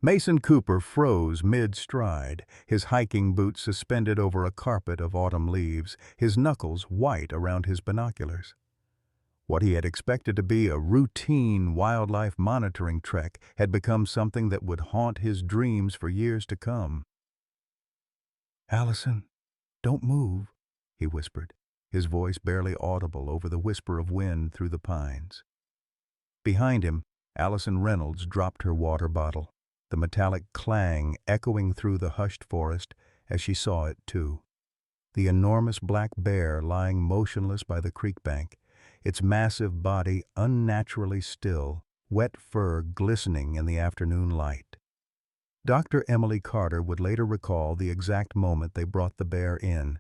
Mason Cooper froze mid-stride, his hiking boots suspended over a carpet of autumn leaves, his knuckles white around his binoculars. What he had expected to be a routine wildlife monitoring trek had become something that would haunt his dreams for years to come. "Allison, don't move," he whispered, his voice barely audible over the whisper of wind through the pines. Behind him, Allison Reynolds dropped her water bottle, the metallic clang echoing through the hushed forest as she saw it too. The enormous black bear lying motionless by the creek bank, its massive body unnaturally still, wet fur glistening in the afternoon light. Dr. Emily Carter would later recall the exact moment they brought the bear in,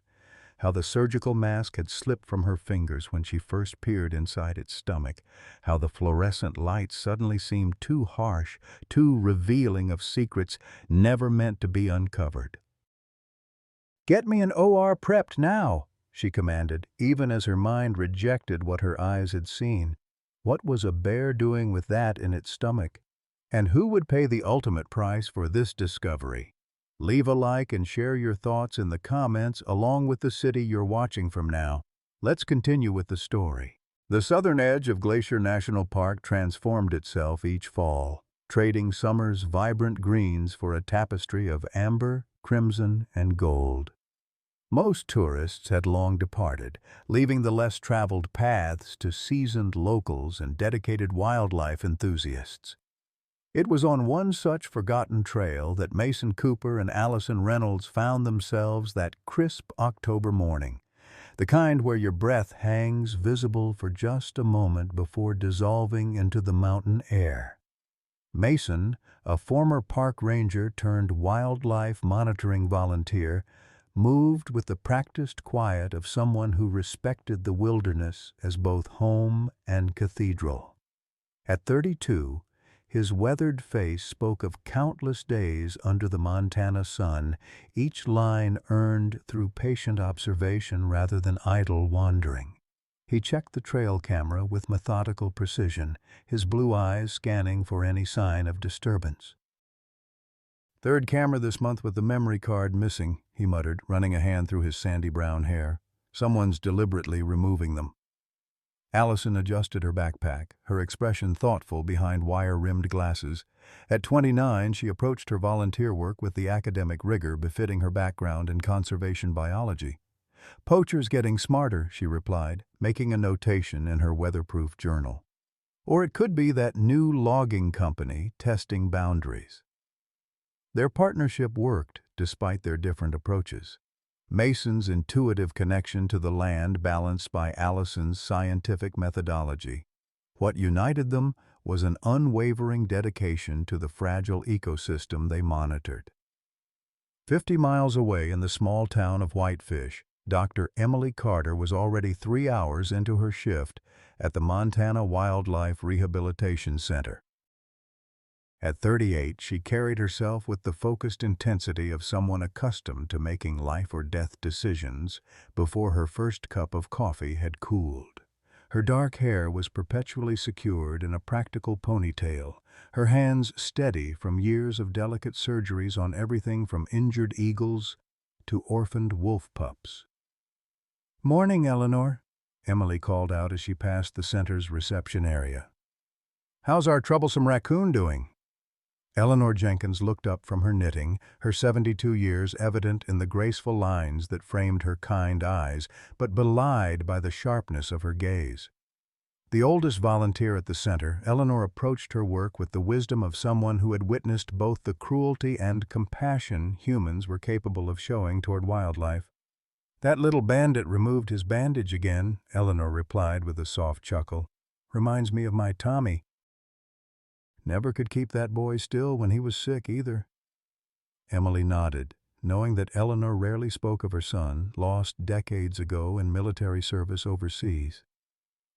how the surgical mask had slipped from her fingers when she first peered inside its stomach, how the fluorescent light suddenly seemed too harsh, too revealing of secrets never meant to be uncovered. "Get me an OR prepped now," she commanded, even as her mind rejected what her eyes had seen. What was a bear doing with that in its stomach? And who would pay the ultimate price for this discovery? Leave a like and share your thoughts in the comments along with the city you're watching from now. Let's continue with the story. The southern edge of Glacier National Park transformed itself each fall, trading summer's vibrant greens for a tapestry of amber, crimson, and gold. Most tourists had long departed, leaving the less traveled paths to seasoned locals and dedicated wildlife enthusiasts. It was on one such forgotten trail that Mason Cooper and Allison Reynolds found themselves that crisp October morning, the kind where your breath hangs visible for just a moment before dissolving into the mountain air. Mason, a former park ranger turned wildlife monitoring volunteer, moved with the practiced quiet of someone who respected the wilderness as both home and cathedral. At 32, his weathered face spoke of countless days under the Montana sun, each line earned through patient observation rather than idle wandering. He checked the trail camera with methodical precision, his blue eyes scanning for any sign of disturbance. "Third camera this month with the memory card missing," he muttered, running a hand through his sandy brown hair. "Someone's deliberately removing them." Allison adjusted her backpack, her expression thoughtful behind wire-rimmed glasses. At 29, she approached her volunteer work with the academic rigor befitting her background in conservation biology. "Poachers getting smarter," she replied, making a notation in her weatherproof journal. Or it could be that new logging company testing boundaries. Their partnership worked despite their different approaches. Mason's intuitive connection to the land balanced by Allison's scientific methodology. What united them was an unwavering dedication to the fragile ecosystem they monitored. 50 miles away in the small town of Whitefish, Dr. Emily Carter was already 3 hours into her shift at the Montana Wildlife Rehabilitation Center. At 38, she carried herself with the focused intensity of someone accustomed to making life-or-death decisions before her first cup of coffee had cooled. Her dark hair was perpetually secured in a practical ponytail, her hands steady from years of delicate surgeries on everything from injured eagles to orphaned wolf pups. "Morning, Eleanor," Emily called out as she passed the center's reception area. "How's our troublesome raccoon doing?" Eleanor Jenkins looked up from her knitting, her 72 years evident in the graceful lines that framed her kind eyes, but belied by the sharpness of her gaze. The oldest volunteer at the center, Eleanor approached her work with the wisdom of someone who had witnessed both the cruelty and compassion humans were capable of showing toward wildlife. "That little bandit removed his bandage again," Eleanor replied with a soft chuckle. "Reminds me of my Tommy. Never could keep that boy still when he was sick either." Emily nodded, knowing that Eleanor rarely spoke of her son, lost decades ago in military service overseas.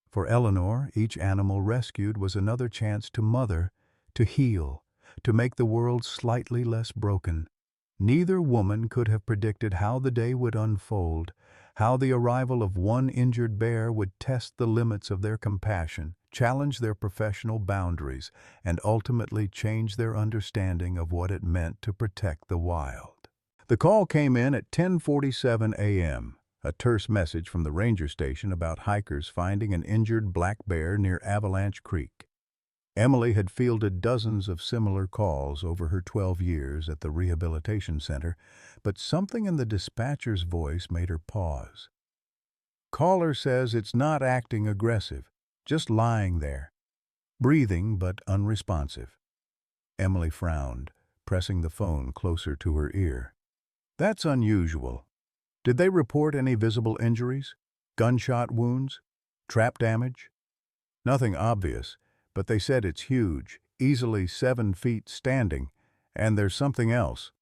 For Eleanor, each animal rescued was another chance to mother, to heal, to make the world slightly less broken. Neither woman could have predicted how the day would unfold, how the arrival of one injured bear would test the limits of their compassion, challenge their professional boundaries, and ultimately change their understanding of what it meant to protect the wild. The call came in at 10:47 a.m., a terse message from the ranger station about hikers finding an injured black bear near Avalanche Creek. Emily had fielded dozens of similar calls over her 12 years at the rehabilitation center, but something in the dispatcher's voice made her pause. Caller says it's not acting aggressive, just lying there, breathing but unresponsive. Emily frowned, pressing the phone closer to her ear. That's unusual. Did they report any visible injuries? Gunshot wounds? Trap damage? Nothing obvious, but they said it's huge, easily 7 feet standing, and there's something else.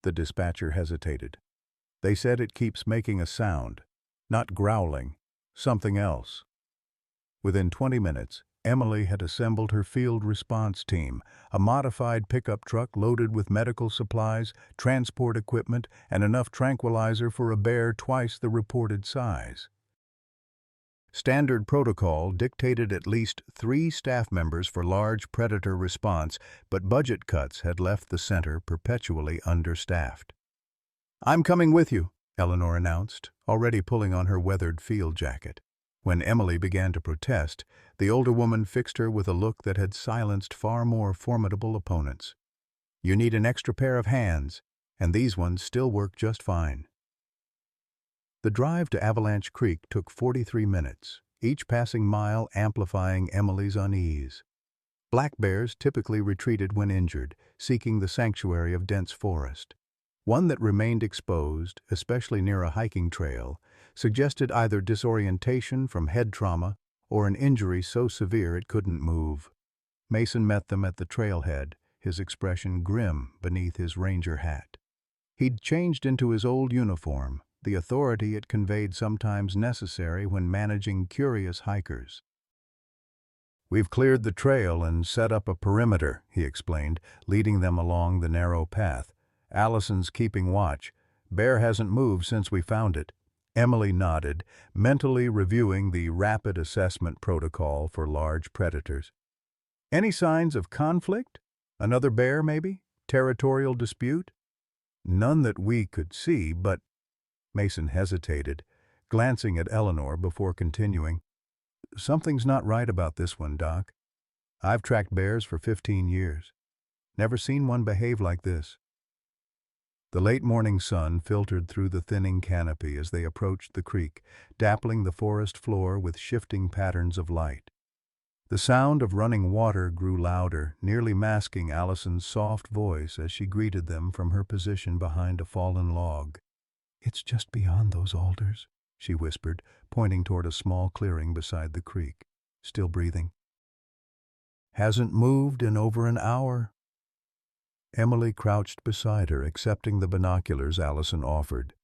The dispatcher hesitated. They said it keeps making a sound, not growling, something else. Within 20 minutes, Emily had assembled her field response team, a modified pickup truck loaded with medical supplies, transport equipment, and enough tranquilizer for a bear twice the reported size. Standard protocol dictated at least 3 staff members for large predator response, but budget cuts had left the center perpetually understaffed. "I'm coming with you," Eleanor announced, already pulling on her weathered field jacket. When Emily began to protest, the older woman fixed her with a look that had silenced far more formidable opponents. "You need an extra pair of hands, and these ones still work just fine." The drive to Avalanche Creek took 43 minutes, each passing mile amplifying Emily's unease. Black bears typically retreated when injured, seeking the sanctuary of dense forest. One that remained exposed, especially near a hiking trail, suggested either disorientation from head trauma or an injury so severe it couldn't move. Mason met them at the trailhead, his expression grim beneath his ranger hat. He'd changed into his old uniform, the authority it conveyed sometimes necessary when managing curious hikers. "We've cleared the trail and set up a perimeter," he explained, leading them along the narrow path. "Allison's keeping watch. Bear hasn't moved since we found it." Emily nodded, mentally reviewing the rapid assessment protocol for large predators. "Any signs of conflict? Another bear, maybe? Territorial dispute?" "None that we could see, but—" Mason hesitated, glancing at Eleanor before continuing. "Something's not right about this one, Doc. I've tracked bears for 15 years. Never seen one behave like this." The late morning sun filtered through the thinning canopy as they approached the creek, dappling the forest floor with shifting patterns of light. The sound of running water grew louder, nearly masking Allison's soft voice as she greeted them from her position behind a fallen log. "It's just beyond those alders," she whispered, pointing toward a small clearing beside the creek. "Still breathing." "Hasn't moved in over an hour." Emily crouched beside her, accepting the binoculars Allison offered.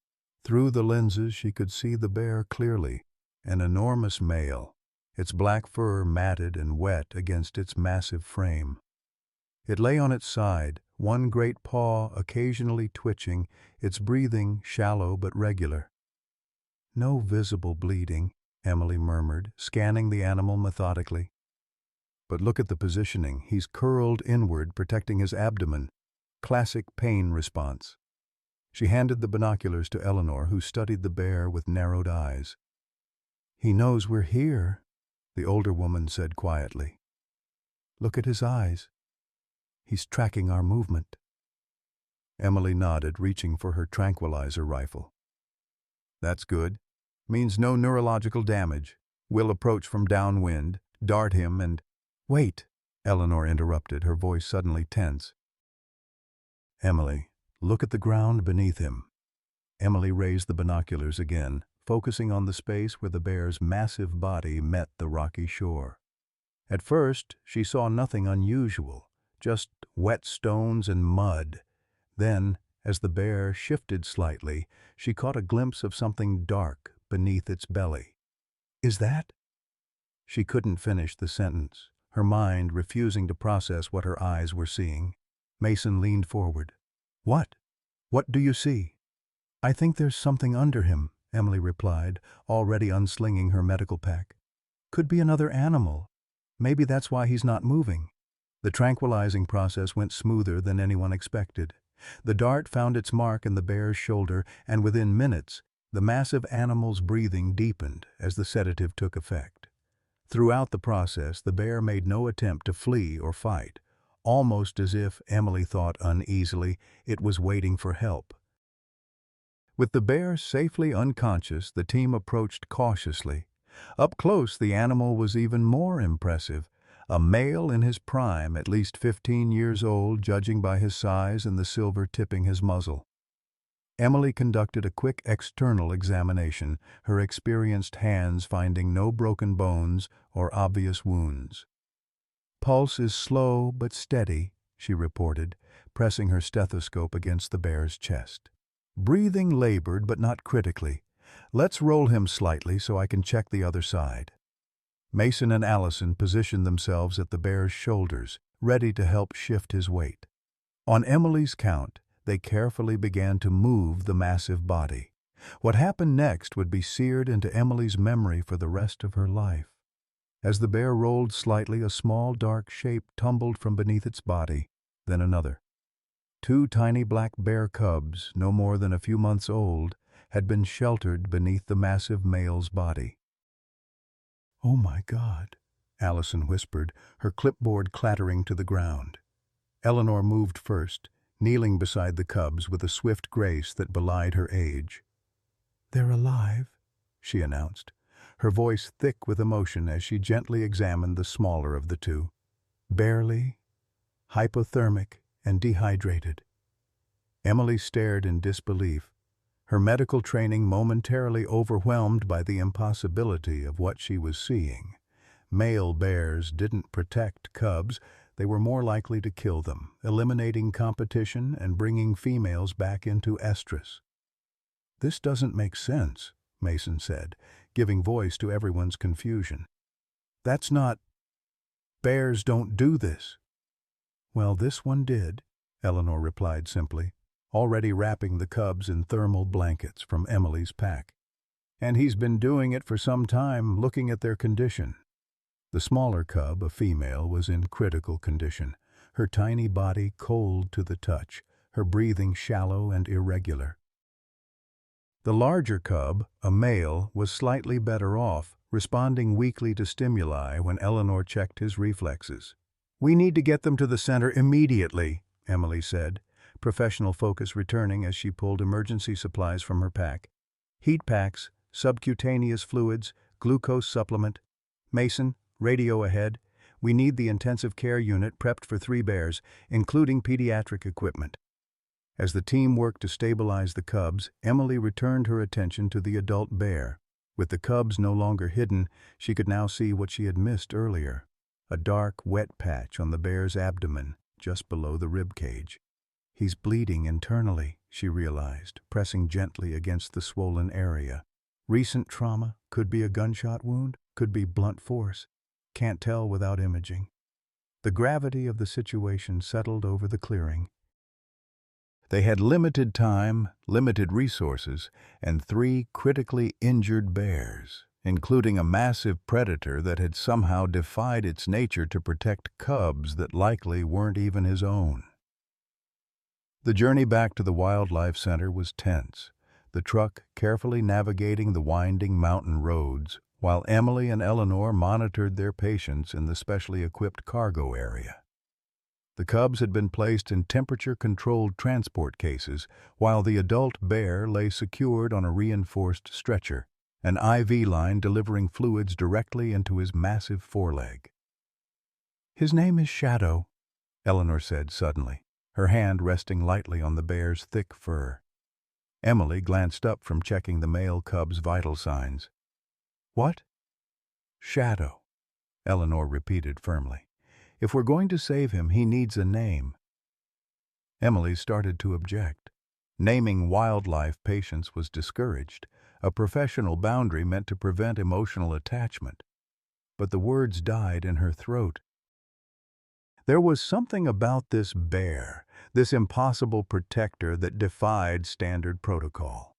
Through the lenses she could see the bear clearly, an enormous male, its black fur matted and wet against its massive frame. It lay on its side, one great paw occasionally twitching, its breathing shallow but regular. "No visible bleeding," Emily murmured, scanning the animal methodically. "But look at the positioning. He's curled inward, protecting his abdomen. Classic pain response." She handed the binoculars to Eleanor, who studied the bear with narrowed eyes. "He knows we're here," the older woman said quietly. "Look at his eyes. He's tracking our movement." Emily nodded, reaching for her tranquilizer rifle. "That's good. Means no neurological damage. We'll approach from downwind, dart him, and—" "Wait," Eleanor interrupted, her voice suddenly tense. "Emily, look at the ground beneath him." Emily raised the binoculars again, focusing on the space where the bear's massive body met the rocky shore. At first, she saw nothing unusual, just wet stones and mud. Then, as the bear shifted slightly, she caught a glimpse of something dark beneath its belly. "Is that—" She couldn't finish the sentence, her mind refusing to process what her eyes were seeing. Mason leaned forward. "What? What do you see?" "I think there's something under him," Emily replied, already unslinging her medical pack. "Could be another animal. Maybe that's why he's not moving. The tranquilizing process went smoother than anyone expected. The dart found its mark in the bear's shoulder, and within minutes, the massive animal's breathing deepened as the sedative took effect. Throughout the process, the bear made no attempt to flee or fight, almost as if, Emily thought uneasily, it was waiting for help. With the bear safely unconscious, the team approached cautiously. Up close, the animal was even more impressive. A male in his prime, at least 15 years old, judging by his size and the silver tipping his muzzle. Emily conducted a quick external examination, her experienced hands finding no broken bones or obvious wounds. "Pulse is slow but steady," she reported, pressing her stethoscope against the bear's chest. "Breathing labored but not critically. Let's roll him slightly so I can check the other side." Mason and Allison positioned themselves at the bear's shoulders, ready to help shift his weight. On Emily's count, they carefully began to move the massive body. What happened next would be seared into Emily's memory for the rest of her life. As the bear rolled slightly, a small dark shape tumbled from beneath its body, then another. 2 tiny black bear cubs, no more than a few months old, had been sheltered beneath the massive male's body. "Oh my God," Allison whispered, her clipboard clattering to the ground. Eleanor moved first, kneeling beside the cubs with a swift grace that belied her age. "They're alive," she announced, her voice thick with emotion as she gently examined the smaller of the two. "Barely, hypothermic and dehydrated." Emily stared in disbelief, her medical training momentarily overwhelmed by the impossibility of what she was seeing. Male bears didn't protect cubs, they were more likely to kill them, eliminating competition and bringing females back into estrus. "This doesn't make sense," Mason said, giving voice to everyone's confusion. "That's not... Bears don't do this." "Well, this one did," Eleanor replied simply, already wrapping the cubs in thermal blankets from Emily's pack. "And he's been doing it for some time, looking at their condition." The smaller cub, a female, was in critical condition, her tiny body cold to the touch, her breathing shallow and irregular. The larger cub, a male, was slightly better off, responding weakly to stimuli when Eleanor checked his reflexes. "We need to get them to the center immediately," Emily said, professional focus returning as she pulled emergency supplies from her pack. "Heat packs, subcutaneous fluids, glucose supplement. Mason, radio ahead. We need the intensive care unit prepped for 3 bears, including pediatric equipment." As the team worked to stabilize the cubs, Emily returned her attention to the adult bear. With the cubs no longer hidden, she could now see what she had missed earlier: a dark, wet patch on the bear's abdomen, just below the rib cage. "He's bleeding internally," she realized, pressing gently against the swollen area. "Recent trauma, could be a gunshot wound, could be blunt force. Can't tell without imaging." The gravity of the situation settled over the clearing. They had limited time, limited resources, and 3 critically injured bears, including a massive predator that had somehow defied its nature to protect cubs that likely weren't even his own. The journey back to the Wildlife Center was tense, the truck carefully navigating the winding mountain roads, while Emily and Eleanor monitored their patients in the specially equipped cargo area. The cubs had been placed in temperature-controlled transport cases, while the adult bear lay secured on a reinforced stretcher, an IV line delivering fluids directly into his massive foreleg. "His name is Shadow," Eleanor said suddenly, her hand resting lightly on the bear's thick fur. Emily glanced up from checking the male cub's vital signs. "What?" "Shadow," Eleanor repeated firmly. "If we're going to save him, he needs a name." Emily started to object. Naming wildlife patients was discouraged, a professional boundary meant to prevent emotional attachment. But the words died in her throat. There was something about this bear, this impossible protector, that defied standard protocol.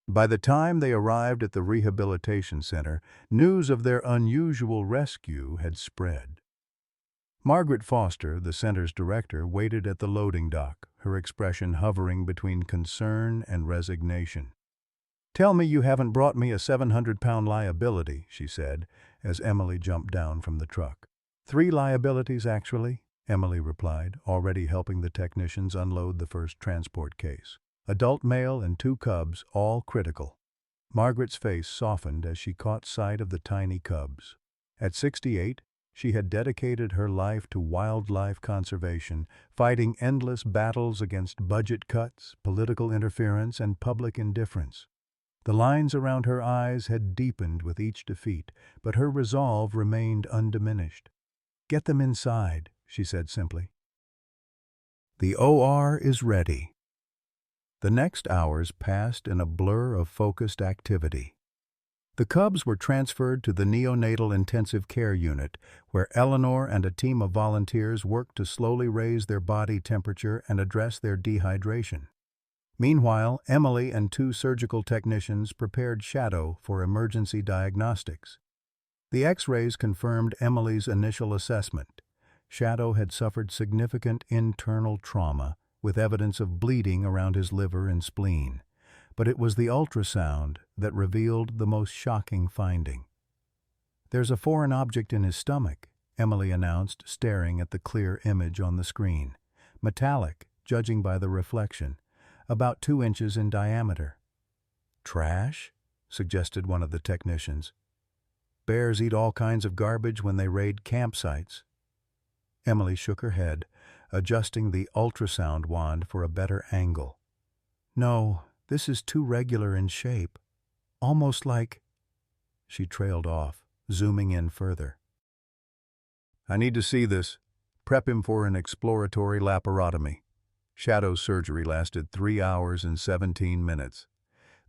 By the time they arrived at the rehabilitation center, news of their unusual rescue had spread. Margaret Foster, the center's director, waited at the loading dock, her expression hovering between concern and resignation. "Tell me you haven't brought me a 700-pound liability," she said, as Emily jumped down from the truck. "3 liabilities, actually," Emily replied, already helping the technicians unload the first transport case. "Adult male and 2 cubs, all critical." Margaret's face softened as she caught sight of the tiny cubs. At 68, she had dedicated her life to wildlife conservation, fighting endless battles against budget cuts, political interference, and public indifference. The lines around her eyes had deepened with each defeat, but her resolve remained undiminished. "Get them inside," she said simply. "The OR is ready." The next hours passed in a blur of focused activity. The cubs were transferred to the neonatal intensive care unit, where Eleanor and a team of volunteers worked to slowly raise their body temperature and address their dehydration. Meanwhile, Emily and 2 surgical technicians prepared Shadow for emergency diagnostics. The X-rays confirmed Emily's initial assessment. Shadow had suffered significant internal trauma, with evidence of bleeding around his liver and spleen. But it was the ultrasound that revealed the most shocking finding. "There's a foreign object in his stomach," Emily announced, staring at the clear image on the screen. "Metallic, judging by the reflection. About 2 inches in diameter." "Trash?" suggested one of the technicians. "Bears eat all kinds of garbage when they raid campsites." Emily shook her head, adjusting the ultrasound wand for a better angle. "No, this is too regular in shape. Almost like—" She trailed off, zooming in further. "I need to see this. Prep him for an exploratory laparotomy." Shadow's surgery lasted 3 hours and 17 minutes.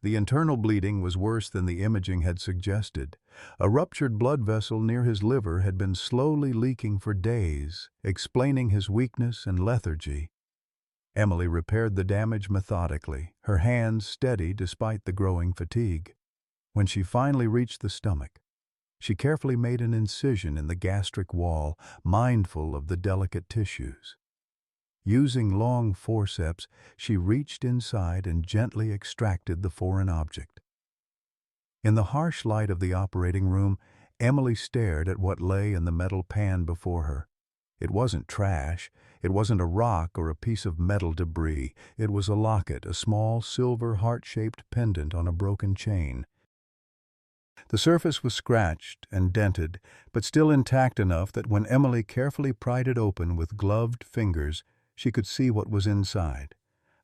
The internal bleeding was worse than the imaging had suggested. A ruptured blood vessel near his liver had been slowly leaking for days, explaining his weakness and lethargy. Emily repaired the damage methodically, her hands steady despite the growing fatigue. When she finally reached the stomach, she carefully made an incision in the gastric wall, mindful of the delicate tissues. Using long forceps, she reached inside and gently extracted the foreign object. In the harsh light of the operating room, Emily stared at what lay in the metal pan before her. It wasn't trash. It wasn't a rock or a piece of metal debris. It was a locket, a small silver heart-shaped pendant on a broken chain. The surface was scratched and dented, but still intact enough that when Emily carefully pried it open with gloved fingers, she could see what was inside.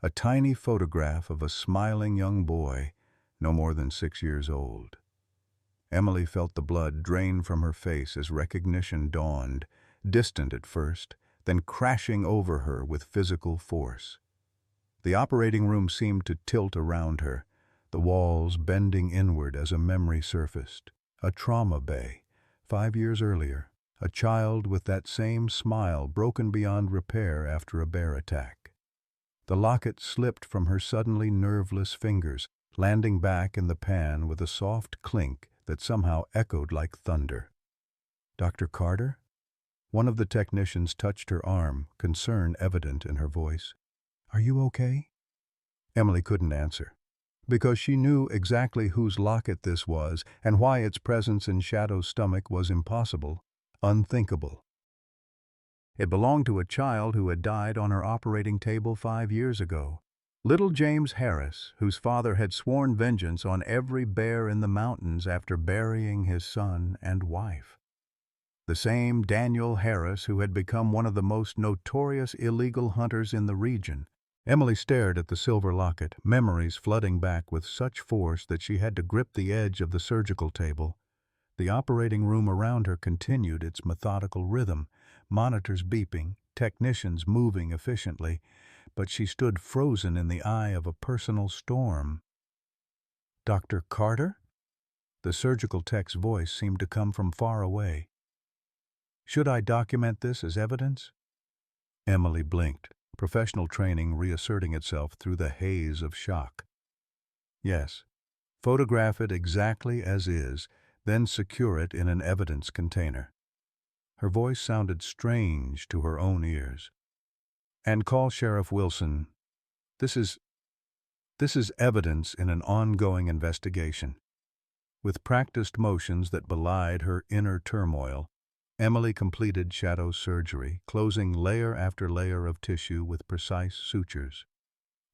A tiny photograph of a smiling young boy, no more than 6 years old. Emily felt the blood drain from her face as recognition dawned, distant at first, then crashing over her with physical force. The operating room seemed to tilt around her, the walls bending inward as a memory surfaced. A trauma bay, 5 years earlier. A child with that same smile broken beyond repair after a bear attack. The locket slipped from her suddenly nerveless fingers, landing back in the pan with a soft clink that somehow echoed like thunder. "Dr. Carter?" One of the technicians touched her arm, concern evident in her voice. "Are you okay?" Emily couldn't answer, because she knew exactly whose locket this was and why its presence in Shadow's stomach was impossible. Unthinkable. It belonged to a child who had died on her operating table 5 years ago. Little James Harris, whose father had sworn vengeance on every bear in the mountains after burying his son and wife. The same Daniel Harris who had become one of the most notorious illegal hunters in the region. Emily stared at the silver locket, memories flooding back with such force that she had to grip the edge of the surgical table. The operating room around her continued its methodical rhythm, monitors beeping, technicians moving efficiently, but she stood frozen in the eye of a personal storm. "Dr. Carter?" The surgical tech's voice seemed to come from far away. "Should I document this as evidence?" Emily blinked, professional training reasserting itself through the haze of shock. "Yes, Photograph it exactly as is, then secure it in an evidence container. Her voice sounded strange to her own ears. And call Sheriff Wilson. This is evidence in an ongoing investigation. With practiced motions that belied her inner turmoil, Emily completed Shadow's surgery, closing layer after layer of tissue with precise sutures.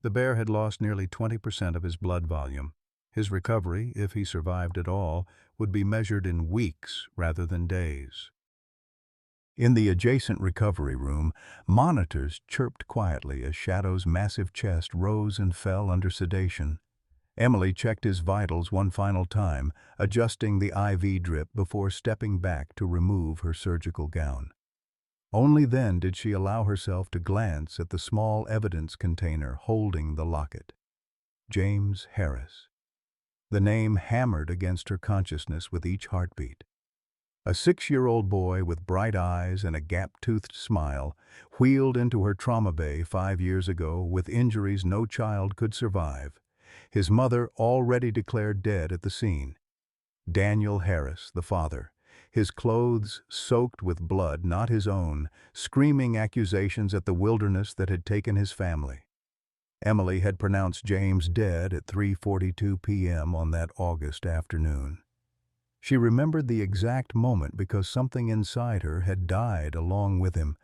The bear had lost nearly 20% of his blood volume. His recovery, if he survived at all, would be measured in weeks rather than days. In the adjacent recovery room, monitors chirped quietly as Shadow's massive chest rose and fell under sedation. Emily checked his vitals one final time, adjusting the IV drip before stepping back to remove her surgical gown. Only then did she allow herself to glance at the small evidence container holding the locket. James Harris. The name hammered against her consciousness with each heartbeat. A 6-year-old boy with bright eyes and a gap-toothed smile wheeled into her trauma bay 5 years ago with injuries no child could survive. His mother already declared dead at the scene. Daniel Harris, the father, his clothes soaked with blood not his own, screaming accusations at the wilderness that had taken his family. Emily had pronounced James dead at 3:42 p.m. on that August afternoon. She remembered the exact moment because something inside her had died along with him,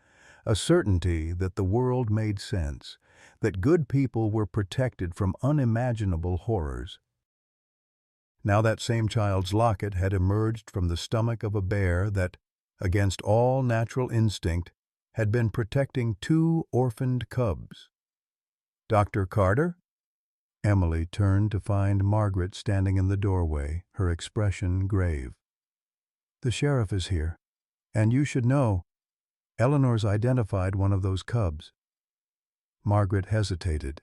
a certainty that the world made sense, that good people were protected from unimaginable horrors. Now that same child's locket had emerged from the stomach of a bear that, against all natural instinct, had been protecting 2 orphaned cubs. "Dr. Carter?" Emily turned to find Margaret standing in the doorway, her expression grave. "The sheriff is here, and you should know. Eleanor's identified one of those cubs." Margaret hesitated.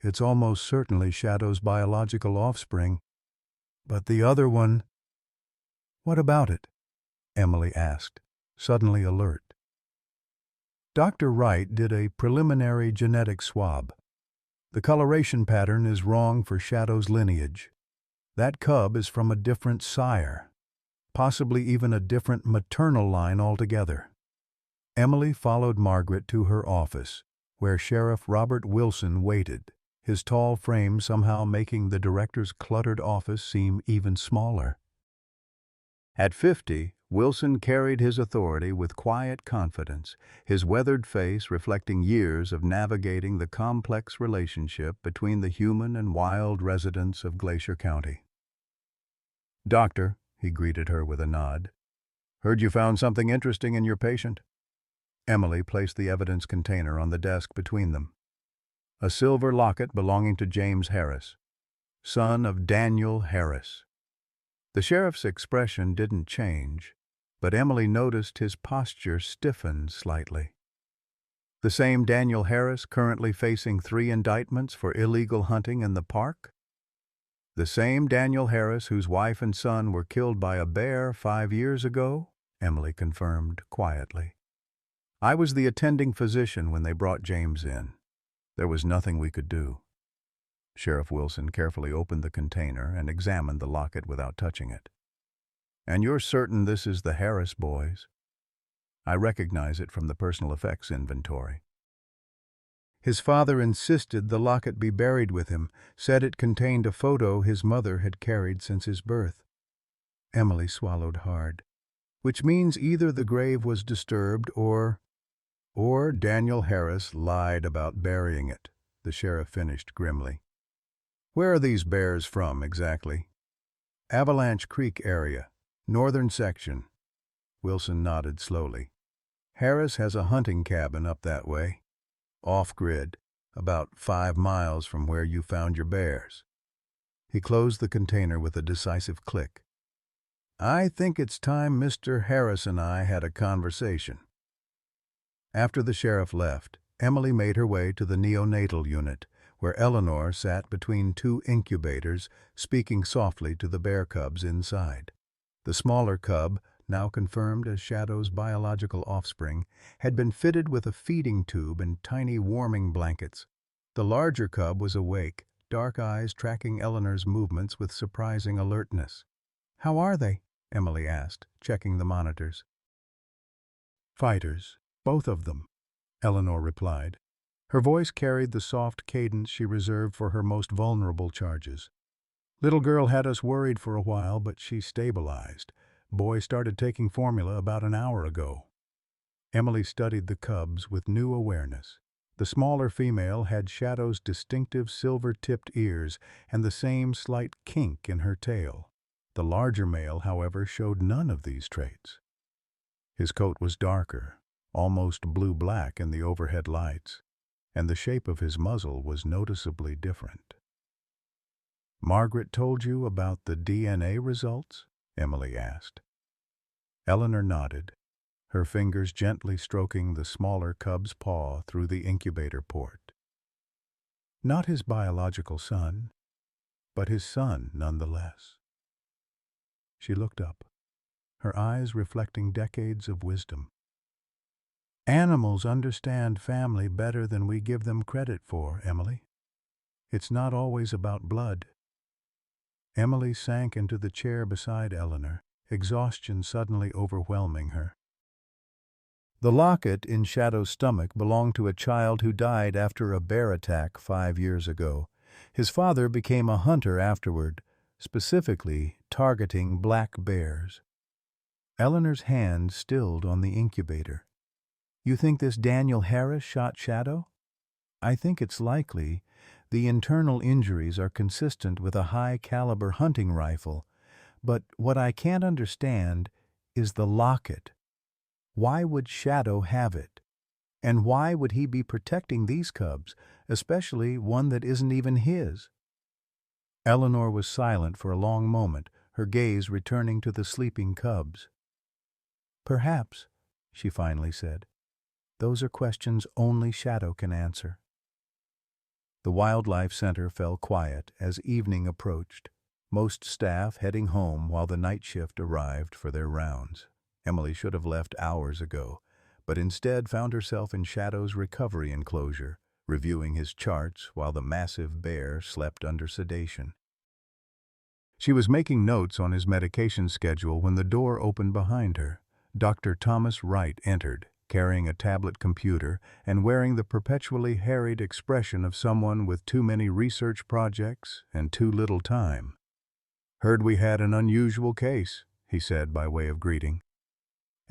"It's almost certainly Shadow's biological offspring. But the other one—" "What about it?" Emily asked, suddenly alert. Dr. Wright did a preliminary genetic swab. The coloration pattern is wrong for Shadow's lineage. That cub is from a different sire, possibly even a different maternal line altogether. Emily followed Margaret to her office, where Sheriff Robert Wilson waited, his tall frame somehow making the director's cluttered office seem even smaller. At 50, Wilson carried his authority with quiet confidence, his weathered face reflecting years of navigating the complex relationship between the human and wild residents of Glacier County. "Doctor," he greeted her with a nod. "Heard you found something interesting in your patient." Emily placed the evidence container on the desk between them. A silver locket belonging to James Harris, son of Daniel Harris. The sheriff's expression didn't change, but Emily noticed his posture stiffened slightly. The same Daniel Harris currently facing 3 indictments for illegal hunting in the park? The same Daniel Harris whose wife and son were killed by a bear 5 years ago? Emily confirmed quietly. "I was the attending physician when they brought James in. There was nothing we could do." Sheriff Wilson carefully opened the container and examined the locket without touching it. "And you're certain this is the Harris boys?" "I recognize it from the personal effects inventory." His father insisted the locket be buried with him, said it contained a photo his mother had carried since his birth. Emily swallowed hard. "Which means either the grave was disturbed or Daniel Harris lied about burying it," the sheriff finished grimly. "Where are these bears from, exactly?" "Avalanche Creek area, northern section." Wilson nodded slowly. "Harris has a hunting cabin up that way, off-grid, about 5 miles from where you found your bears." He closed the container with a decisive click. "I think it's time Mr. Harris and I had a conversation." After the sheriff left, Emily made her way to the neonatal unit, where Eleanor sat between 2 incubators, speaking softly to the bear cubs inside. The smaller cub, now confirmed as Shadow's biological offspring, had been fitted with a feeding tube and tiny warming blankets. The larger cub was awake, dark eyes tracking Eleanor's movements with surprising alertness. "How are they?" Emily asked, checking the monitors. "Fighters, both of them," Eleanor replied. Her voice carried the soft cadence she reserved for her most vulnerable charges. "Little girl had us worried for a while, but she stabilized. Boy started taking formula about an hour ago." Emily studied the cubs with new awareness. The smaller female had Shadow's distinctive silver-tipped ears and the same slight kink in her tail. The larger male, however, showed none of these traits. His coat was darker, almost blue-black in the overhead lights, and the shape of his muzzle was noticeably different. "Margaret told you about the DNA results?" Emily asked. Eleanor nodded, her fingers gently stroking the smaller cub's paw through the incubator port. "Not his biological son, but his son nonetheless." She looked up, her eyes reflecting decades of wisdom. "Animals understand family better than we give them credit for, Emily. It's not always about blood." Emily sank into the chair beside Eleanor, exhaustion suddenly overwhelming her. The locket in Shadow's stomach belonged to a child who died after a bear attack 5 years ago. His father became a hunter afterward, specifically targeting black bears. Eleanor's hand stilled on the incubator. "You think this Daniel Harris shot Shadow?" "I think it's likely. The internal injuries are consistent with a high-caliber hunting rifle. But what I can't understand is the locket. Why would Shadow have it? And why would he be protecting these cubs, especially one that isn't even his?" Eleanor was silent for a long moment, her gaze returning to the sleeping cubs. "Perhaps," she finally said. "Those are questions only Shadow can answer." The Wildlife Center fell quiet as evening approached, most staff heading home while the night shift arrived for their rounds. Emily should have left hours ago, but instead found herself in Shadow's recovery enclosure, reviewing his charts while the massive bear slept under sedation. She was making notes on his medication schedule when the door opened behind her. Dr. Thomas Wright entered, carrying a tablet computer and wearing the perpetually harried expression of someone with too many research projects and too little time. "Heard we had an unusual case," he said by way of greeting.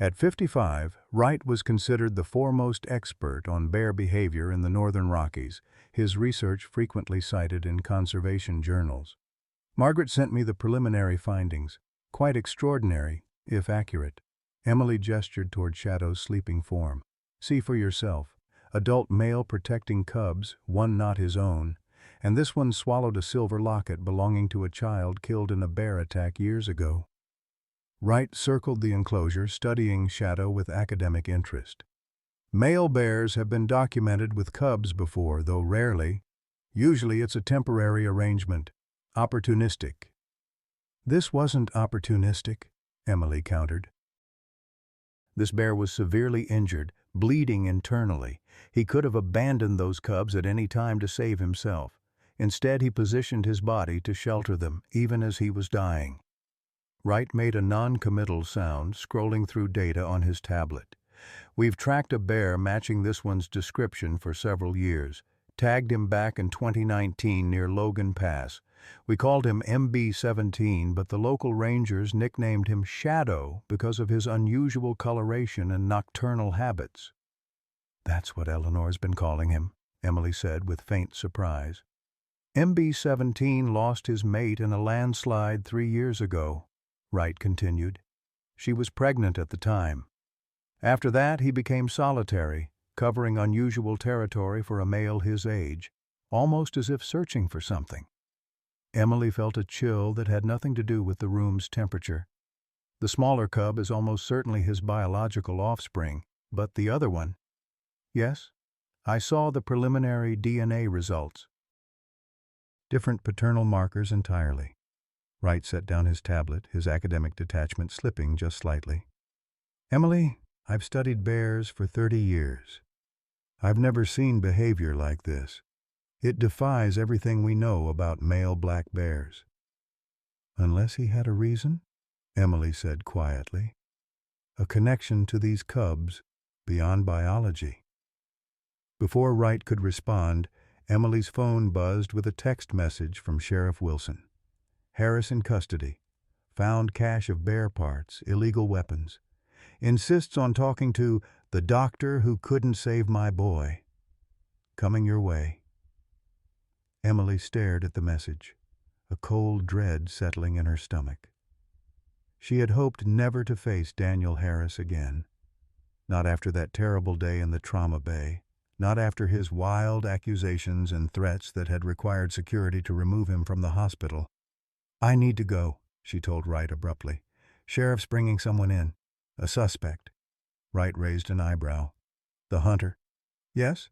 At 55, Wright was considered the foremost expert on bear behavior in the Northern Rockies, his research frequently cited in conservation journals. "Margaret sent me the preliminary findings. Quite extraordinary, if accurate." Emily gestured toward Shadow's sleeping form. "See for yourself. Adult male protecting cubs, one not his own, and this one swallowed a silver locket belonging to a child killed in a bear attack years ago." Wright circled the enclosure, studying Shadow with academic interest. "Male bears have been documented with cubs before, though rarely. Usually it's a temporary arrangement. Opportunistic." "This wasn't opportunistic," Emily countered. "This bear was severely injured, bleeding internally. He could have abandoned those cubs at any time to save himself. Instead, he positioned his body to shelter them, even as he was dying." Wright made a non-committal sound, scrolling through data on his tablet. "We've tracked a bear matching this one's description for several years. Tagged him back in 2019 near Logan Pass. We called him MB-17, but the local rangers nicknamed him Shadow because of his unusual coloration and nocturnal habits." "That's what Eleanor's been calling him," Emily said with faint surprise. "MB-17 lost his mate in a landslide 3 years ago," Wright continued. "She was pregnant at the time. After that, he became solitary, covering unusual territory for a male his age, almost as if searching for something." Emily felt a chill that had nothing to do with the room's temperature. "The smaller cub is almost certainly his biological offspring, but the other one—" "Yes, I saw the preliminary DNA results." "Different paternal markers entirely." Wright set down his tablet, his academic detachment slipping just slightly. "Emily, I've studied bears for 30 years. I've never seen behavior like this. It defies everything we know about male black bears." "Unless he had a reason?" Emily said quietly. "A connection to these cubs beyond biology." Before Wright could respond, Emily's phone buzzed with a text message from Sheriff Wilson. "Harris in custody. Found cache of bear parts, illegal weapons. Insists on talking to the doctor who couldn't save my boy. Coming your way." Emily stared at the message, a cold dread settling in her stomach. She had hoped never to face Daniel Harris again. Not after that terrible day in the trauma bay. Not after his wild accusations and threats that had required security to remove him from the hospital. "I need to go," she told Wright abruptly. "Sheriff's bringing someone in. A suspect." Wright raised an eyebrow. "The hunter?" "Yes."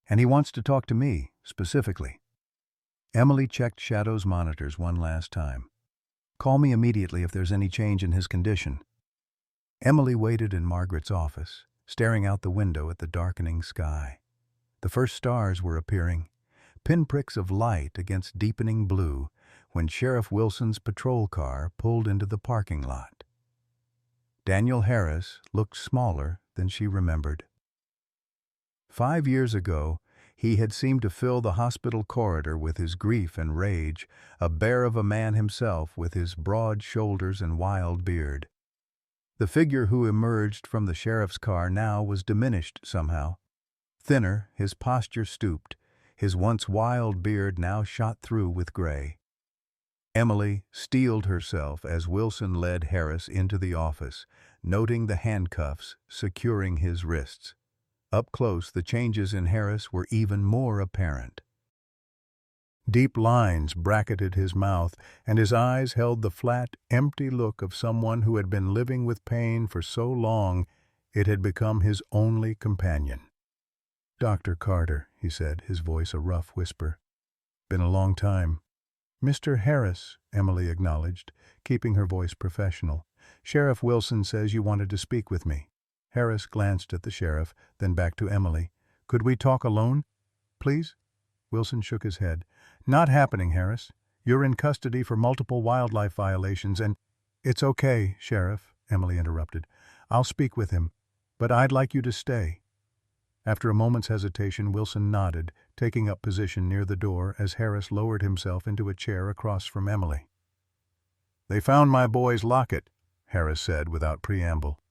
"And he wants to talk to me, specifically." Emily checked Shadow's monitors one last time. "Call me immediately if there's any change in his condition." Emily waited in Margaret's office, staring out the window at the darkening sky. The first stars were appearing, pinpricks of light against deepening blue, when Sheriff Wilson's patrol car pulled into the parking lot. Daniel Harris looked smaller than she remembered. 5 years ago, he had seemed to fill the hospital corridor with his grief and rage, a bear of a man himself with his broad shoulders and wild beard. The figure who emerged from the sheriff's car now was diminished somehow. Thinner, his posture stooped, his once wild beard now shot through with gray. Emily steeled herself as Wilson led Harris into the office, noting the handcuffs securing his wrists. Up close, the changes in Harris were even more apparent. Deep lines bracketed his mouth, and his eyes held the flat, empty look of someone who had been living with pain for so long it had become his only companion. "Dr. Carter," he said, his voice a rough whisper. "Been a long time." "Mr. Harris," Emily acknowledged, keeping her voice professional. "Sheriff Wilson says you wanted to speak with me." Harris glanced at the sheriff, then back to Emily. "Could we talk alone, please?" Wilson shook his head. "Not happening, Harris. You're in custody for multiple wildlife violations and—" "It's okay, Sheriff," Emily interrupted. "I'll speak with him, but I'd like you to stay." After a moment's hesitation, Wilson nodded, taking up position near the door as Harris lowered himself into a chair across from Emily. "They found my boy's locket," Harris said without preamble.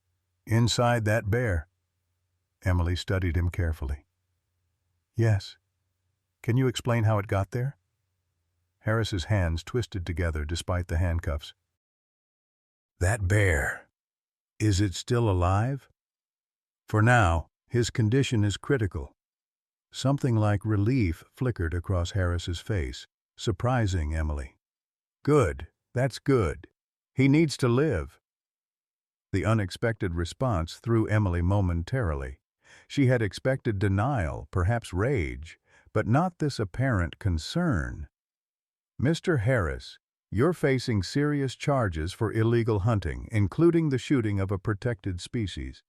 "Inside that bear." Emily studied him carefully. "Yes. Can you explain how it got there?" Harris's hands twisted together despite the handcuffs. "That bear. Is it still alive?" "For now, his condition is critical." Something like relief flickered across Harris's face, surprising Emily. "Good. That's good. He needs to live." The unexpected response threw Emily momentarily. She had expected denial, perhaps rage, but not this apparent concern. "Mr. Harris, you're facing serious charges for illegal hunting, including the shooting of a protected species.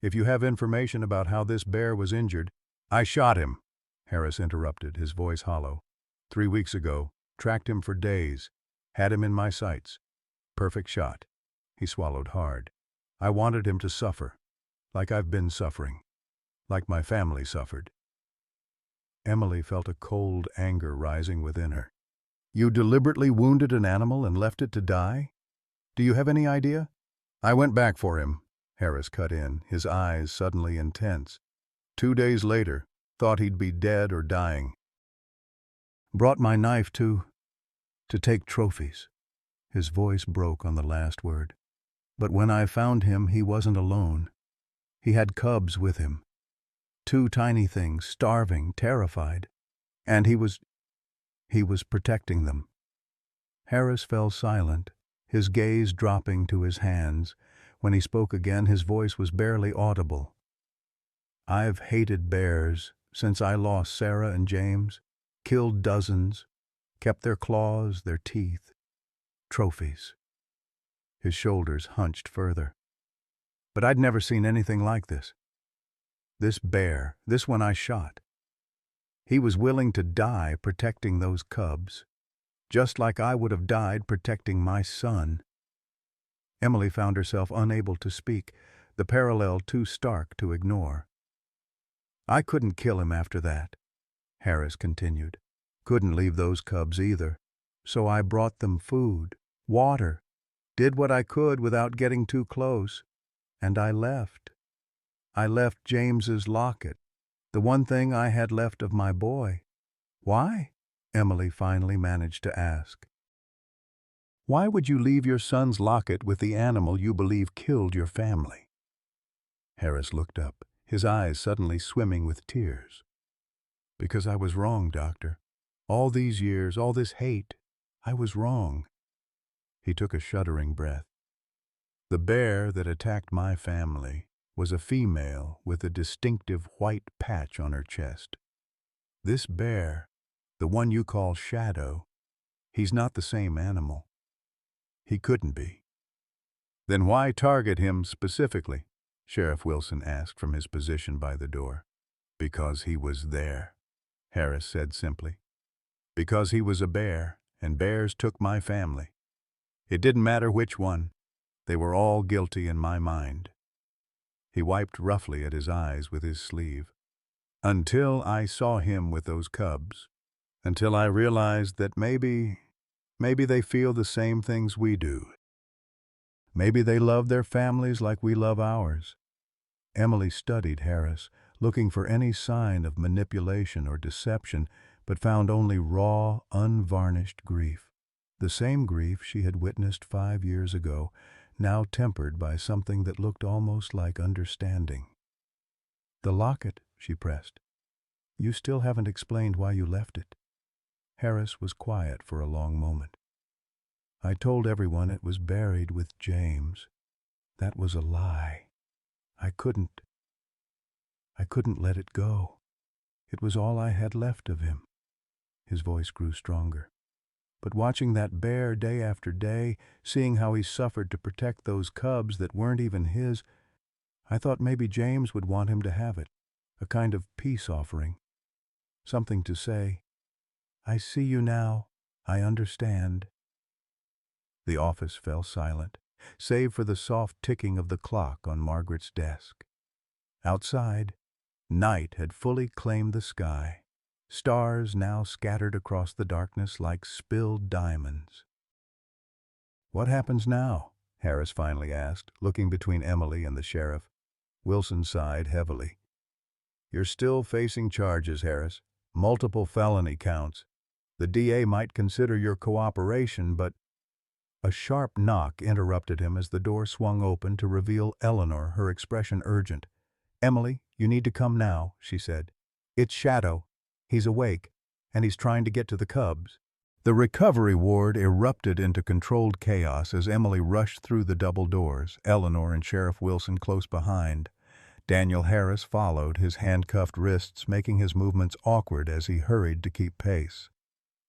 If you have information about how this bear was injured—" "I shot him," Harris interrupted, his voice hollow. 3 weeks ago, tracked him for days, had him in my sights. Perfect shot." He swallowed hard. "I wanted him to suffer, like I've been suffering, like my family suffered." Emily felt a cold anger rising within her. "You deliberately wounded an animal and left it to die? Do you have any idea?" "I went back for him," Harris cut in, his eyes suddenly intense. 2 days later, thought he'd be dead or dying. "Brought my knife to take trophies." His voice broke on the last word. "But when I found him, he wasn't alone. He had cubs with him. 2 tiny things, starving, terrified. And he was protecting them." Harris fell silent, his gaze dropping to his hands. When he spoke again, his voice was barely audible. "I've hated bears since I lost Sarah and James, killed dozens, kept their claws, their teeth. Trophies." His shoulders hunched further. "But I'd never seen anything like this. This bear, this one I shot." He was willing to die protecting those cubs, just like I would have died protecting my son. Emily found herself unable to speak, the parallel too stark to ignore. I couldn't kill him after that, Harris continued. Couldn't leave those cubs either. So I brought them food, water, did what I could without getting too close, and I left. I left James's locket, the one thing I had left of my boy. Why? Emily finally managed to ask. Why would you leave your son's locket with the animal you believe killed your family? Harris looked up, his eyes suddenly swimming with tears. Because I was wrong, Doctor. All these years, all this hate, I was wrong. He took a shuddering breath. The bear that attacked my family was a female with a distinctive white patch on her chest. This bear, the one you call Shadow, he's not the same animal. He couldn't be. Then why target him specifically? Sheriff Wilson asked from his position by the door. Because he was there, Harris said simply. Because he was a bear, and bears took my family. It didn't matter which one. They were all guilty in my mind. He wiped roughly at his eyes with his sleeve. Until I saw him with those cubs. Until I realized that maybe they feel the same things we do. Maybe they love their families like we love ours. Emily studied Harris, looking for any sign of manipulation or deception, but found only raw, unvarnished grief. The same grief she had witnessed 5 years ago, now tempered by something that looked almost like understanding. The locket, she pressed. You still haven't explained why you left it. Harris was quiet for a long moment. I told everyone it was buried with James. That was a lie. I couldn't let it go. It was all I had left of him. His voice grew stronger. But watching that bear day after day, seeing how he suffered to protect those cubs that weren't even his, I thought maybe James would want him to have it, a kind of peace offering. Something to say, I see you now, I understand. The office fell silent, save for the soft ticking of the clock on Margaret's desk. Outside, night had fully claimed the sky. Stars now scattered across the darkness like spilled diamonds. What happens now? Harris finally asked, looking between Emily and the sheriff. Wilson sighed heavily. You're still facing charges, Harris. Multiple felony counts. The DA might consider your cooperation, but... A sharp knock interrupted him as the door swung open to reveal Eleanor, her expression urgent. Emily, you need to come now, she said. It's Shadow. He's awake, and he's trying to get to the cubs. The recovery ward erupted into controlled chaos as Emily rushed through the double doors, Eleanor and Sheriff Wilson close behind. Daniel Harris followed, his handcuffed wrists making his movements awkward as he hurried to keep pace.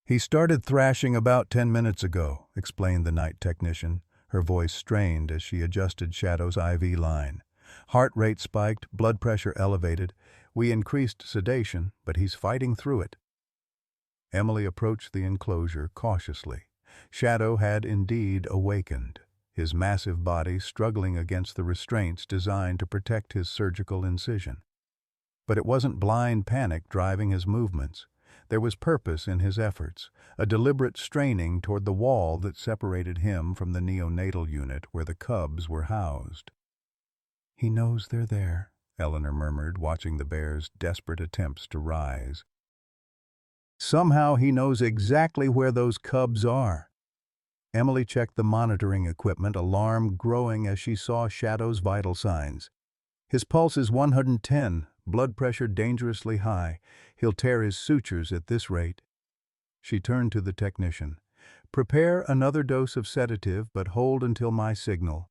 He started thrashing about 10 minutes ago, explained the night technician, her voice strained as she adjusted Shadow's IV line. Heart rate spiked, blood pressure elevated. We increased sedation, but he's fighting through it. Emily approached the enclosure cautiously. Shadow had indeed awakened, his massive body struggling against the restraints designed to protect his surgical incision. But it wasn't blind panic driving his movements. There was purpose in his efforts, a deliberate straining toward the wall that separated him from the neonatal unit where the cubs were housed. He knows they're there, Eleanor murmured, watching the bear's desperate attempts to rise. Somehow he knows exactly where those cubs are. Emily checked the monitoring equipment, alarm growing as she saw Shadow's vital signs. His pulse is 110, blood pressure dangerously high. He'll tear his sutures at this rate. She turned to the technician. Prepare another dose of sedative, but hold until my signal.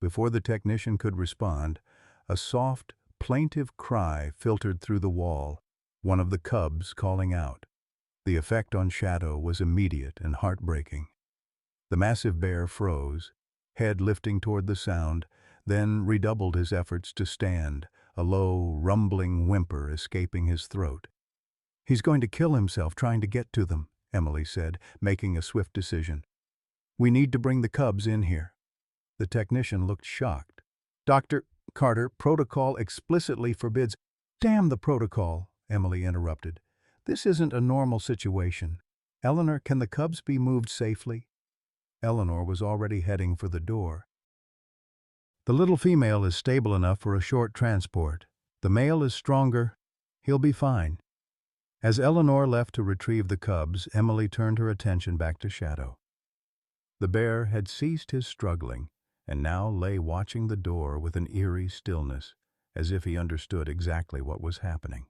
Before the technician could respond, a soft, plaintive cry filtered through the wall, one of the cubs calling out. The effect on Shadow was immediate and heartbreaking. The massive bear froze, head lifting toward the sound, then redoubled his efforts to stand, a low, rumbling whimper escaping his throat. He's going to kill himself trying to get to them, Emily said, making a swift decision. We need to bring the cubs in here. The technician looked shocked. Dr. Carter, protocol explicitly forbids. Damn the protocol, Emily interrupted. This isn't a normal situation. Eleanor, can the cubs be moved safely? Eleanor was already heading for the door. The little female is stable enough for a short transport. The male is stronger. He'll be fine. As Eleanor left to retrieve the cubs, Emily turned her attention back to Shadow. The bear had ceased his struggling and now lay watching the door with an eerie stillness, as if he understood exactly what was happening.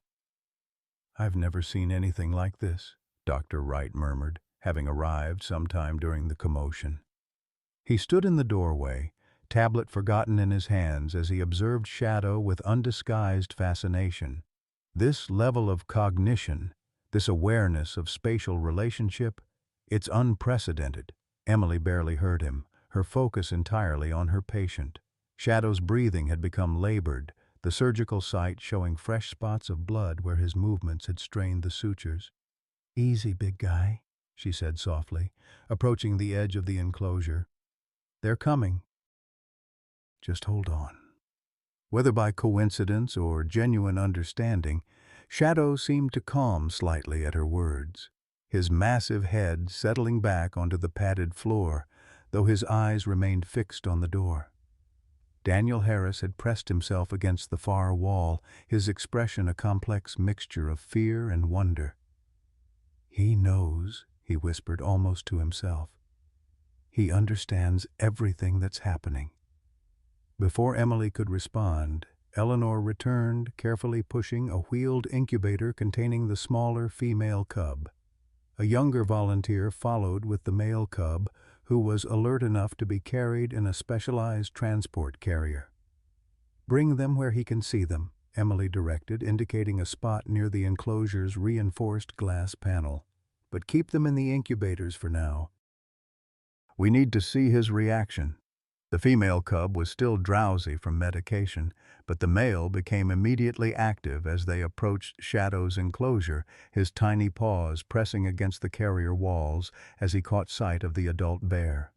I've never seen anything like this, Dr. Wright murmured, having arrived sometime during the commotion. He stood in the doorway, tablet forgotten in his hands, as he observed Shadow with undisguised fascination. This level of cognition, this awareness of spatial relationship, it's unprecedented. Emily barely heard him, her focus entirely on her patient. Shadow's breathing had become labored, the surgical site showing fresh spots of blood where his movements had strained the sutures. Easy, big guy, she said softly, approaching the edge of the enclosure. They're coming. Just hold on. Whether by coincidence or genuine understanding, Shadow seemed to calm slightly at her words, his massive head settling back onto the padded floor, though his eyes remained fixed on the door. Daniel Harris had pressed himself against the far wall, his expression a complex mixture of fear and wonder. He knows, he whispered almost to himself. He understands everything that's happening. Before Emily could respond, Eleanor returned, carefully pushing a wheeled incubator containing the smaller female cub. A younger volunteer followed with the male cub, who was alert enough to be carried in a specialized transport carrier. Bring them where he can see them, Emily directed, indicating a spot near the enclosure's reinforced glass panel. But keep them in the incubators for now. We need to see his reaction. The female cub was still drowsy from medication, but the male became immediately active as they approached Shadow's enclosure, his tiny paws pressing against the carrier walls as he caught sight of the adult bear.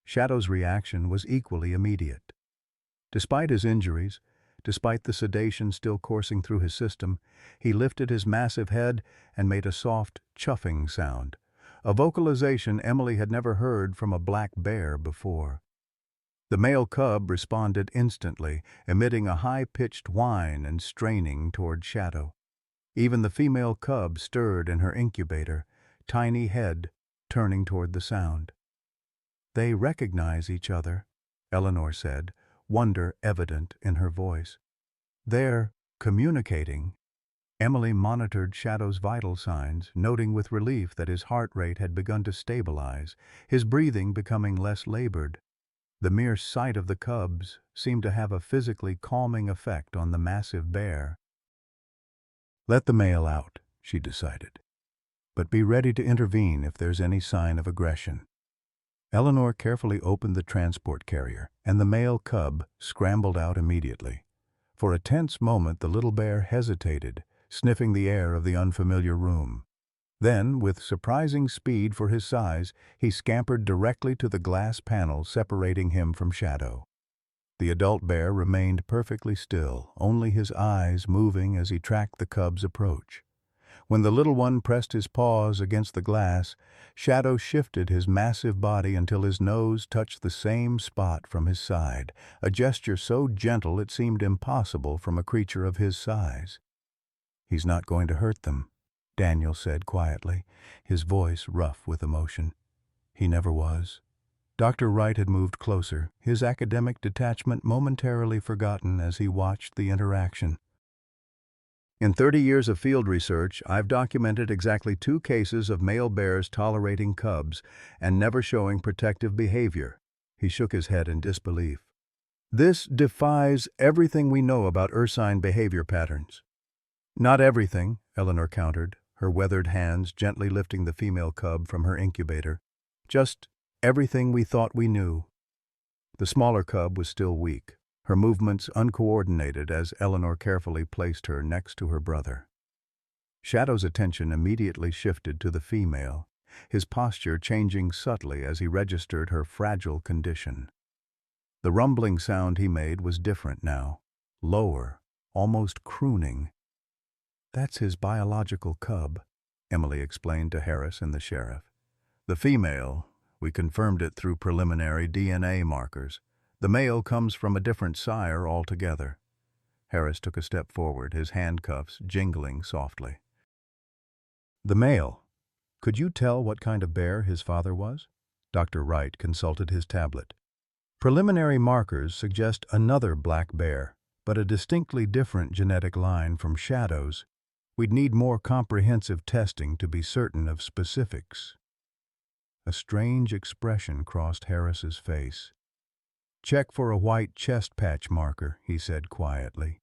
Shadow's reaction was equally immediate. Despite his injuries, despite the sedation still coursing through his system, he lifted his massive head and made a soft, chuffing sound, a vocalization Emily had never heard from a black bear before. The male cub responded instantly, emitting a high-pitched whine and straining toward Shadow. Even the female cub stirred in her incubator, tiny head turning toward the sound. They recognize each other, Eleanor said, wonder evident in her voice. They're communicating. Emily monitored Shadow's vital signs, noting with relief that his heart rate had begun to stabilize, his breathing becoming less labored. The mere sight of the cubs seemed to have a physically calming effect on the massive bear. Let the male out, she decided, but be ready to intervene if there's any sign of aggression. Eleanor carefully opened the transport carrier, and the male cub scrambled out immediately. For a tense moment the little bear hesitated, sniffing the air of the unfamiliar room. Then, with surprising speed for his size, he scampered directly to the glass panel separating him from Shadow. The adult bear remained perfectly still, only his eyes moving as he tracked the cub's approach. When the little one pressed his paws against the glass, Shadow shifted his massive body until his nose touched the same spot from his side, a gesture so gentle it seemed impossible from a creature of his size. He's not going to hurt them, Daniel said quietly, his voice rough with emotion. He never was. Dr. Wright had moved closer, his academic detachment momentarily forgotten as he watched the interaction. In 30 years of field research, I've documented exactly 2 cases of male bears tolerating cubs and never showing protective behavior. He shook his head in disbelief. This defies everything we know about ursine behavior patterns. Not everything, Eleanor countered, her weathered hands gently lifting the female cub from her incubator. Just everything we thought we knew. The smaller cub was still weak, her movements uncoordinated as Eleanor carefully placed her next to her brother. Shadow's attention immediately shifted to the female, his posture changing subtly as he registered her fragile condition. The rumbling sound he made was different now, lower, almost crooning. "That's his biological cub," Emily explained to Harris and the sheriff. "The female, we confirmed it through preliminary DNA markers. The male comes from a different sire altogether." Harris took a step forward, his handcuffs jingling softly. "The male. Could you tell what kind of bear his father was?" Dr. Wright consulted his tablet. "Preliminary markers suggest another black bear, but a distinctly different genetic line from Shadow's. We'd need more comprehensive testing to be certain of specifics." A strange expression crossed Harris's face. "Check for a white chest patch marker," he said quietly.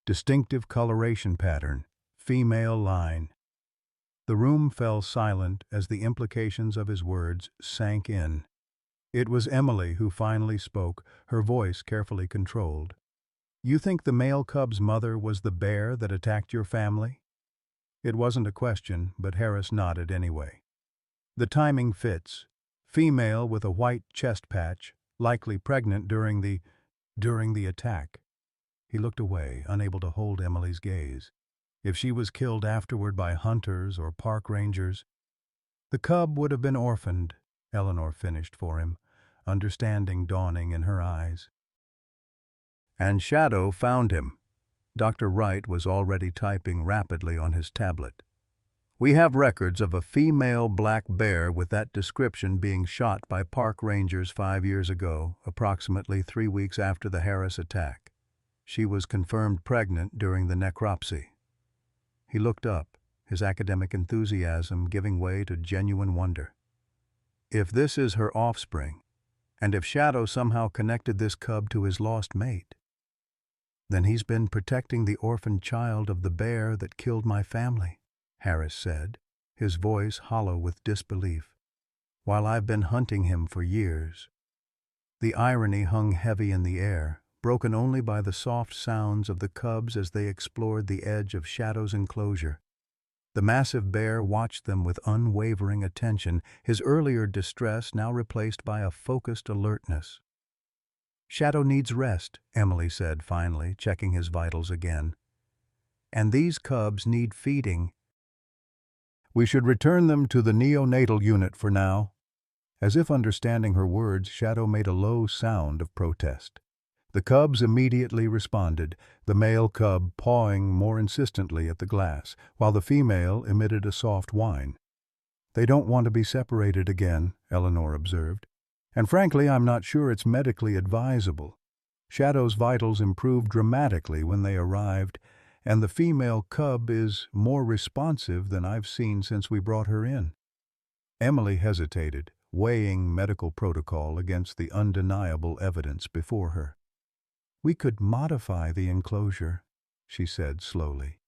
"Distinctive coloration pattern, female line." The room fell silent as the implications of his words sank in. It was Emily who finally spoke, her voice carefully controlled. "You think the male cub's mother was the bear that attacked your family?" It wasn't a question, but Harris nodded anyway. "The timing fits. Female with a white chest patch, likely pregnant during the attack." He looked away, unable to hold Emily's gaze. "If she was killed afterward by hunters or park rangers—" "The cub would have been orphaned," Eleanor finished for him, understanding dawning in her eyes. "And Shadow found him." Dr. Wright was already typing rapidly on his tablet. "We have records of a female black bear with that description being shot by park rangers 5 years ago, approximately 3 weeks after the Harris attack. She was confirmed pregnant during the necropsy." He looked up, his academic enthusiasm giving way to genuine wonder. "If this is her offspring, and if Shadow somehow connected this cub to his lost mate, then he's been protecting the orphaned child of the bear that killed my family," Harris said, his voice hollow with disbelief, "while I've been hunting him for years." The irony hung heavy in the air, broken only by the soft sounds of the cubs as they explored the edge of Shadow's enclosure. The massive bear watched them with unwavering attention, his earlier distress now replaced by a focused alertness. "Shadow needs rest," Emily said finally, checking his vitals again. "And these cubs need feeding. We should return them to the neonatal unit for now." As if understanding her words, Shadow made a low sound of protest. The cubs immediately responded, the male cub pawing more insistently at the glass, while the female emitted a soft whine. "They don't want to be separated again," Eleanor observed. "And frankly, I'm not sure it's medically advisable. Shadow's vitals improved dramatically when they arrived, and the female cub is more responsive than I've seen since we brought her in." Emily hesitated, weighing medical protocol against the undeniable evidence before her. "We could modify the enclosure," she said slowly.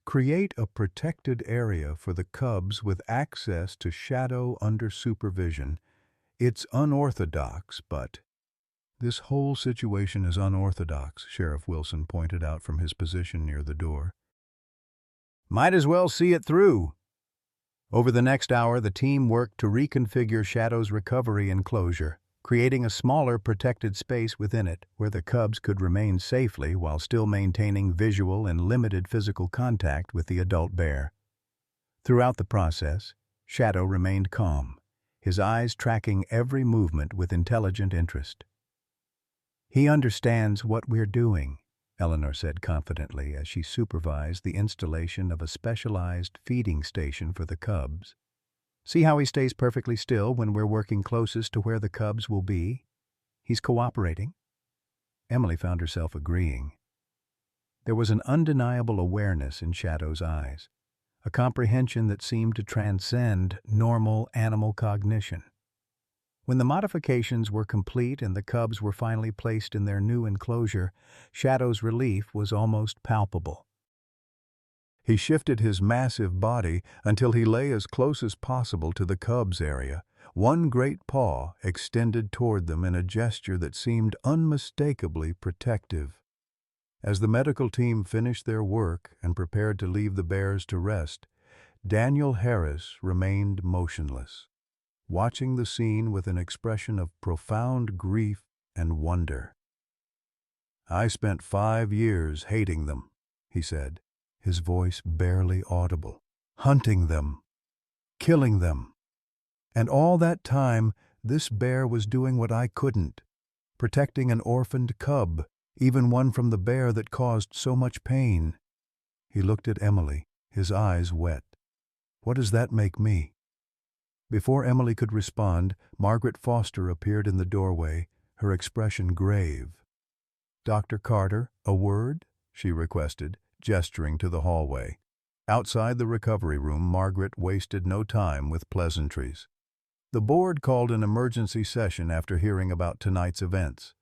"Create a protected area for the cubs with access to Shadow under supervision. It's unorthodox, but—" "This whole situation is unorthodox," Sheriff Wilson pointed out from his position near the door. "Might as well see it through." Over the next hour, the team worked to reconfigure Shadow's recovery enclosure, creating a smaller protected space within it where the cubs could remain safely while still maintaining visual and limited physical contact with the adult bear. Throughout the process, Shadow remained calm, his eyes tracking every movement with intelligent interest. "He understands what we're doing," Eleanor said confidently as she supervised the installation of a specialized feeding station for the cubs. "See how he stays perfectly still when we're working closest to where the cubs will be? He's cooperating." Emily found herself agreeing. There was an undeniable awareness in Shadow's eyes, a comprehension that seemed to transcend normal animal cognition. When the modifications were complete and the cubs were finally placed in their new enclosure, Shadow's relief was almost palpable. He shifted his massive body until he lay as close as possible to the cubs' area, one great paw extended toward them in a gesture that seemed unmistakably protective. As the medical team finished their work and prepared to leave the bears to rest, Daniel Harris remained motionless, watching the scene with an expression of profound grief and wonder. "I spent 5 years hating them," he said, his voice barely audible. "Hunting them, killing them. And all that time, this bear was doing what I couldn't, protecting an orphaned cub, even one from the bear that caused so much pain." He looked at Emily, his eyes wet. "What does that make me?" Before Emily could respond, Margaret Foster appeared in the doorway, her expression grave. "Dr. Carter, a word?" she requested, gesturing to the hallway. Outside the recovery room, Margaret wasted no time with pleasantries. The board called an emergency session after hearing about tonight's events.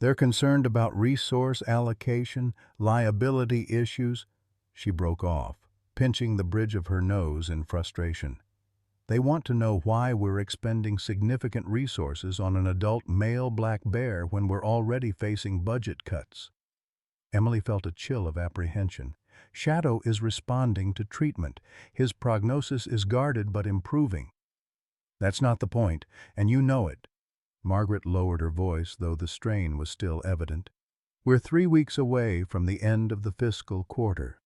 "They're concerned about resource allocation, liability issues." She broke off, pinching the bridge of her nose in frustration. "They want to know why we're expending significant resources on an adult male black bear when we're already facing budget cuts." Emily felt a chill of apprehension. Shadow is responding to treatment. His prognosis is guarded but improving. "That's not the point, and you know it." Margaret lowered her voice, though the strain was still evident. "We're 3 weeks away from the end of the fiscal quarter.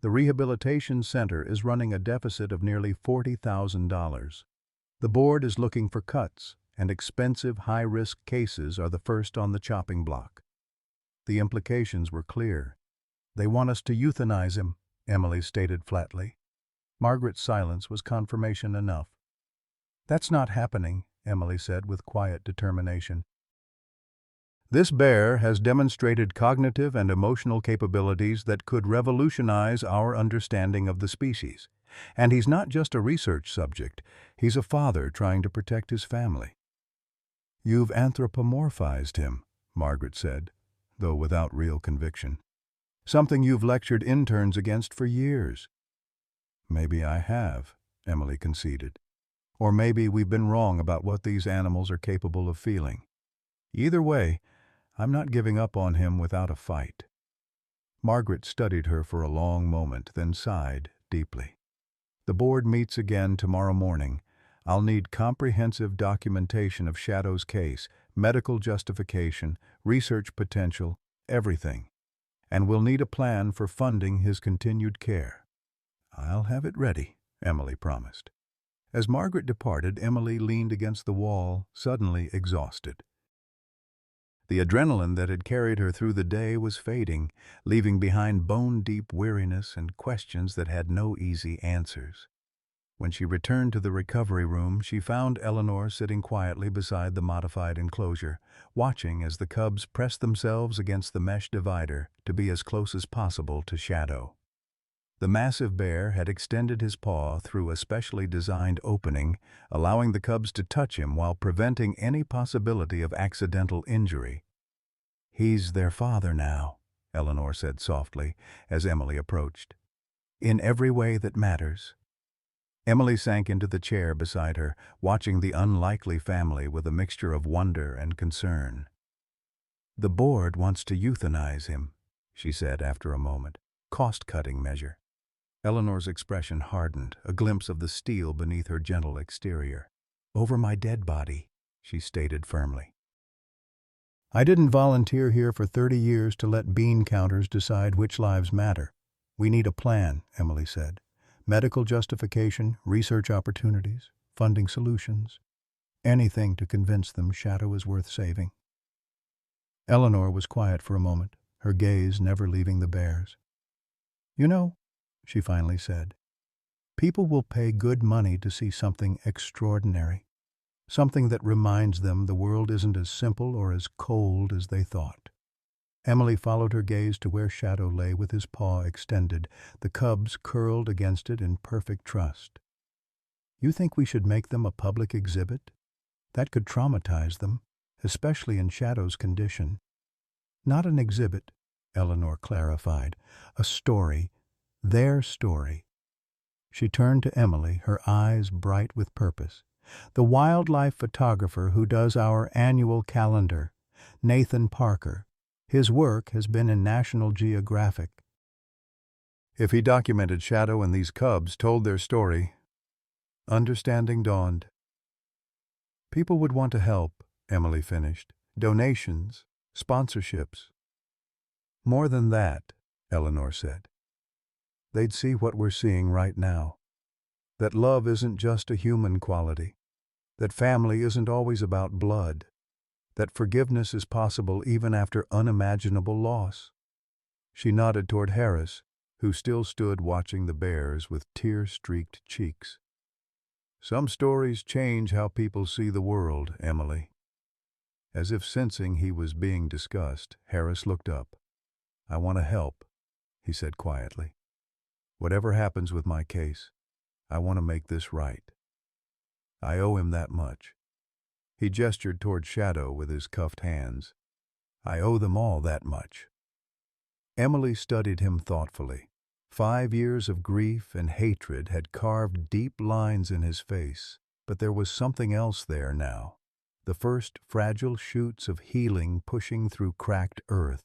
The rehabilitation center is running a deficit of nearly $40,000. The board is looking for cuts, and expensive, high-risk cases are the first on the chopping block." The implications were clear. "They want us to euthanize him," Emily stated flatly. Margaret's silence was confirmation enough. "That's not happening," Emily said with quiet determination. "This bear has demonstrated cognitive and emotional capabilities that could revolutionize our understanding of the species. And he's not just a research subject, he's a father trying to protect his family." "You've anthropomorphized him," Margaret said, though without real conviction. "Something you've lectured interns against for years." "Maybe I have," Emily conceded. "Or maybe we've been wrong about what these animals are capable of feeling. Either way, I'm not giving up on him without a fight." Margaret studied her for a long moment, then sighed deeply. "The board meets again tomorrow morning. I'll need comprehensive documentation of Shadow's case, medical justification, research potential, everything. And we'll need a plan for funding his continued care." "I'll have it ready," Emily promised. As Margaret departed, Emily leaned against the wall, suddenly exhausted. The adrenaline that had carried her through the day was fading, leaving behind bone-deep weariness and questions that had no easy answers. When she returned to the recovery room, she found Eleanor sitting quietly beside the modified enclosure, watching as the cubs pressed themselves against the mesh divider to be as close as possible to Shadow. The massive bear had extended his paw through a specially designed opening, allowing the cubs to touch him while preventing any possibility of accidental injury. "He's their father now," Eleanor said softly as Emily approached. "In every way that matters." Emily sank into the chair beside her, watching the unlikely family with a mixture of wonder and concern. "The board wants to euthanize him," she said after a moment. "Cost-cutting measure." Eleanor's expression hardened, a glimpse of the steel beneath her gentle exterior. "Over my dead body," she stated firmly. "I didn't volunteer here for 30 years to let bean counters decide which lives matter. We need a plan," Emily said. "Medical justification, research opportunities, funding solutions. Anything to convince them Shadow is worth saving." Eleanor was quiet for a moment, her gaze never leaving the bears. "You know," she finally said, "people will pay good money to see something extraordinary, something that reminds them the world isn't as simple or as cold as they thought." Emily followed her gaze to where Shadow lay with his paw extended, the cubs curled against it in perfect trust. "You think we should make them a public exhibit? That could traumatize them, especially in Shadow's condition." "Not an exhibit," Eleanor clarified. "A story. Their story." She turned to Emily, her eyes bright with purpose. "The wildlife photographer who does our annual calendar, Nathan Parker, His work has been in National Geographic. If he documented Shadow and these cubs told their story, understanding dawned. People would want to help, Emily finished. Donations, sponsorships. More than that, Eleanor said. They'd see what we're seeing right now. That love isn't just a human quality. That family isn't always about blood. That forgiveness is possible even after unimaginable loss. She nodded toward Harris, who still stood watching the bears with tear-streaked cheeks. Some stories change how people see the world, Emily. As if sensing he was being discussed, Harris looked up. I want to help, he said quietly. Whatever happens with my case, I want to make this right. I owe him that much. He gestured toward Shadow with his cuffed hands. I owe them all that much. Emily studied him thoughtfully. 5 years of grief and hatred had carved deep lines in his face, but there was something else there now. The first fragile shoots of healing pushing through cracked earth.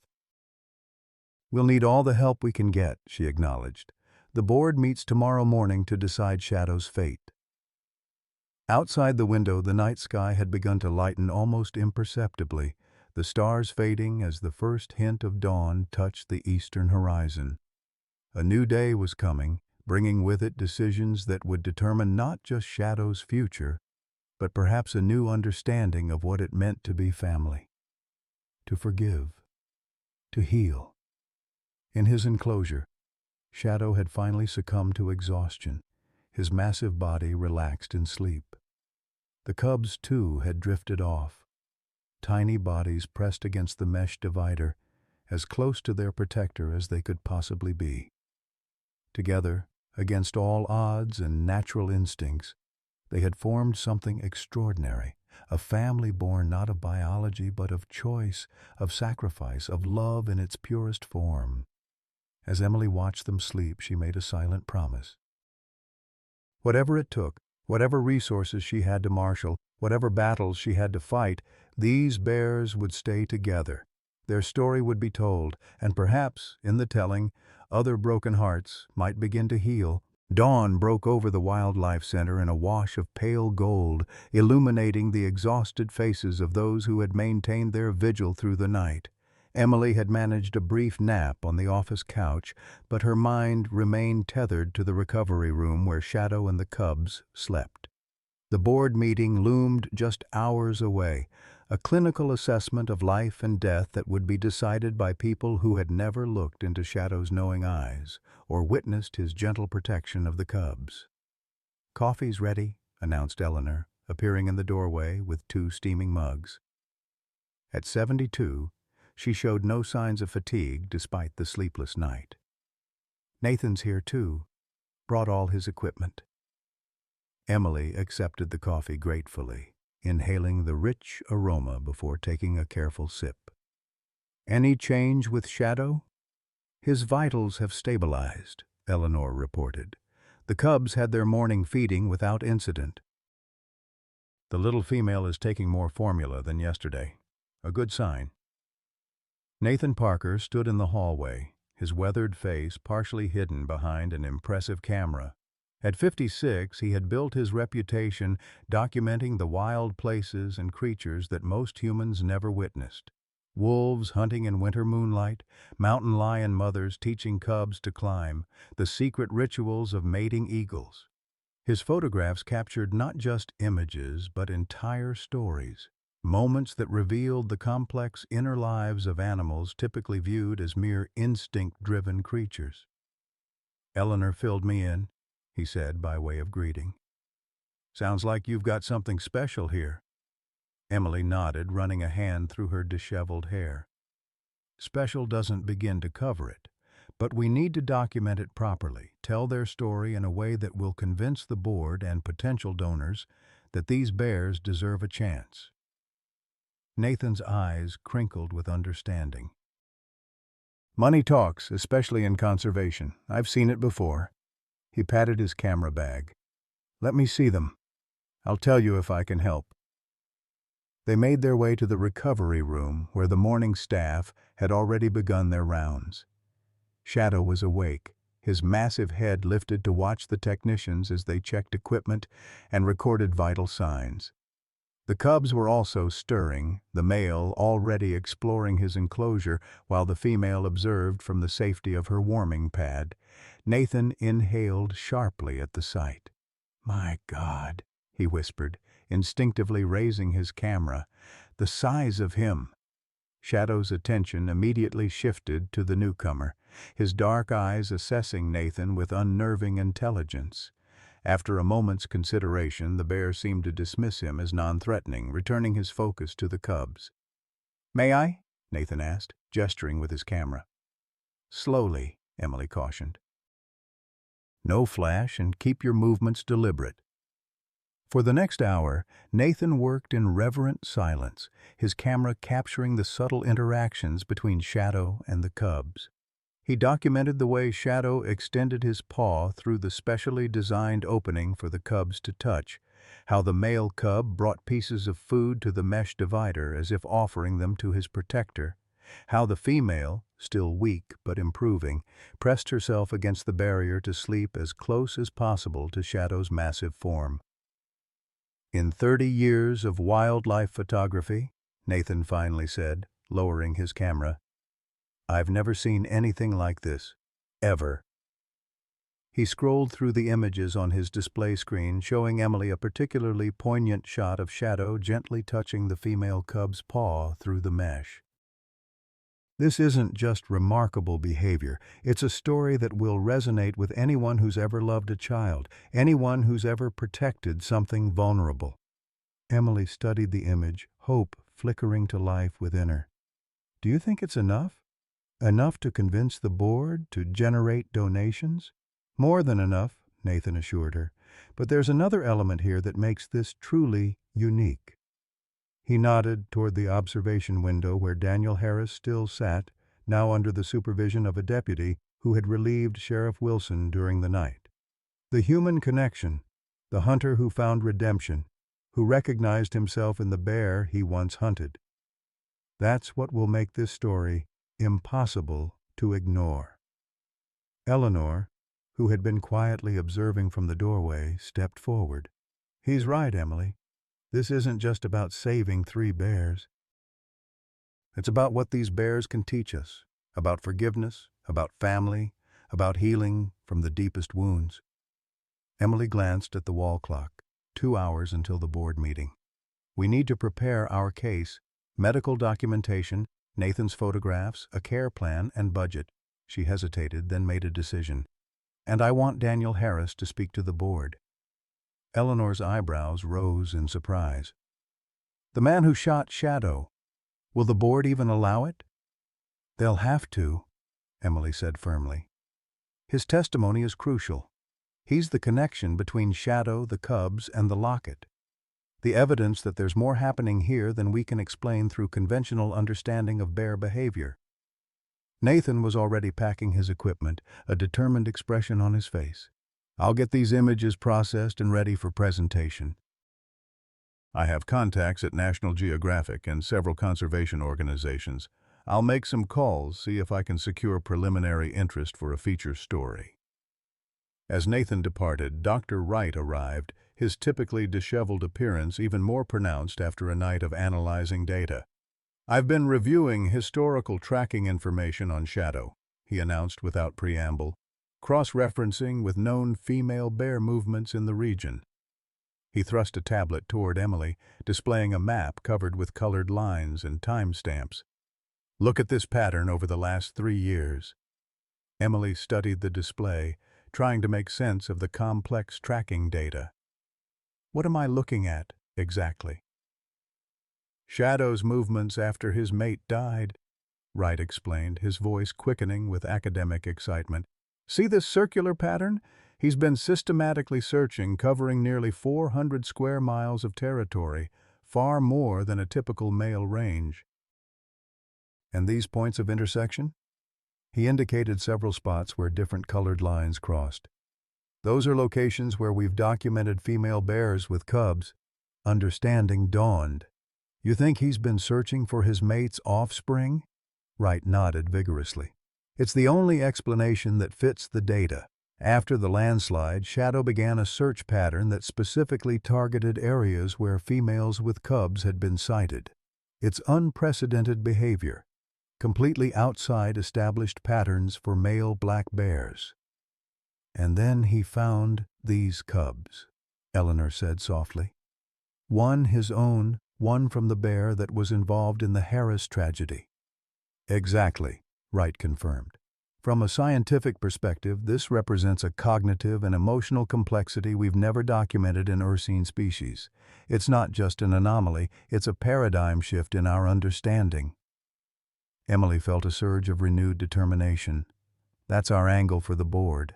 We'll need all the help we can get, she acknowledged. The board meets tomorrow morning to decide Shadow's fate. Outside the window, the night sky had begun to lighten almost imperceptibly, the stars fading as the first hint of dawn touched the eastern horizon. A new day was coming, bringing with it decisions that would determine not just Shadow's future, but perhaps a new understanding of what it meant to be family. To forgive. To heal. In his enclosure, Shadow had finally succumbed to exhaustion, his massive body relaxed in sleep. The cubs, too, had drifted off, tiny bodies pressed against the mesh divider, as close to their protector as they could possibly be. Together, against all odds and natural instincts, they had formed something extraordinary, a family born not of biology but of choice, of sacrifice, of love in its purest form. As Emily watched them sleep, she made a silent promise. Whatever it took, whatever resources she had to marshal, whatever battles she had to fight, these bears would stay together. Their story would be told, and perhaps, in the telling, other broken hearts might begin to heal. Dawn broke over the Wildlife Center in a wash of pale gold, illuminating the exhausted faces of those who had maintained their vigil through the night. Emily had managed a brief nap on the office couch, but her mind remained tethered to the recovery room where Shadow and the cubs slept. The board meeting loomed just hours away, a clinical assessment of life and death that would be decided by people who had never looked into Shadow's knowing eyes or witnessed his gentle protection of the cubs. "Coffee's ready," announced Eleanor, appearing in the doorway with 2 steaming mugs. At 72, she showed no signs of fatigue despite the sleepless night. "Nathan's here too, brought all his equipment." Emily accepted the coffee gratefully, inhaling the rich aroma before taking a careful sip. "Any change with Shadow?" "His vitals have stabilized," Eleanor reported. "The cubs had their morning feeding without incident." "The little female is taking more formula than yesterday. A good sign." Nathan Parker stood in the hallway, his weathered face partially hidden behind an impressive camera. At 56, he had built his reputation documenting the wild places and creatures that most humans never witnessed. Wolves hunting in winter moonlight, mountain lion mothers teaching cubs to climb, the secret rituals of mating eagles. His photographs captured not just images, but entire stories. Moments that revealed the complex inner lives of animals typically viewed as mere instinct-driven creatures. "Eleanor filled me in," he said by way of greeting. "Sounds like you've got something special here." Emily nodded, running a hand through her disheveled hair. "Special doesn't begin to cover it, but we need to document it properly, tell their story in a way that will convince the board and potential donors that these bears deserve a chance." Nathan's eyes crinkled with understanding. "Money talks, especially in conservation. I've seen it before." He patted his camera bag. "Let me see them. I'll tell you if I can help." They made their way to the recovery room where the morning staff had already begun their rounds. Shadow was awake, his massive head lifted to watch the technicians as they checked equipment and recorded vital signs. The cubs were also stirring, the male already exploring his enclosure while the female observed from the safety of her warming pad. Nathan inhaled sharply at the sight. "My God," he whispered, instinctively raising his camera. "The size of him!" Shadow's attention immediately shifted to the newcomer, his dark eyes assessing Nathan with unnerving intelligence. After a moment's consideration, the bear seemed to dismiss him as non-threatening, returning his focus to the cubs. "May I?" Nathan asked, gesturing with his camera. "Slowly," Emily cautioned. "No flash and keep your movements deliberate." For the next hour, Nathan worked in reverent silence, his camera capturing the subtle interactions between Shadow and the cubs. He documented the way Shadow extended his paw through the specially designed opening for the cubs to touch, how the male cub brought pieces of food to the mesh divider as if offering them to his protector, how the female, still weak but improving, pressed herself against the barrier to sleep as close as possible to Shadow's massive form. "In 30 years of wildlife photography," Nathan finally said, lowering his camera, "I've never seen anything like this. Ever." He scrolled through the images on his display screen, showing Emily a particularly poignant shot of Shadow gently touching the female cub's paw through the mesh. "This isn't just remarkable behavior. It's a story that will resonate with anyone who's ever loved a child, anyone who's ever protected something vulnerable." Emily studied the image, hope flickering to life within her. "Do you think it's enough? Enough to convince the board, to generate donations?" "More than enough," Nathan assured her. "But there's another element here that makes this truly unique." He nodded toward the observation window where Daniel Harris still sat, now under the supervision of a deputy who had relieved Sheriff Wilson during the night. "The human connection, the hunter who found redemption, who recognized himself in the bear he once hunted. That's what will make this story impossible to ignore." Eleanor, who had been quietly observing from the doorway, stepped forward. "He's right, Emily. This isn't just about saving 3 bears. It's about what these bears can teach us, about forgiveness, about family, about healing from the deepest wounds." Emily glanced at the wall clock. 2 hours until the board meeting. "We need to prepare our case, medical documentation, Nathan's photographs, a care plan, and budget." She hesitated, then made a decision. "And I want Daniel Harris to speak to the board." Eleanor's eyebrows rose in surprise. "The man who shot Shadow. Will the board even allow it?" "They'll have to," Emily said firmly. "His testimony is crucial. He's the connection between Shadow, the cubs, and the locket. The evidence that there's more happening here than we can explain through conventional understanding of bear behavior." Nathan was already packing his equipment, a determined expression on his face. "I'll get these images processed and ready for presentation. I have contacts at National Geographic and several conservation organizations. I'll make some calls, see if I can secure preliminary interest for a feature story." As Nathan departed, Dr. Wright arrived, his typically disheveled appearance even more pronounced after a night of analyzing data. "I've been reviewing historical tracking information on Shadow," he announced without preamble, "cross-referencing with known female bear movements in the region." He thrust a tablet toward Emily, displaying a map covered with colored lines and timestamps. "Look at this pattern over the last 3 years." Emily studied the display, trying to make sense of the complex tracking data. "What am I looking at, exactly?" "Shadow's movements after his mate died," Wright explained, his voice quickening with academic excitement. "See this circular pattern? He's been systematically searching, covering nearly 400 square miles of territory, far more than a typical male range." "And these points of intersection?" He indicated several spots where different colored lines crossed. "Those are locations where we've documented female bears with cubs." Understanding dawned. You think he's been searching for his mate's offspring? Wright nodded vigorously. It's the only explanation that fits the data. After the landslide, Shadow began a search pattern that specifically targeted areas where females with cubs had been sighted. It's unprecedented behavior, completely outside established patterns for male black bears. And then he found these cubs, Eleanor said softly. One his own, one from the bear that was involved in the Harris tragedy. Exactly, Wright confirmed. From a scientific perspective, this represents a cognitive and emotional complexity we've never documented in ursine species. It's not just an anomaly, it's a paradigm shift in our understanding. Emily felt a surge of renewed determination. That's our angle for the board.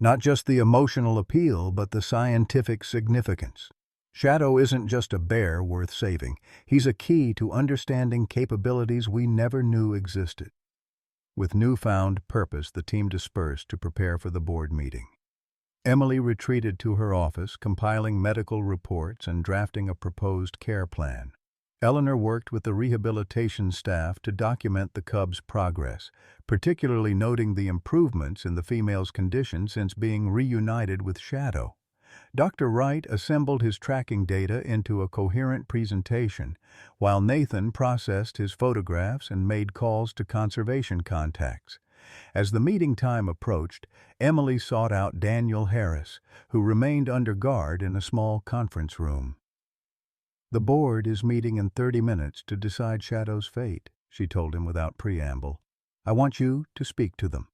Not just the emotional appeal, but the scientific significance. Shadow isn't just a bear worth saving. He's a key to understanding capabilities we never knew existed. With newfound purpose, the team dispersed to prepare for the board meeting. Emily retreated to her office, compiling medical reports and drafting a proposed care plan. Eleanor worked with the rehabilitation staff to document the cub's progress, particularly noting the improvements in the female's condition since being reunited with Shadow. Dr. Wright assembled his tracking data into a coherent presentation, while Nathan processed his photographs and made calls to conservation contacts. As the meeting time approached, Emily sought out Daniel Harris, who remained under guard in a small conference room. The board is meeting in 30 minutes to decide Shadow's fate, she told him without preamble. I want you to speak to them.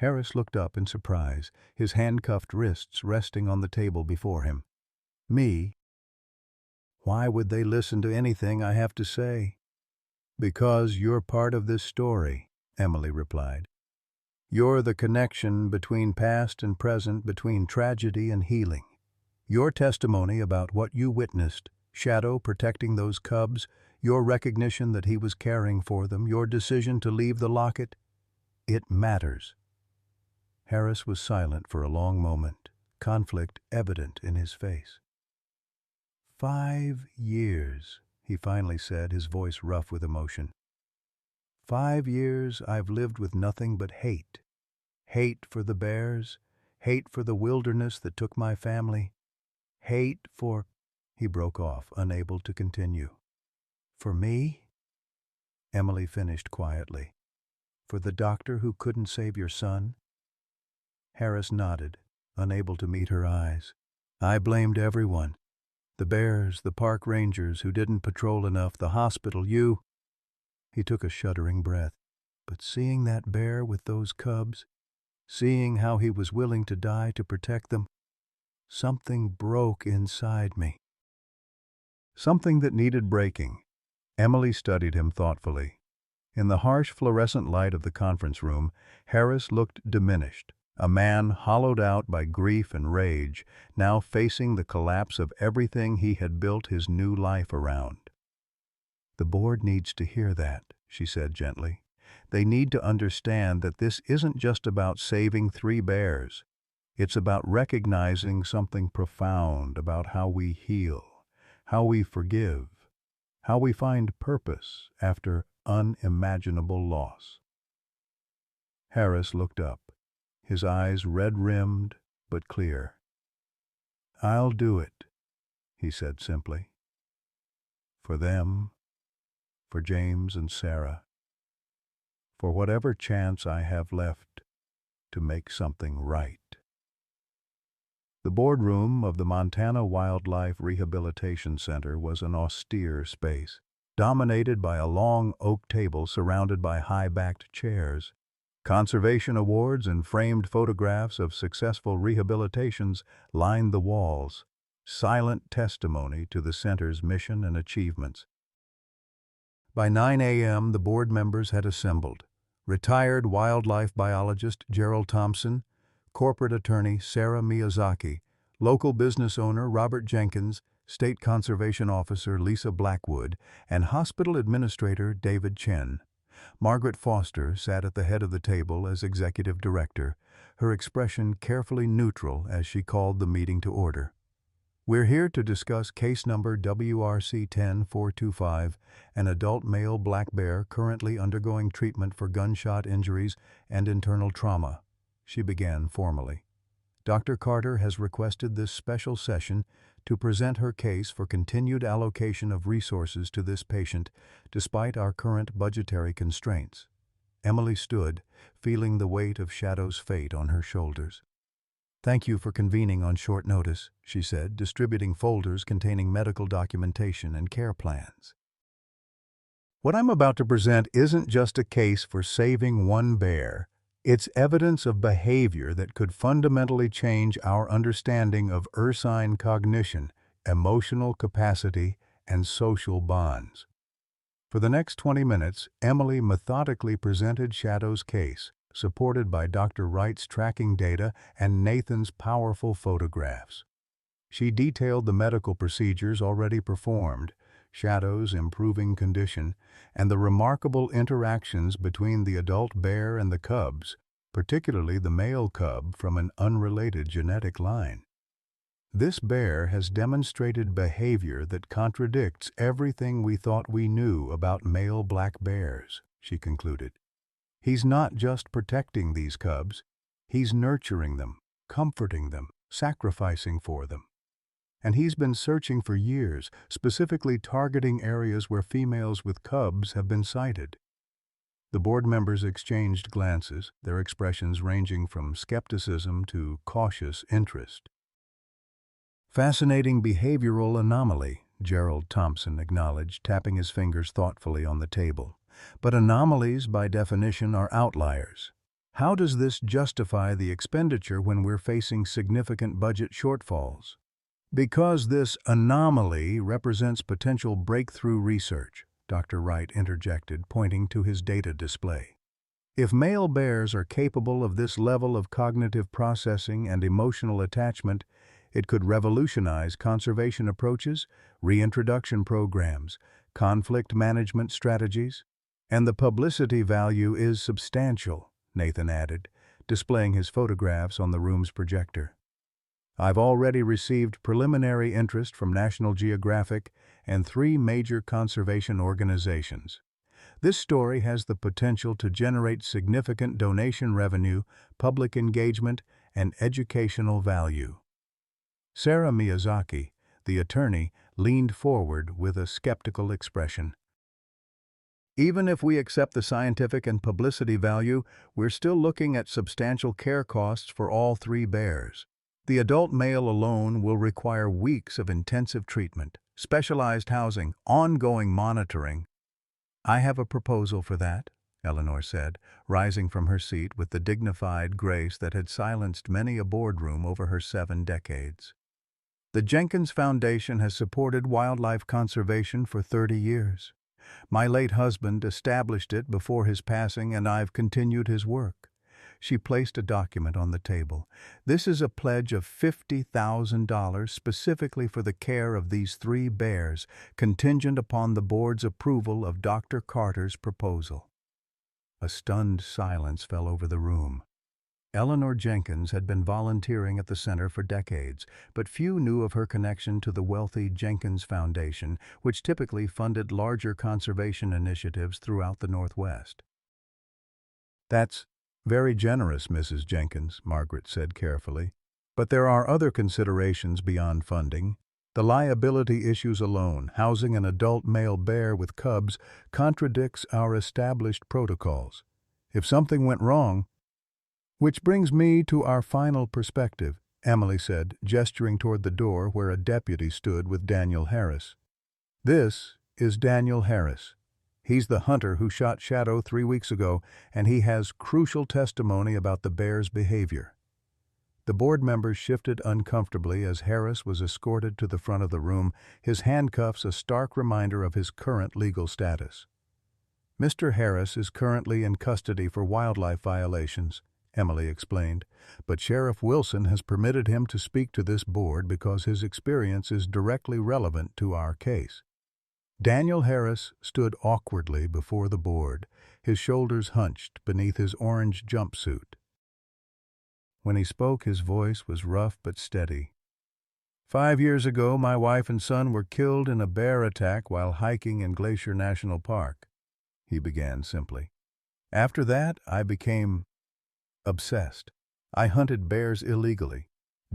Harris looked up in surprise, his handcuffed wrists resting on the table before him. Me? Why would they listen to anything I have to say? Because you're part of this story, Emily replied. You're the connection between past and present, between tragedy and healing. Your testimony about what you witnessed, Shadow protecting those cubs, your recognition that he was caring for them, your decision to leave the locket, it matters. Harris was silent for a long moment, conflict evident in his face. 5 years, he finally said, his voice rough with emotion. 5 years I've lived with nothing but hate. Hate for the bears, hate for the wilderness that took my family, hate for... He broke off, unable to continue. For me? Emily finished quietly. For the doctor who couldn't save your son? Harris nodded, unable to meet her eyes. I blamed everyone. The bears, the park rangers who didn't patrol enough, the hospital, you. He took a shuddering breath. But seeing that bear with those cubs, seeing how he was willing to die to protect them, something broke inside me. Something that needed breaking. Emily studied him thoughtfully. In the harsh fluorescent light of the conference room, Harris looked diminished. A man hollowed out by grief and rage, now facing the collapse of everything he had built his new life around. The board needs to hear that, she said gently. They need to understand that this isn't just about saving 3 bears. It's about recognizing something profound about how we heal, how we forgive, how we find purpose after unimaginable loss. Harris looked up, his eyes red-rimmed but clear. I'll do it, he said simply. For them, for James and Sarah, for whatever chance I have left to make something right. The boardroom of the Montana Wildlife Rehabilitation Center was an austere space, dominated by a long oak table surrounded by high-backed chairs. Conservation awards and framed photographs of successful rehabilitations lined the walls, silent testimony to the center's mission and achievements. By 9 a.m., the board members had assembled. Retired wildlife biologist Gerald Thompson, corporate attorney Sarah Miyazaki, local business owner Robert Jenkins, state conservation officer Lisa Blackwood, and hospital administrator David Chen. Margaret Foster sat at the head of the table as executive director, her expression carefully neutral as she called the meeting to order. We're here to discuss case number WRC 10425, an adult male black bear currently undergoing treatment for gunshot injuries and internal trauma," she began formally. "Dr. Carter has requested this special session to present her case for continued allocation of resources to this patient despite our current budgetary constraints." Emily stood, feeling the weight of Shadow's fate on her shoulders. "Thank you for convening on short notice," she said, distributing folders containing medical documentation and care plans. "What I'm about to present isn't just a case for saving one bear. It's evidence of behavior that could fundamentally change our understanding of ursine cognition, emotional capacity, and social bonds." For the next 20 minutes, Emily methodically presented Shadow's case, supported by Dr. Wright's tracking data and Nathan's powerful photographs. She detailed the medical procedures already performed, Shadow's improving condition, and the remarkable interactions between the adult bear and the cubs, particularly the male cub from an unrelated genetic line. "This bear has demonstrated behavior that contradicts everything we thought we knew about male black bears," she concluded. "He's not just protecting these cubs, he's nurturing them, comforting them, sacrificing for them. And he's been searching for years, specifically targeting areas where females with cubs have been sighted." The board members exchanged glances, their expressions ranging from skepticism to cautious interest. "Fascinating behavioral anomaly," Gerald Thompson acknowledged, tapping his fingers thoughtfully on the table. "But anomalies, by definition, are outliers. How does this justify the expenditure when we're facing significant budget shortfalls?" "Because this anomaly represents potential breakthrough research," Dr. Wright interjected, pointing to his data display. "If male bears are capable of this level of cognitive processing and emotional attachment, it could revolutionize conservation approaches, reintroduction programs, conflict management strategies. And the publicity value is substantial," Nathan added, displaying his photographs on the room's projector. "I've already received preliminary interest from National Geographic and 3 major conservation organizations. This story has the potential to generate significant donation revenue, public engagement, and educational value." Sarah Miyazaki, the attorney, leaned forward with a skeptical expression. "Even if we accept the scientific and publicity value, we're still looking at substantial care costs for all 3 bears. The adult male alone will require weeks of intensive treatment, specialized housing, ongoing monitoring." "I have a proposal for that," Eleanor said, rising from her seat with the dignified grace that had silenced many a boardroom over her 7 decades. "The Jenkins Foundation has supported wildlife conservation for 30 years. My late husband established it before his passing, and I've continued his work." She placed a document on the table. "This is a pledge of $50,000 specifically for the care of these 3 bears, contingent upon the board's approval of Dr. Carter's proposal." A stunned silence fell over the room. Eleanor Jenkins had been volunteering at the center for decades, but few knew of her connection to the wealthy Jenkins Foundation, which typically funded larger conservation initiatives throughout the Northwest. "That's very generous, Mrs. Jenkins," Margaret said carefully. "But there are other considerations beyond funding. The liability issues alone, housing an adult male bear with cubs, contradicts our established protocols. If something went wrong—" "Which brings me to our final perspective," Emily said, gesturing toward the door where a deputy stood with Daniel Harris. "This is Daniel Harris. He's the hunter who shot Shadow 3 weeks ago, and he has crucial testimony about the bear's behavior." The board members shifted uncomfortably as Harris was escorted to the front of the room, his handcuffs a stark reminder of his current legal status. "Mr. Harris is currently in custody for wildlife violations," Emily explained, "but Sheriff Wilson has permitted him to speak to this board because his experience is directly relevant to our case." Daniel Harris stood awkwardly before the board, his shoulders hunched beneath his orange jumpsuit. When he spoke, his voice was rough but steady. 5 years ago, my wife and son were killed in a bear attack while hiking in Glacier National Park, he began simply. After that, I became obsessed. I hunted bears illegally,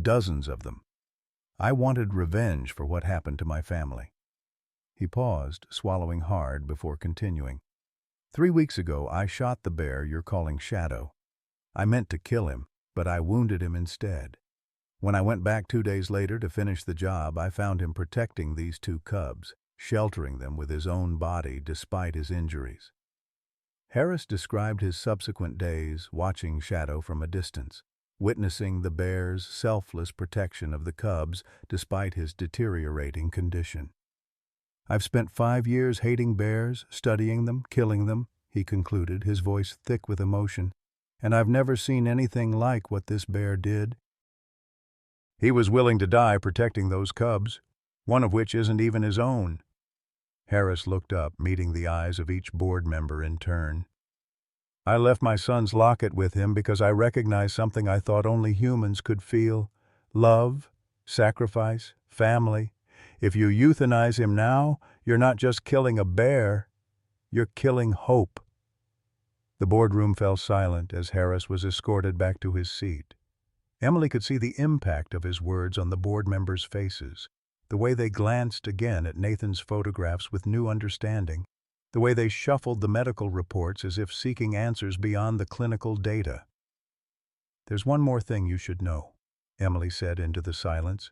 dozens of them. I wanted revenge for what happened to my family. He paused, swallowing hard before continuing. 3 weeks ago, I shot the bear you're calling Shadow. I meant to kill him, but I wounded him instead. When I went back 2 days later to finish the job, I found him protecting these two cubs, sheltering them with his own body despite his injuries. Harris described his subsequent days watching Shadow from a distance, witnessing the bear's selfless protection of the cubs despite his deteriorating condition. I've spent 5 years hating bears, studying them, killing them, he concluded, his voice thick with emotion, and I've never seen anything like what this bear did. He was willing to die protecting those cubs, one of which isn't even his own. Harris looked up, meeting the eyes of each board member in turn. I left my son's locket with him because I recognized something I thought only humans could feel: love, sacrifice, family. If you euthanize him now, you're not just killing a bear, you're killing hope. The boardroom fell silent as Harris was escorted back to his seat. Emily could see the impact of his words on the board members' faces, the way they glanced again at Nathan's photographs with new understanding, the way they shuffled the medical reports as if seeking answers beyond the clinical data. "There's one more thing you should know," Emily said into the silence.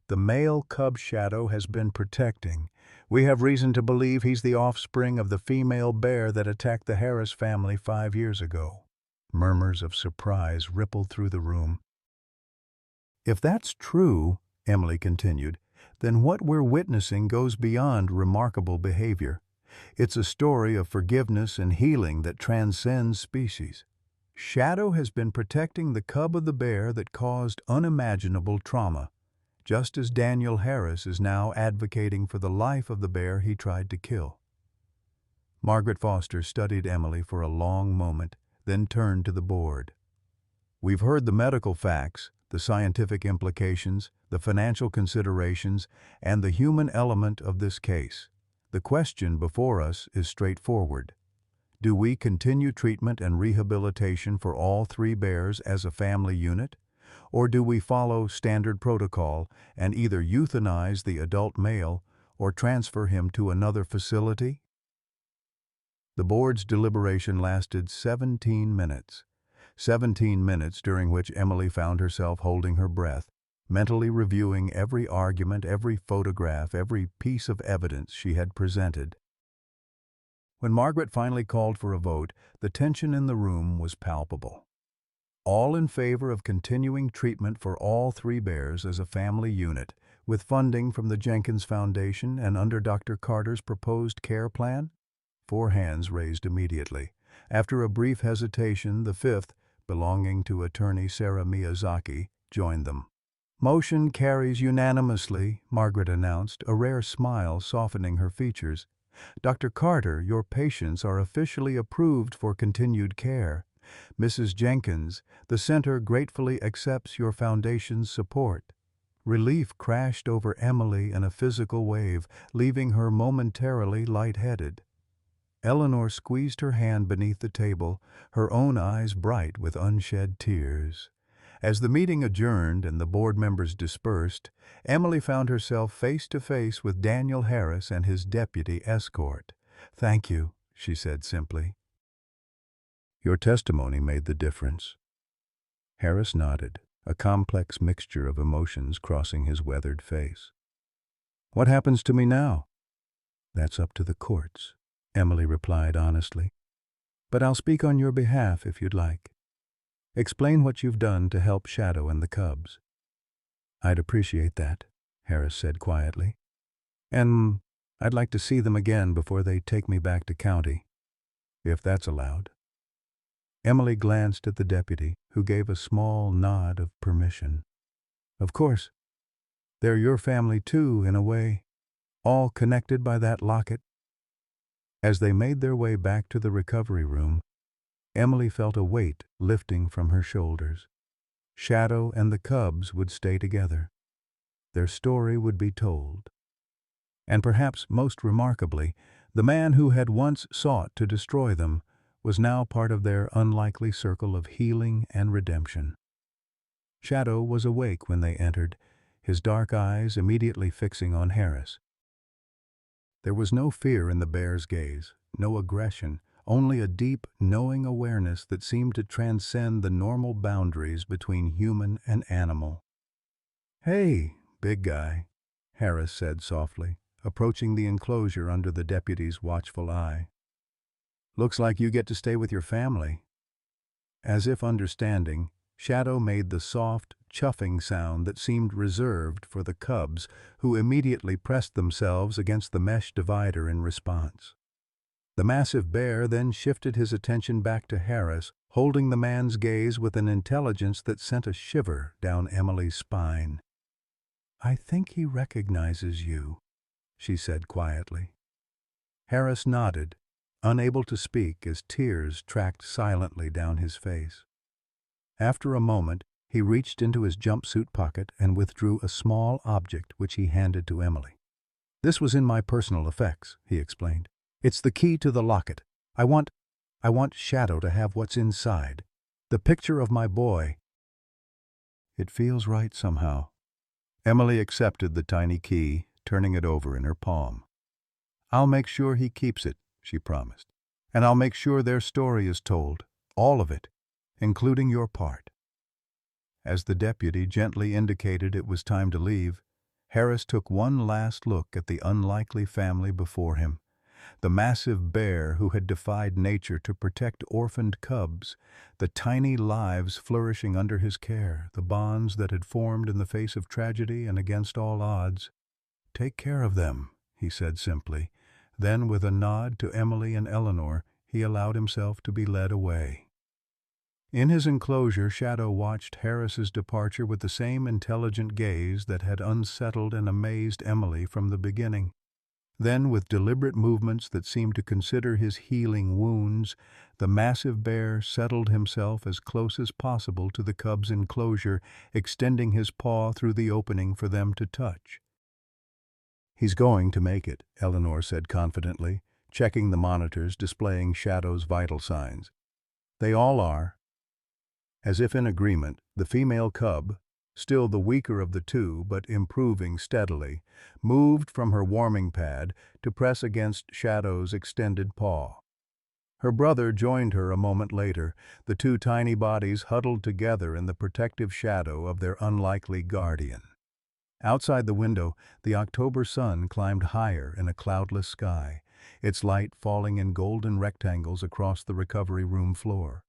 "The male cub Shadow has been protecting. We have reason to believe he's the offspring of the female bear that attacked the Harris family 5 years ago." Murmurs of surprise rippled through the room. "If that's true," Emily continued, "then what we're witnessing goes beyond remarkable behavior. It's a story of forgiveness and healing that transcends species. Shadow has been protecting the cub of the bear that caused unimaginable trauma, just as Daniel Harris is now advocating for the life of the bear he tried to kill." Margaret Foster studied Emily for a long moment, then turned to the board. "We've heard the medical facts, the scientific implications, the financial considerations, and the human element of this case. The question before us is straightforward. Do we continue treatment and rehabilitation for all 3 bears as a family unit, or do we follow standard protocol and either euthanize the adult male or transfer him to another facility?" The board's deliberation lasted 17 minutes. 17 minutes during which Emily found herself holding her breath, mentally reviewing every argument, every photograph, every piece of evidence she had presented. When Margaret finally called for a vote, the tension in the room was palpable. All in favor of continuing treatment for all 3 bears as a family unit, with funding from the Jenkins Foundation and under Dr. Carter's proposed care plan? 4 hands raised immediately. After a brief hesitation, the 5th, belonging to attorney Sarah Miyazaki, joined them. "Motion carries unanimously," Margaret announced, a rare smile softening her features. "Dr. Carter, your patients are officially approved for continued care. Mrs. Jenkins, the center gratefully accepts your foundation's support." Relief crashed over Emily in a physical wave, leaving her momentarily lightheaded. Eleanor squeezed her hand beneath the table, her own eyes bright with unshed tears. As the meeting adjourned and the board members dispersed, Emily found herself face to face with Daniel Harris and his deputy escort. "Thank you," she said simply. "Your testimony made the difference." Harris nodded, a complex mixture of emotions crossing his weathered face. "What happens to me now?" "That's up to the courts," Emily replied honestly. "But I'll speak on your behalf if you'd like. Explain what you've done to help Shadow and the cubs." "I'd appreciate that," Harris said quietly. "And I'd like to see them again before they take me back to county, if that's allowed." Emily glanced at the deputy, who gave a small nod of permission. "Of course. They're your family too, in a way, all connected by that locket." As they made their way back to the recovery room, Emily felt a weight lifting from her shoulders. Shadow and the cubs would stay together. their story would be told. And perhaps most remarkably, the man who had once sought to destroy them was now part of their unlikely circle of healing and redemption. Shadow was awake when they entered, his dark eyes immediately fixing on Harris. There was no fear in the bear's gaze, no aggression, only a deep, knowing awareness that seemed to transcend the normal boundaries between human and animal. "Hey, big guy," Harris said softly, approaching the enclosure under the deputy's watchful eye. "Looks like you get to stay with your family." As if understanding, Shadow made the soft, chuffing sound that seemed reserved for the cubs, who immediately pressed themselves against the mesh divider in response. The massive bear then shifted his attention back to Harris, holding the man's gaze with an intelligence that sent a shiver down Emily's spine. "I think he recognizes you," she said quietly. Harris nodded, unable to speak as tears tracked silently down his face. After a moment, he reached into his jumpsuit pocket and withdrew a small object which he handed to Emily. "This was in my personal effects," he explained. "It's the key to the locket. I want Shadow to have what's inside. The picture of my boy." "It feels right somehow." Emily accepted the tiny key, turning it over in her palm. "I'll make sure he keeps it," she promised. "And I'll make sure their story is told, all of it, including your part." As the deputy gently indicated it was time to leave, Harris took one last look at the unlikely family before him. The massive bear who had defied nature to protect orphaned cubs, the tiny lives flourishing under his care, the bonds that had formed in the face of tragedy and against all odds. "Take care of them," he said simply. Then, with a nod to Emily and Eleanor, he allowed himself to be led away. In his enclosure, Shadow watched Harris's departure with the same intelligent gaze that had unsettled and amazed Emily from the beginning. Then, with deliberate movements that seemed to consider his healing wounds, the massive bear settled himself as close as possible to the cub's enclosure, extending his paw through the opening for them to touch. "He's going to make it," Eleanor said confidently, checking the monitors displaying Shadow's vital signs. "They all are." As if in agreement, the female cub, still the weaker of the two but improving steadily, moved from her warming pad to press against Shadow's extended paw. Her brother joined her a moment later, the two tiny bodies huddled together in the protective shadow of their unlikely guardian. Outside the window, the October sun climbed higher in a cloudless sky, its light falling in golden rectangles across the recovery room floor.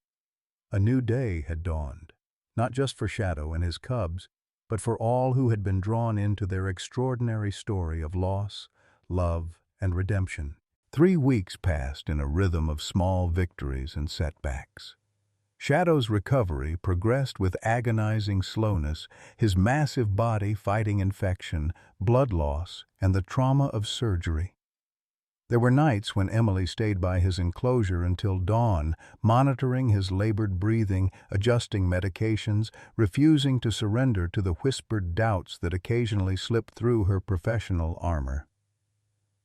A new day had dawned, not just for Shadow and his cubs, but for all who had been drawn into their extraordinary story of loss, love, and redemption. 3 weeks passed in a rhythm of small victories and setbacks. Shadow's recovery progressed with agonizing slowness, his massive body fighting infection, blood loss, and the trauma of surgery. There were nights when Emily stayed by his enclosure until dawn, monitoring his labored breathing, adjusting medications, refusing to surrender to the whispered doubts that occasionally slipped through her professional armor.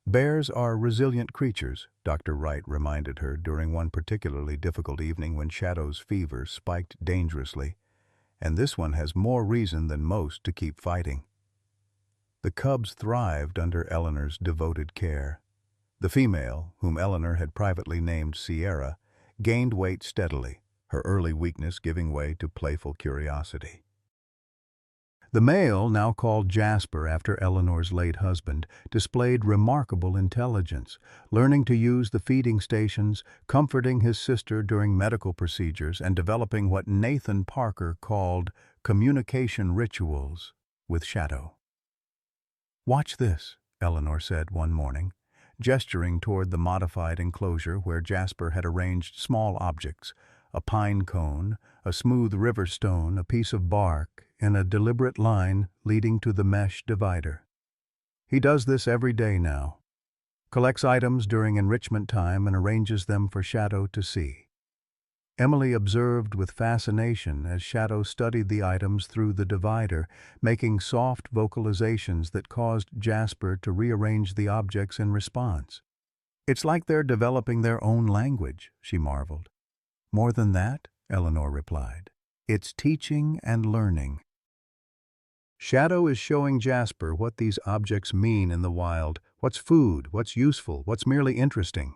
"Bears are resilient creatures," Dr. Wright reminded her during one particularly difficult evening when Shadow's fever spiked dangerously, "and this one has more reason than most to keep fighting." The cubs thrived under Eleanor's devoted care. The female, whom Eleanor had privately named Sierra, gained weight steadily, her early weakness giving way to playful curiosity. The male, now called Jasper after Eleanor's late husband, displayed remarkable intelligence, learning to use the feeding stations, comforting his sister during medical procedures, and developing what Nathan Parker called communication rituals with Shadow. "Watch this," Eleanor said one morning, gesturing toward the modified enclosure where Jasper had arranged small objects, a pine cone, a smooth river stone, a piece of bark, in a deliberate line leading to the mesh divider. "He does this every day now. Collects items during enrichment time and arranges them for Shadow to see." Emily observed with fascination as Shadow studied the items through the divider, making soft vocalizations that caused Jasper to rearrange the objects in response. "It's like they're developing their own language," she marveled. "More than that," Eleanor replied. "It's teaching and learning." Shadow is showing Jasper what these objects mean in the wild, what's food, what's useful, what's merely interesting.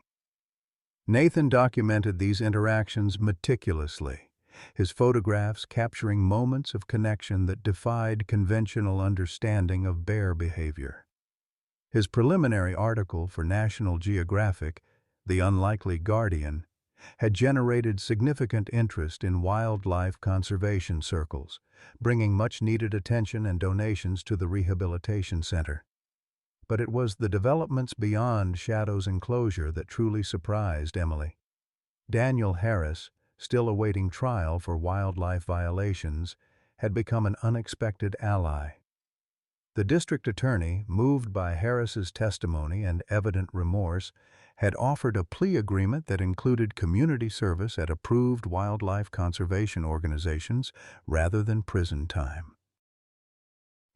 Nathan documented these interactions meticulously, his photographs capturing moments of connection that defied conventional understanding of bear behavior. His preliminary article for National Geographic, The Unlikely Guardian, had generated significant interest in wildlife conservation circles, bringing much-needed attention and donations to the rehabilitation center. But it was the developments beyond Shadow's enclosure that truly surprised Emily. Daniel Harris, still awaiting trial for wildlife violations, had become an unexpected ally. The district attorney, moved by Harris's testimony and evident remorse, had offered a plea agreement that included community service at approved wildlife conservation organizations rather than prison time.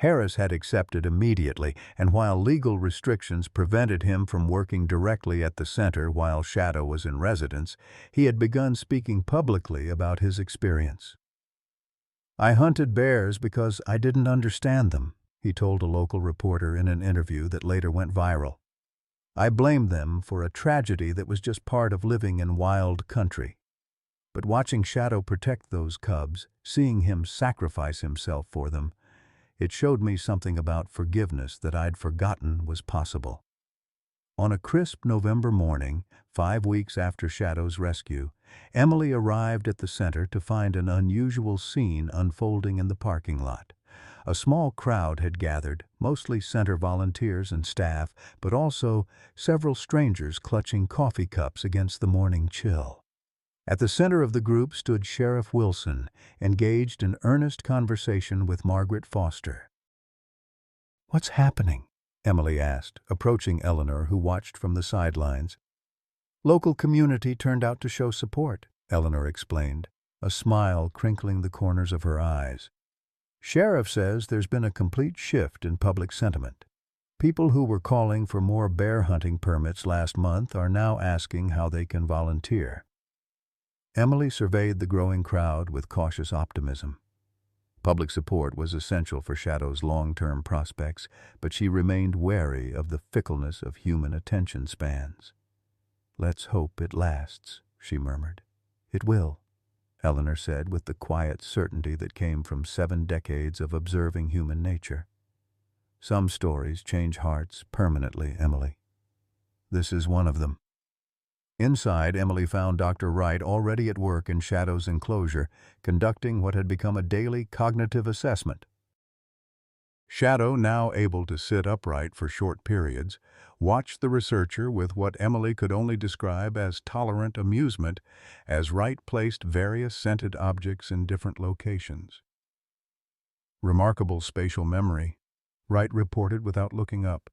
Harris had accepted immediately, and while legal restrictions prevented him from working directly at the center while Shadow was in residence, he had begun speaking publicly about his experience. "I hunted bears because I didn't understand them," he told a local reporter in an interview that later went viral. "I blamed them for a tragedy that was just part of living in wild country. But watching Shadow protect those cubs, seeing him sacrifice himself for them, it showed me something about forgiveness that I'd forgotten was possible." On a crisp November morning, 5 weeks after Shadow's rescue, Emily arrived at the center to find an unusual scene unfolding in the parking lot. A small crowd had gathered, mostly center volunteers and staff, but also several strangers clutching coffee cups against the morning chill. At the center of the group stood Sheriff Wilson, engaged in earnest conversation with Margaret Foster. "What's happening?" Emily asked, approaching Eleanor, who watched from the sidelines. "Local community turned out to show support," Eleanor explained, a smile crinkling the corners of her eyes. "Sheriff says there's been a complete shift in public sentiment. People who were calling for more bear hunting permits last month are now asking how they can volunteer." Emily surveyed the growing crowd with cautious optimism. Public support was essential for Shadow's long-term prospects, but she remained wary of the fickleness of human attention spans. "Let's hope it lasts," she murmured. "It will," Eleanor said with the quiet certainty that came from 7 decades of observing human nature. "Some stories change hearts permanently, Emily. This is one of them." Inside, Emily found Dr. Wright already at work in Shadow's enclosure, conducting what had become a daily cognitive assessment. Shadow, now able to sit upright for short periods, watched the researcher with what Emily could only describe as tolerant amusement as Wright placed various scented objects in different locations. "Remarkable spatial memory," Wright reported without looking up.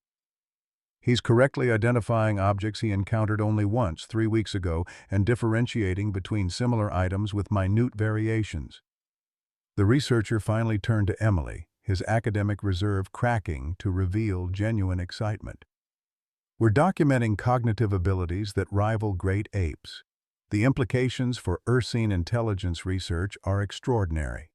"He's correctly identifying objects he encountered only once 3 weeks ago and differentiating between similar items with minute variations." The researcher finally turned to Emily, his academic reserve cracking to reveal genuine excitement. "We're documenting cognitive abilities that rival great apes. The implications for Ursine intelligence research are extraordinary."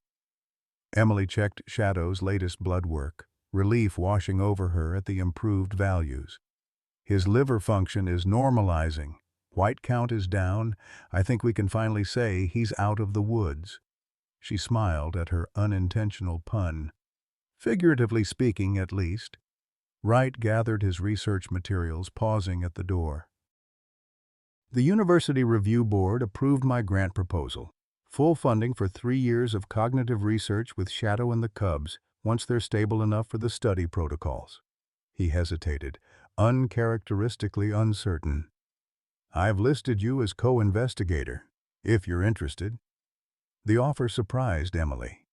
Emily checked Shadow's latest blood work, relief washing over her at the improved values. "His liver function is normalizing. White count is down. I think we can finally say he's out of the woods." She smiled at her unintentional pun. "Figuratively speaking, at least." Wright gathered his research materials, pausing at the door. "The University Review Board approved my grant proposal. Full funding for 3 years of cognitive research with Shadow and the cubs, once they're stable enough for the study protocols." He hesitated, uncharacteristically uncertain. "I've listed you as co-investigator, if you're interested." The offer surprised Emily.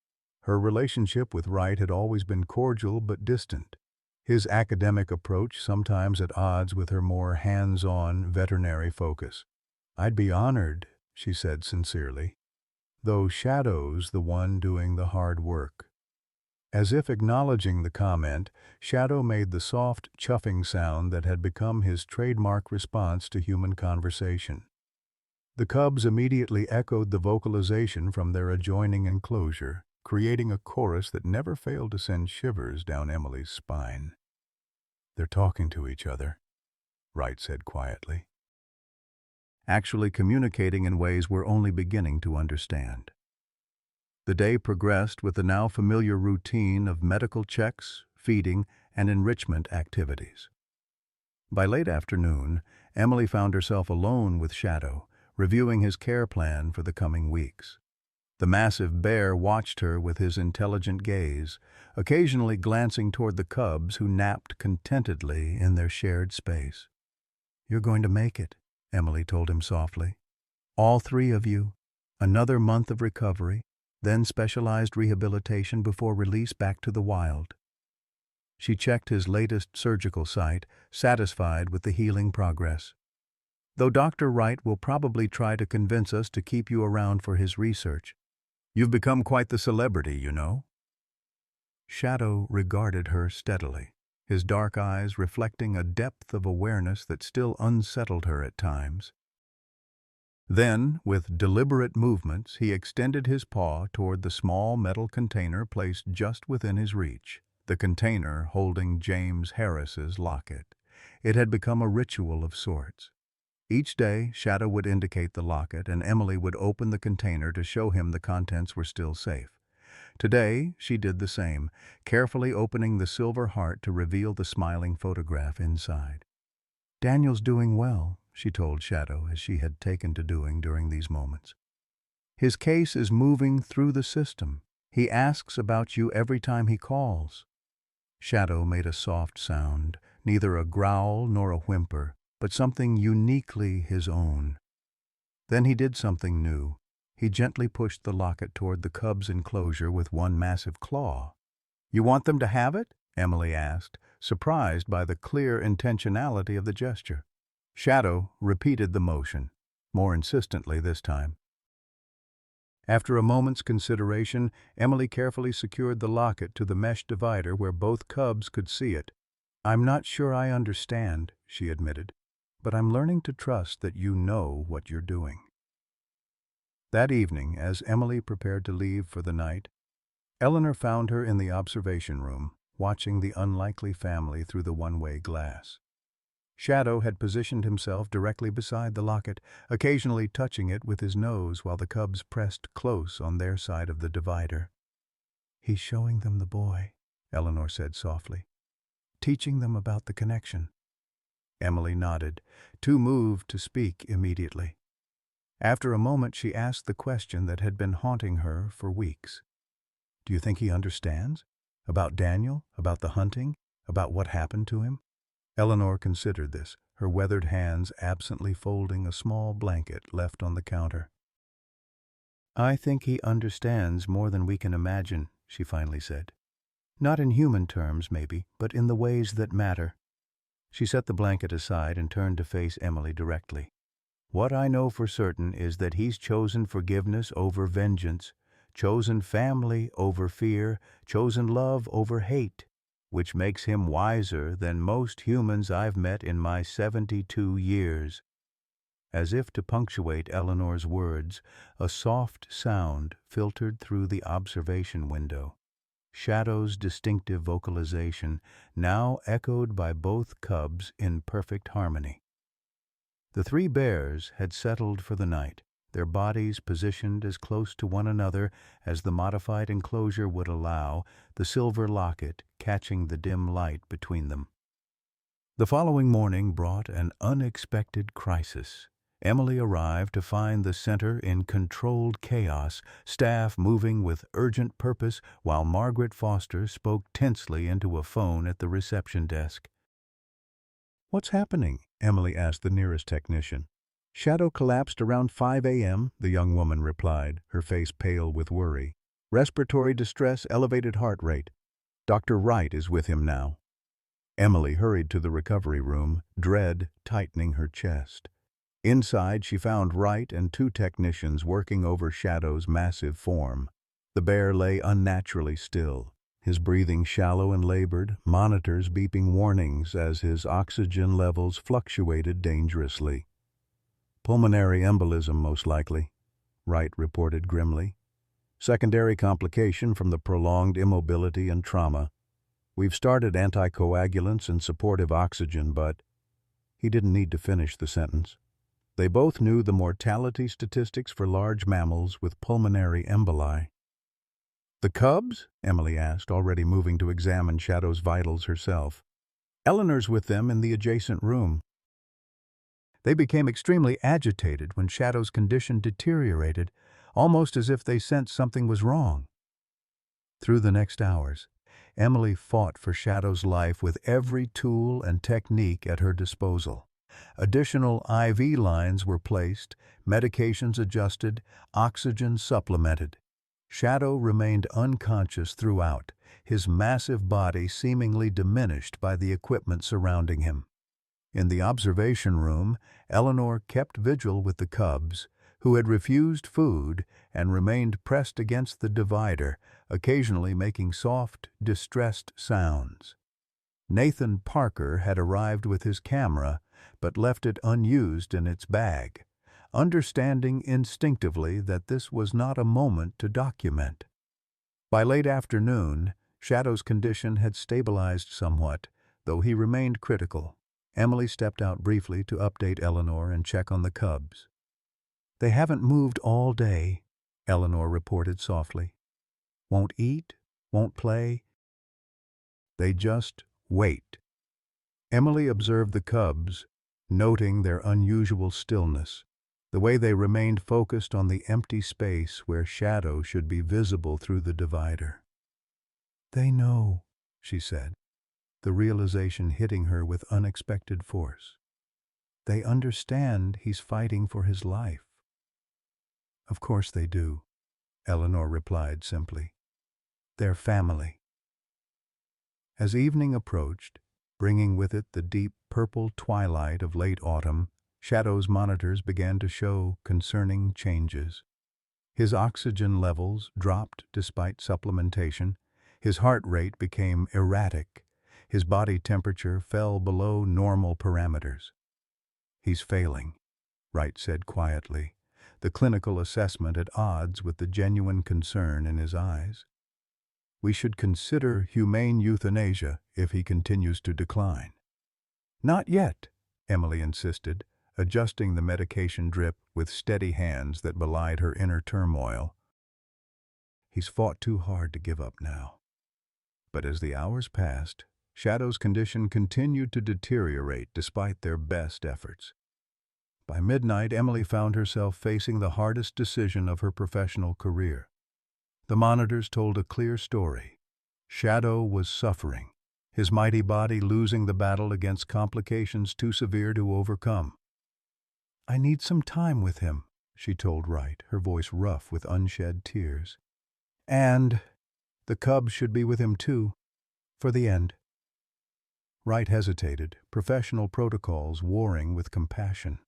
Her relationship with Wright had always been cordial but distant, his academic approach sometimes at odds with her more hands-on veterinary focus. "I'd be honored," she said sincerely, though Shadow's the one doing the hard work. As if acknowledging the comment, Shadow made the soft, chuffing sound that had become his trademark response to human conversation. The cubs immediately echoed the vocalization from their adjoining enclosure, creating a chorus that never failed to send shivers down Emily's spine. "They're talking to each other," Wright said quietly. "Actually communicating in ways we're only beginning to understand." The day progressed with the now familiar routine of medical checks, feeding, and enrichment activities. By late afternoon, Emily found herself alone with Shadow, reviewing his care plan for the coming weeks. The massive bear watched her with his intelligent gaze, occasionally glancing toward the cubs who napped contentedly in their shared space. "You're going to make it," Emily told him softly. "All three of you. Another month of recovery, then specialized rehabilitation before release back to the wild." She checked his latest surgical site, satisfied with the healing progress. "Though Dr. Wright will probably try to convince us to keep you around for his research. You've become quite the celebrity, you know." Shadow regarded her steadily, his dark eyes reflecting a depth of awareness that still unsettled her at times. Then, with deliberate movements, he extended his paw toward the small metal container placed just within his reach, the container holding James Harris's locket. It had become a ritual of sorts. Each day, Shadow would indicate the locket, and Emily would open the container to show him the contents were still safe. Today, she did the same, carefully opening the silver heart to reveal the smiling photograph inside. "Daniel's doing well," she told Shadow, as she had taken to doing during these moments. "His case is moving through the system. He asks about you every time he calls." Shadow made a soft sound, neither a growl nor a whimper, but something uniquely his own. Then he did something new. He gently pushed the locket toward the cub's enclosure with one massive claw. "You want them to have it?" Emily asked, surprised by the clear intentionality of the gesture. Shadow repeated the motion, more insistently this time. After a moment's consideration, Emily carefully secured the locket to the mesh divider where both cubs could see it. "I'm not sure I understand," she admitted, "but I'm learning to trust that you know what you're doing." That evening, as Emily prepared to leave for the night, Eleanor found her in the observation room, watching the unlikely family through the one-way glass. Shadow had positioned himself directly beside the locket, occasionally touching it with his nose while the cubs pressed close on their side of the divider. "He's showing them the boy," Eleanor said softly, "teaching them about the connection." Emily nodded, too moved to speak immediately. After a moment, she asked the question that had been haunting her for weeks. "Do you think he understands? About Daniel? About the hunting? About what happened to him?" Eleanor considered this, her weathered hands absently folding a small blanket left on the counter. "I think he understands more than we can imagine," she finally said. "Not in human terms, maybe, but in the ways that matter." She set the blanket aside and turned to face Emily directly. "What I know for certain is that he's chosen forgiveness over vengeance, chosen family over fear, chosen love over hate, which makes him wiser than most humans I've met in my 72 years. As if to punctuate Eleanor's words, a soft sound filtered through the observation window. Shadow's distinctive vocalization, now echoed by both cubs in perfect harmony. The three bears had settled for the night, their bodies positioned as close to one another as the modified enclosure would allow, the silver locket catching the dim light between them. The following morning brought an unexpected crisis. Emily arrived to find the center in controlled chaos, staff moving with urgent purpose, while Margaret Foster spoke tensely into a phone at the reception desk. "What's happening?" Emily asked the nearest technician. "Shadow collapsed around 5 a.m., the young woman replied, her face pale with worry. "Respiratory distress, elevated heart rate. Dr. Wright is with him now." Emily hurried to the recovery room, dread tightening her chest. Inside, she found Wright and two technicians working over Shadow's massive form. The bear lay unnaturally still, his breathing shallow and labored, monitors beeping warnings as his oxygen levels fluctuated dangerously. Pulmonary embolism, most likely, Wright reported grimly. Secondary complication from the prolonged immobility and trauma. We've started anticoagulants and supportive oxygen, but he didn't need to finish the sentence. They both knew the mortality statistics for large mammals with pulmonary emboli. "The cubs?" Emily asked, already moving to examine Shadow's vitals herself. "Eleanor's with them in the adjacent room." They became extremely agitated when Shadow's condition deteriorated, almost as if they sensed something was wrong. Through the next hours, Emily fought for Shadow's life with every tool and technique at her disposal. Additional IV lines were placed, medications adjusted, oxygen supplemented. Shadow remained unconscious throughout, his massive body seemingly diminished by the equipment surrounding him. In the observation room, Eleanor kept vigil with the cubs, who had refused food and remained pressed against the divider, occasionally making soft, distressed sounds. Nathan Parker had arrived with his camera, but left it unused in its bag, understanding instinctively that this was not a moment to document. By late afternoon, Shadow's condition had stabilized somewhat, though he remained critical. Emily stepped out briefly to update Eleanor and check on the cubs. "They haven't moved all day," Eleanor reported softly. "Won't eat, won't play. They just wait." Emily observed the cubs, noting their unusual stillness, the way they remained focused on the empty space where Shadow should be visible through the divider. "They know," she said, the realization hitting her with unexpected force. "They understand he's fighting for his life." "Of course they do," Eleanor replied simply. "They're family." As evening approached, bringing with it the deep purple twilight of late autumn, Shadow's monitors began to show concerning changes. His oxygen levels dropped despite supplementation, his heart rate became erratic, his body temperature fell below normal parameters. "He's failing," Wright said quietly, the clinical assessment at odds with the genuine concern in his eyes. "We should consider humane euthanasia if he continues to decline." "Not yet," Emily insisted, adjusting the medication drip with steady hands that belied her inner turmoil. "He's fought too hard to give up now." But as the hours passed, Shadow's condition continued to deteriorate despite their best efforts. By midnight, Emily found herself facing the hardest decision of her professional career. The monitors told a clear story. Shadow was suffering, his mighty body losing the battle against complications too severe to overcome. "I need some time with him," she told Wright, her voice rough with unshed tears. "And the cubs should be with him too, for the end." Wright hesitated, professional protocols warring with compassion.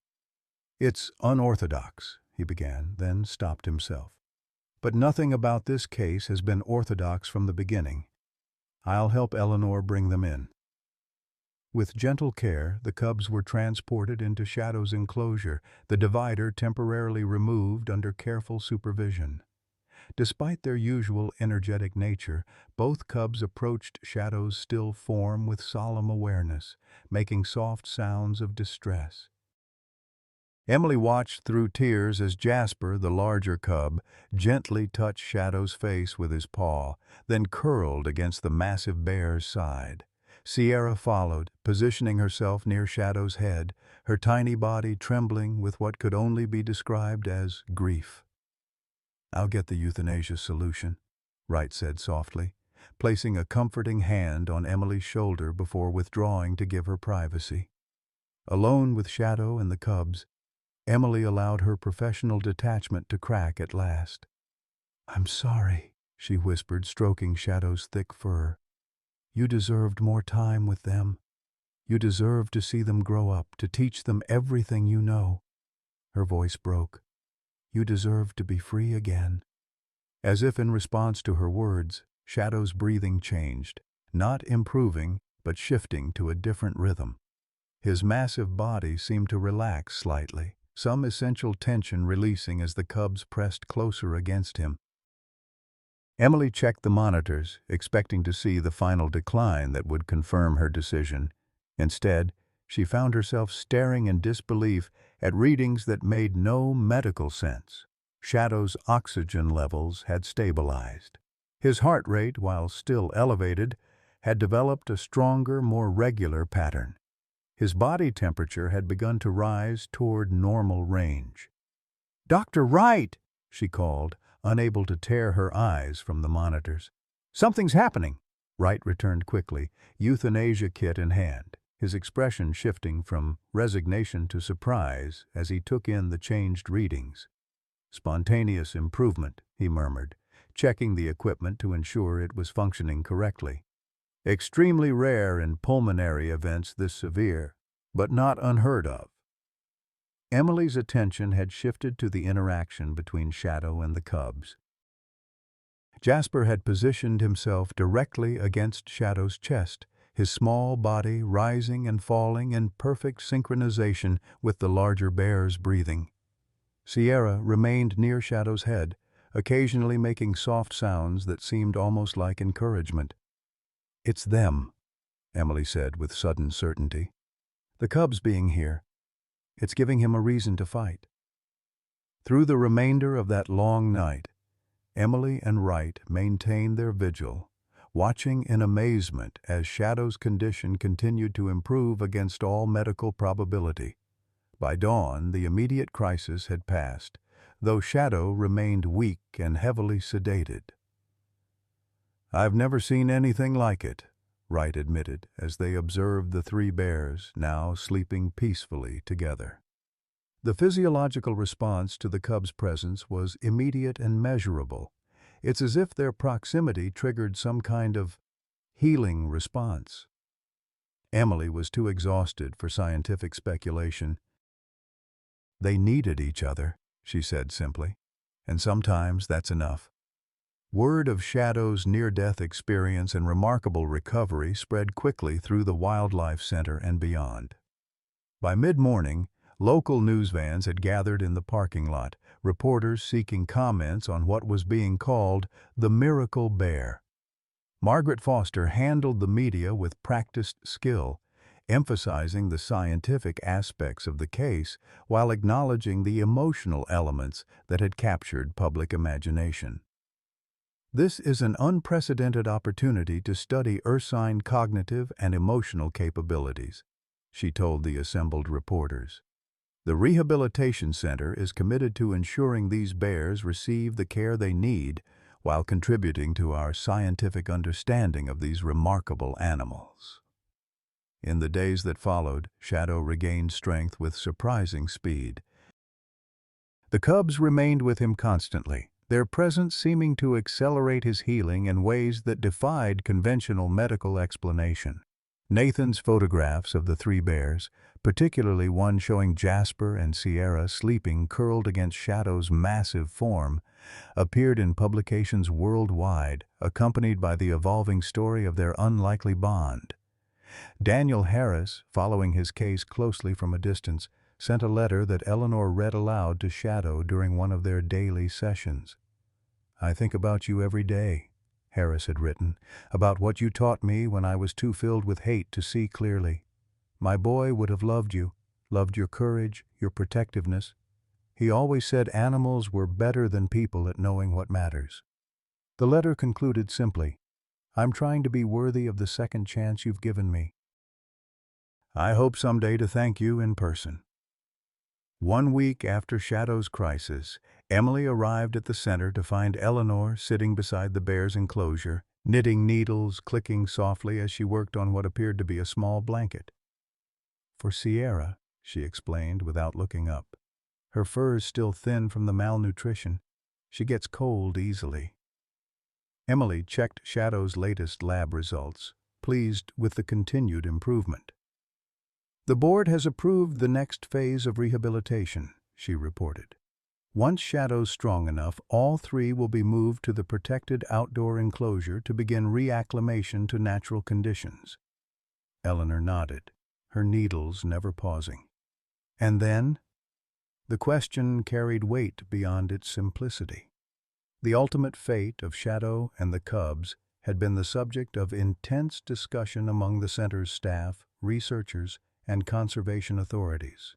"It's unorthodox," he began, then stopped himself. "But nothing about this case has been orthodox from the beginning. I'll help Eleanor bring them in." With gentle care, the cubs were transported into Shadow's enclosure, the divider temporarily removed under careful supervision. Despite their usual energetic nature, both cubs approached Shadow's still form with solemn awareness, making soft sounds of distress. Emily watched through tears as Jasper, the larger cub, gently touched Shadow's face with his paw, then curled against the massive bear's side. Sierra followed, positioning herself near Shadow's head, her tiny body trembling with what could only be described as grief. "I'll get the euthanasia solution," Wright said softly, placing a comforting hand on Emily's shoulder before withdrawing to give her privacy. Alone with Shadow and the cubs, Emily allowed her professional detachment to crack at last. "I'm sorry," she whispered, stroking Shadow's thick fur. "You deserved more time with them. You deserved to see them grow up, to teach them everything you know." Her voice broke. "You deserve to be free again." As if in response to her words, Shadow's breathing changed, not improving, but shifting to a different rhythm. His massive body seemed to relax slightly, some essential tension releasing as the cubs pressed closer against him. Emily checked the monitors, expecting to see the final decline that would confirm her decision. Instead, she found herself staring in disbelief at readings that made no medical sense. Shadow's oxygen levels had stabilized. His heart rate, while still elevated, had developed a stronger, more regular pattern. His body temperature had begun to rise toward normal range. "Dr. Wright!" she called, unable to tear her eyes from the monitors. "Something's happening!" Wright returned quickly, euthanasia kit in hand, his expression shifting from resignation to surprise as he took in the changed readings. "Spontaneous improvement," he murmured, checking the equipment to ensure it was functioning correctly. "Extremely rare in pulmonary events this severe, but not unheard of." Emily's attention had shifted to the interaction between Shadow and the cubs. Jasper had positioned himself directly against Shadow's chest, his small body rising and falling in perfect synchronization with the larger bear's breathing. Sierra remained near Shadow's head, occasionally making soft sounds that seemed almost like encouragement. "It's them," Emily said with sudden certainty. "The cubs being here. It's giving him a reason to fight." Through the remainder of that long night, Emily and Wright maintained their vigil, watching in amazement as Shadow's condition continued to improve against all medical probability. By dawn, the immediate crisis had passed, though Shadow remained weak and heavily sedated. "I've never seen anything like it," Wright admitted as they observed the three bears now sleeping peacefully together. The physiological response to the cubs' presence was immediate and measurable. It's as if their proximity triggered some kind of healing response. Emily was too exhausted for scientific speculation. "They needed each other," she said simply, "and sometimes that's enough." Word of Shadow's near-death experience and remarkable recovery spread quickly through the Wildlife Center and beyond. By mid-morning, local news vans had gathered in the parking lot, reporters seeking comments on what was being called the miracle bear. Margaret Foster handled the media with practiced skill, emphasizing the scientific aspects of the case while acknowledging the emotional elements that had captured public imagination. "This is an unprecedented opportunity to study ursine cognitive and emotional capabilities," she told the assembled reporters. "The Rehabilitation Center is committed to ensuring these bears receive the care they need while contributing to our scientific understanding of these remarkable animals." In the days that followed, Shadow regained strength with surprising speed. The cubs remained with him constantly, their presence seeming to accelerate his healing in ways that defied conventional medical explanation. Nathan's photographs of the three bears, particularly one showing Jasper and Sierra sleeping curled against Shadow's massive form, appeared in publications worldwide, accompanied by the evolving story of their unlikely bond. Daniel Harris, following his case closely from a distance, sent a letter that Eleanor read aloud to Shadow during one of their daily sessions. "I think about you every day," Harris had written, "about what you taught me when I was too filled with hate to see clearly. My boy would have loved you, loved your courage, your protectiveness. He always said animals were better than people at knowing what matters." The letter concluded simply, "I'm trying to be worthy of the second chance you've given me. I hope someday to thank you in person." 1 week after Shadow's crisis, Emily arrived at the center to find Eleanor sitting beside the bear's enclosure, knitting needles clicking softly as she worked on what appeared to be a small blanket. "For Sierra," she explained without looking up. "Her fur is still thin from the malnutrition. She gets cold easily." Emily checked Shadow's latest lab results, pleased with the continued improvement. "The board has approved the next phase of rehabilitation," she reported. Once Shadow's strong enough, all three will be moved to the protected outdoor enclosure to begin reacclimation to natural conditions. Eleanor nodded, her needles never pausing. And then? The question carried weight beyond its simplicity. The ultimate fate of Shadow and the cubs had been the subject of intense discussion among the center's staff, researchers, and conservation authorities.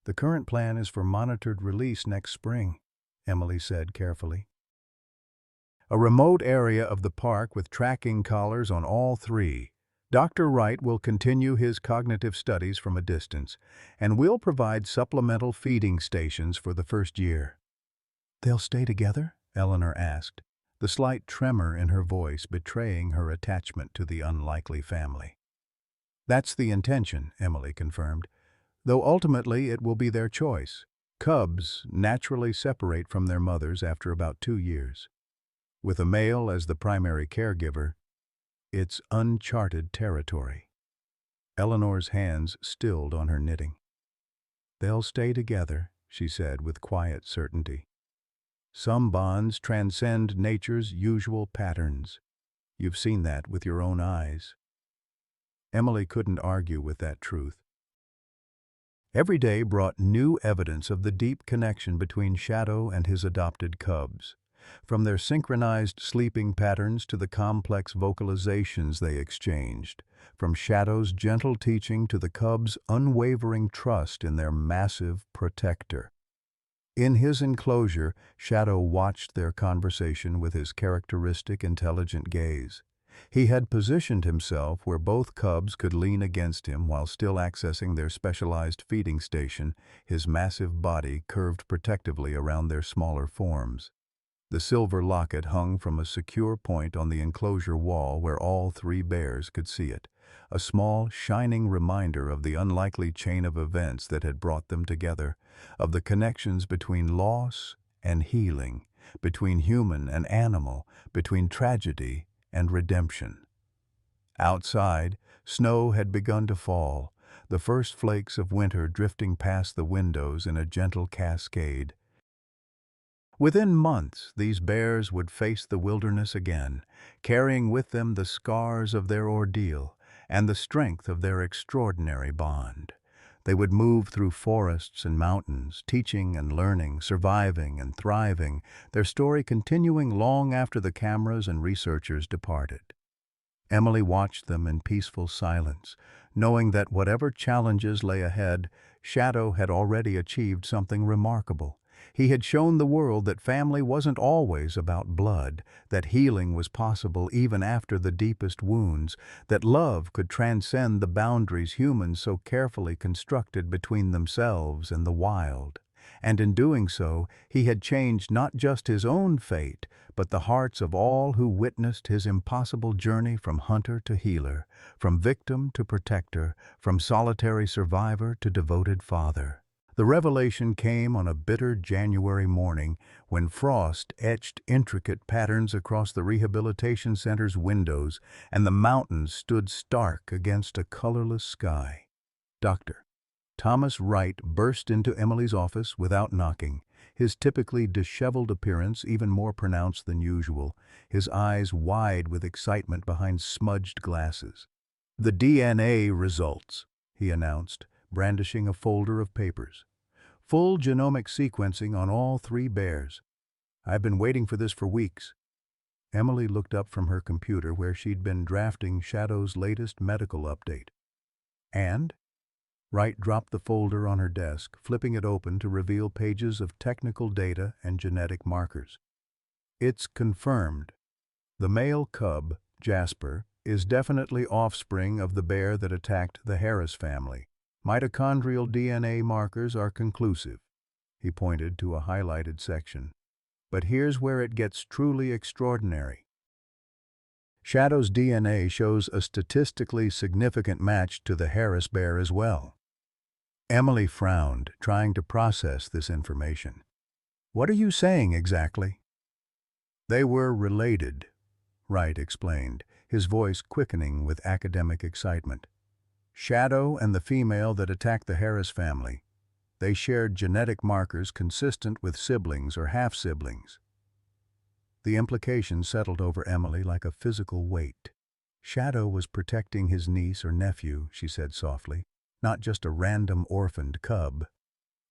The current plan is for monitored release next spring, Emily said carefully. A remote area of the park with tracking collars on all three. Dr. Wright will continue his cognitive studies from a distance, and will provide supplemental feeding stations for the first year. They'll stay together? Eleanor asked, the slight tremor in her voice betraying her attachment to the unlikely family. That's the intention, Emily confirmed, though ultimately it will be their choice. Cubs naturally separate from their mothers after about 2 years. With a male as the primary caregiver, it's uncharted territory. Eleanor's hands stilled on her knitting. They'll stay together, she said with quiet certainty. Some bonds transcend nature's usual patterns. You've seen that with your own eyes. Emily couldn't argue with that truth. Every day brought new evidence of the deep connection between Shadow and his adopted cubs. From their synchronized sleeping patterns to the complex vocalizations they exchanged, from Shadow's gentle teaching to the cubs' unwavering trust in their massive protector. In his enclosure, Shadow watched their conversation with his characteristic intelligent gaze. He had positioned himself where both cubs could lean against him while still accessing their specialized feeding station, his massive body curved protectively around their smaller forms. The silver locket hung from a secure point on the enclosure wall where all three bears could see it, a small, shining reminder of the unlikely chain of events that had brought them together, of the connections between loss and healing, between human and animal, between tragedy and redemption. Outside, snow had begun to fall, the first flakes of winter drifting past the windows in a gentle cascade. Within months, these bears would face the wilderness again, carrying with them the scars of their ordeal and the strength of their extraordinary bond. They would move through forests and mountains, teaching and learning, surviving and thriving, their story continuing long after the cameras and researchers departed. Emily watched them in peaceful silence, knowing that whatever challenges lay ahead, Shadow had already achieved something remarkable. He had shown the world that family wasn't always about blood, that healing was possible even after the deepest wounds, that love could transcend the boundaries humans so carefully constructed between themselves and the wild. And in doing so, he had changed not just his own fate, but the hearts of all who witnessed his impossible journey from hunter to healer, from victim to protector, from solitary survivor to devoted father. The revelation came on a bitter January morning when frost etched intricate patterns across the rehabilitation center's windows and the mountains stood stark against a colorless sky. Dr. Thomas Wright burst into Emily's office without knocking, his typically disheveled appearance even more pronounced than usual, his eyes wide with excitement behind smudged glasses. "The DNA results," he announced, brandishing a folder of papers. "Full genomic sequencing on all three bears. I've been waiting for this for weeks." Emily looked up from her computer where she'd been drafting Shadow's latest medical update. "And?" Wright dropped the folder on her desk, flipping it open to reveal pages of technical data and genetic markers. "It's confirmed. The male cub, Jasper, is definitely offspring of the bear that attacked the Harris family. Mitochondrial DNA markers are conclusive." He pointed to a highlighted section. "But here's where it gets truly extraordinary. Shadow's DNA shows a statistically significant match to the Harris bear as well." Emily frowned, trying to process this information. "What are you saying exactly?" "They were related," Wright explained, his voice quickening with academic excitement. "Shadow and the female that attacked the Harris family. They shared genetic markers consistent with siblings or half-siblings. The implication settled over Emily like a physical weight. Shadow was protecting his niece or nephew, she said softly, not just a random orphaned cub.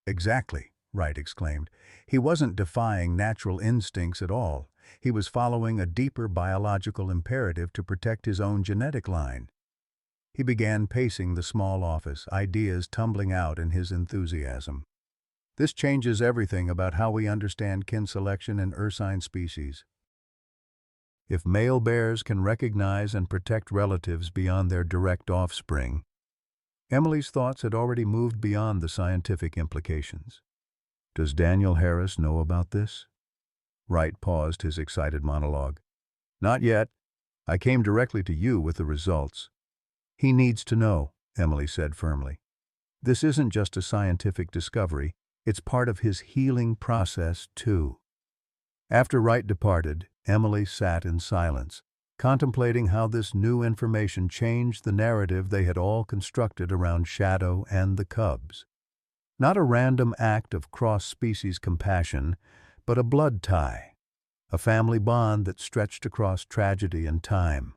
Exactly, Wright exclaimed. He wasn't defying natural instincts at all. He was following a deeper biological imperative to protect his own genetic line. He began pacing the small office, ideas tumbling out in his enthusiasm. This changes everything about how we understand kin selection in ursine species. If male bears can recognize and protect relatives beyond their direct offspring, Emily's thoughts had already moved beyond the scientific implications. Does Daniel Harris know about this? Wright paused his excited monologue. Not yet. I came directly to you with the results. He needs to know, Emily said firmly. This isn't just a scientific discovery, it's part of his healing process, too. After Wright departed, Emily sat in silence, contemplating how this new information changed the narrative they had all constructed around Shadow and the cubs. Not a random act of cross-species compassion, but a blood tie, a family bond that stretched across tragedy and time.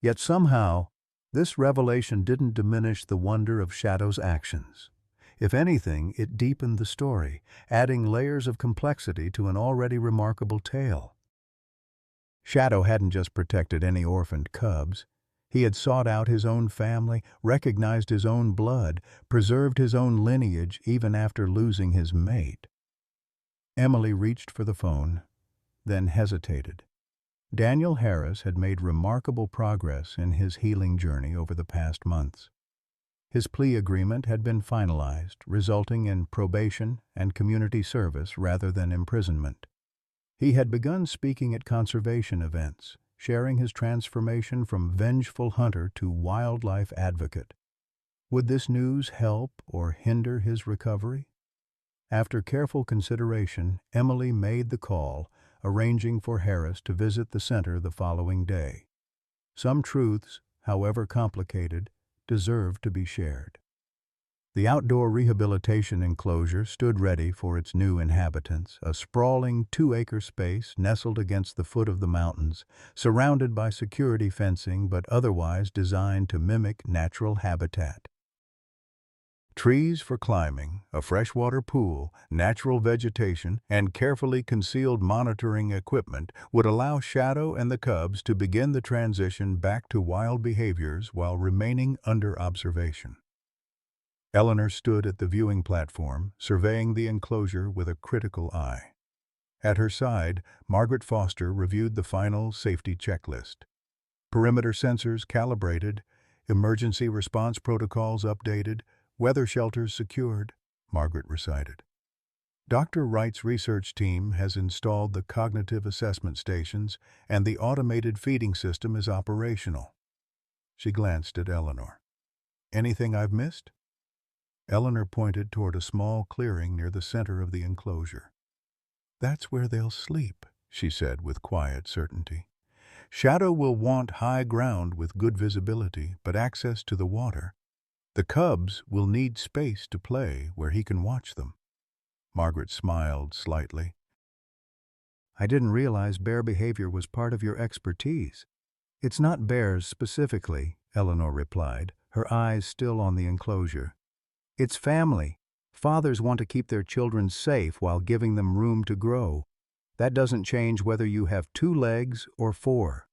Yet somehow, this revelation didn't diminish the wonder of Shadow's actions. If anything, it deepened the story, adding layers of complexity to an already remarkable tale. Shadow hadn't just protected any orphaned cubs. He had sought out his own family, recognized his own blood, preserved his own lineage even after losing his mate. Emily reached for the phone, then hesitated. Daniel Harris had made remarkable progress in his healing journey over the past months. His plea agreement had been finalized, resulting in probation and community service rather than imprisonment. He had begun speaking at conservation events, sharing his transformation from vengeful hunter to wildlife advocate. Would this news help or hinder his recovery? After careful consideration, Emily made the call, arranging for Harris to visit the center the following day. Some truths, however complicated, deserved to be shared. The outdoor rehabilitation enclosure stood ready for its new inhabitants, a sprawling 2-acre space nestled against the foot of the mountains, surrounded by security fencing but otherwise designed to mimic natural habitat. Trees for climbing, a freshwater pool, natural vegetation, and carefully concealed monitoring equipment would allow Shadow and the cubs to begin the transition back to wild behaviors while remaining under observation. Eleanor stood at the viewing platform, surveying the enclosure with a critical eye. At her side, Margaret Foster reviewed the final safety checklist. Perimeter sensors calibrated, emergency response protocols updated, weather shelters secured, Margaret recited. Dr. Wright's research team has installed the cognitive assessment stations and the automated feeding system is operational. She glanced at Eleanor. Anything I've missed? Eleanor pointed toward a small clearing near the center of the enclosure. That's where they'll sleep, she said with quiet certainty. Shadow will want high ground with good visibility, but access to the water. The cubs will need space to play where he can watch them. Margaret smiled slightly. I didn't realize bear behavior was part of your expertise. It's not bears specifically, Eleanor replied, her eyes still on the enclosure. It's family. Fathers want to keep their children safe while giving them room to grow. That doesn't change whether you have 2 legs or 4.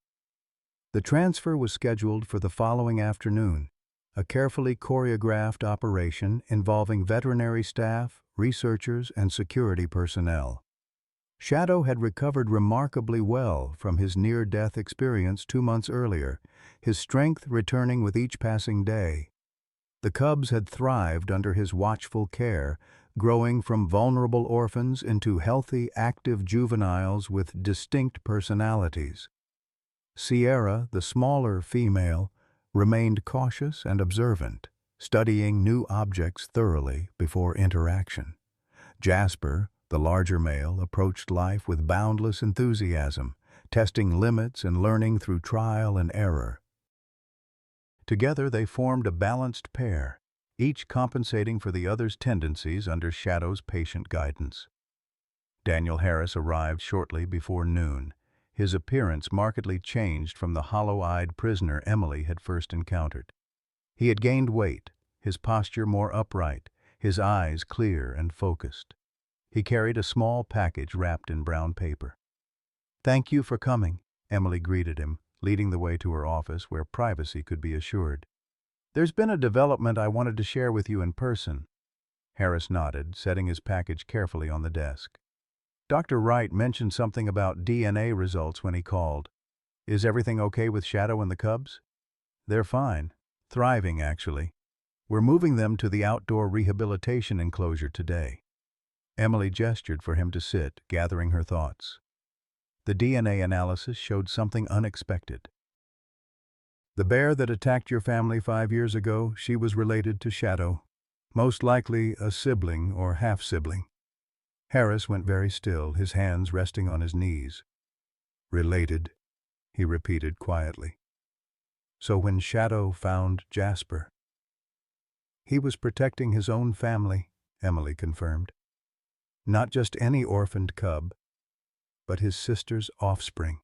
The transfer was scheduled for the following afternoon, a carefully choreographed operation involving veterinary staff, researchers, and security personnel. Shadow had recovered remarkably well from his near-death experience 2 months earlier, his strength returning with each passing day. The cubs had thrived under his watchful care, growing from vulnerable orphans into healthy, active juveniles with distinct personalities. Sierra, the smaller female, remained cautious and observant, studying new objects thoroughly before interaction. Jasper, the larger male, approached life with boundless enthusiasm, testing limits and learning through trial and error. Together they formed a balanced pair, each compensating for the other's tendencies under Shadow's patient guidance. Daniel Harris arrived shortly before noon, his appearance markedly changed from the hollow-eyed prisoner Emily had first encountered. He had gained weight, his posture more upright, his eyes clear and focused. He carried a small package wrapped in brown paper. "Thank you for coming," Emily greeted him, leading the way to her office where privacy could be assured. "There's been a development I wanted to share with you in person." Harris nodded, setting his package carefully on the desk. "Dr. Wright mentioned something about DNA results when he called. Is everything okay with Shadow and the cubs?" "They're fine. Thriving, actually. We're moving them to the outdoor rehabilitation enclosure today." Emily gestured for him to sit, gathering her thoughts. The DNA analysis showed something unexpected. "The bear that attacked your family 5 years ago, she was related to Shadow. Most likely a sibling or half-sibling." Harris went very still, his hands resting on his knees. "Related," he repeated quietly. "So when Shadow found Jasper—" "He was protecting his own family," Emily confirmed. "Not just any orphaned cub, but his sister's offspring."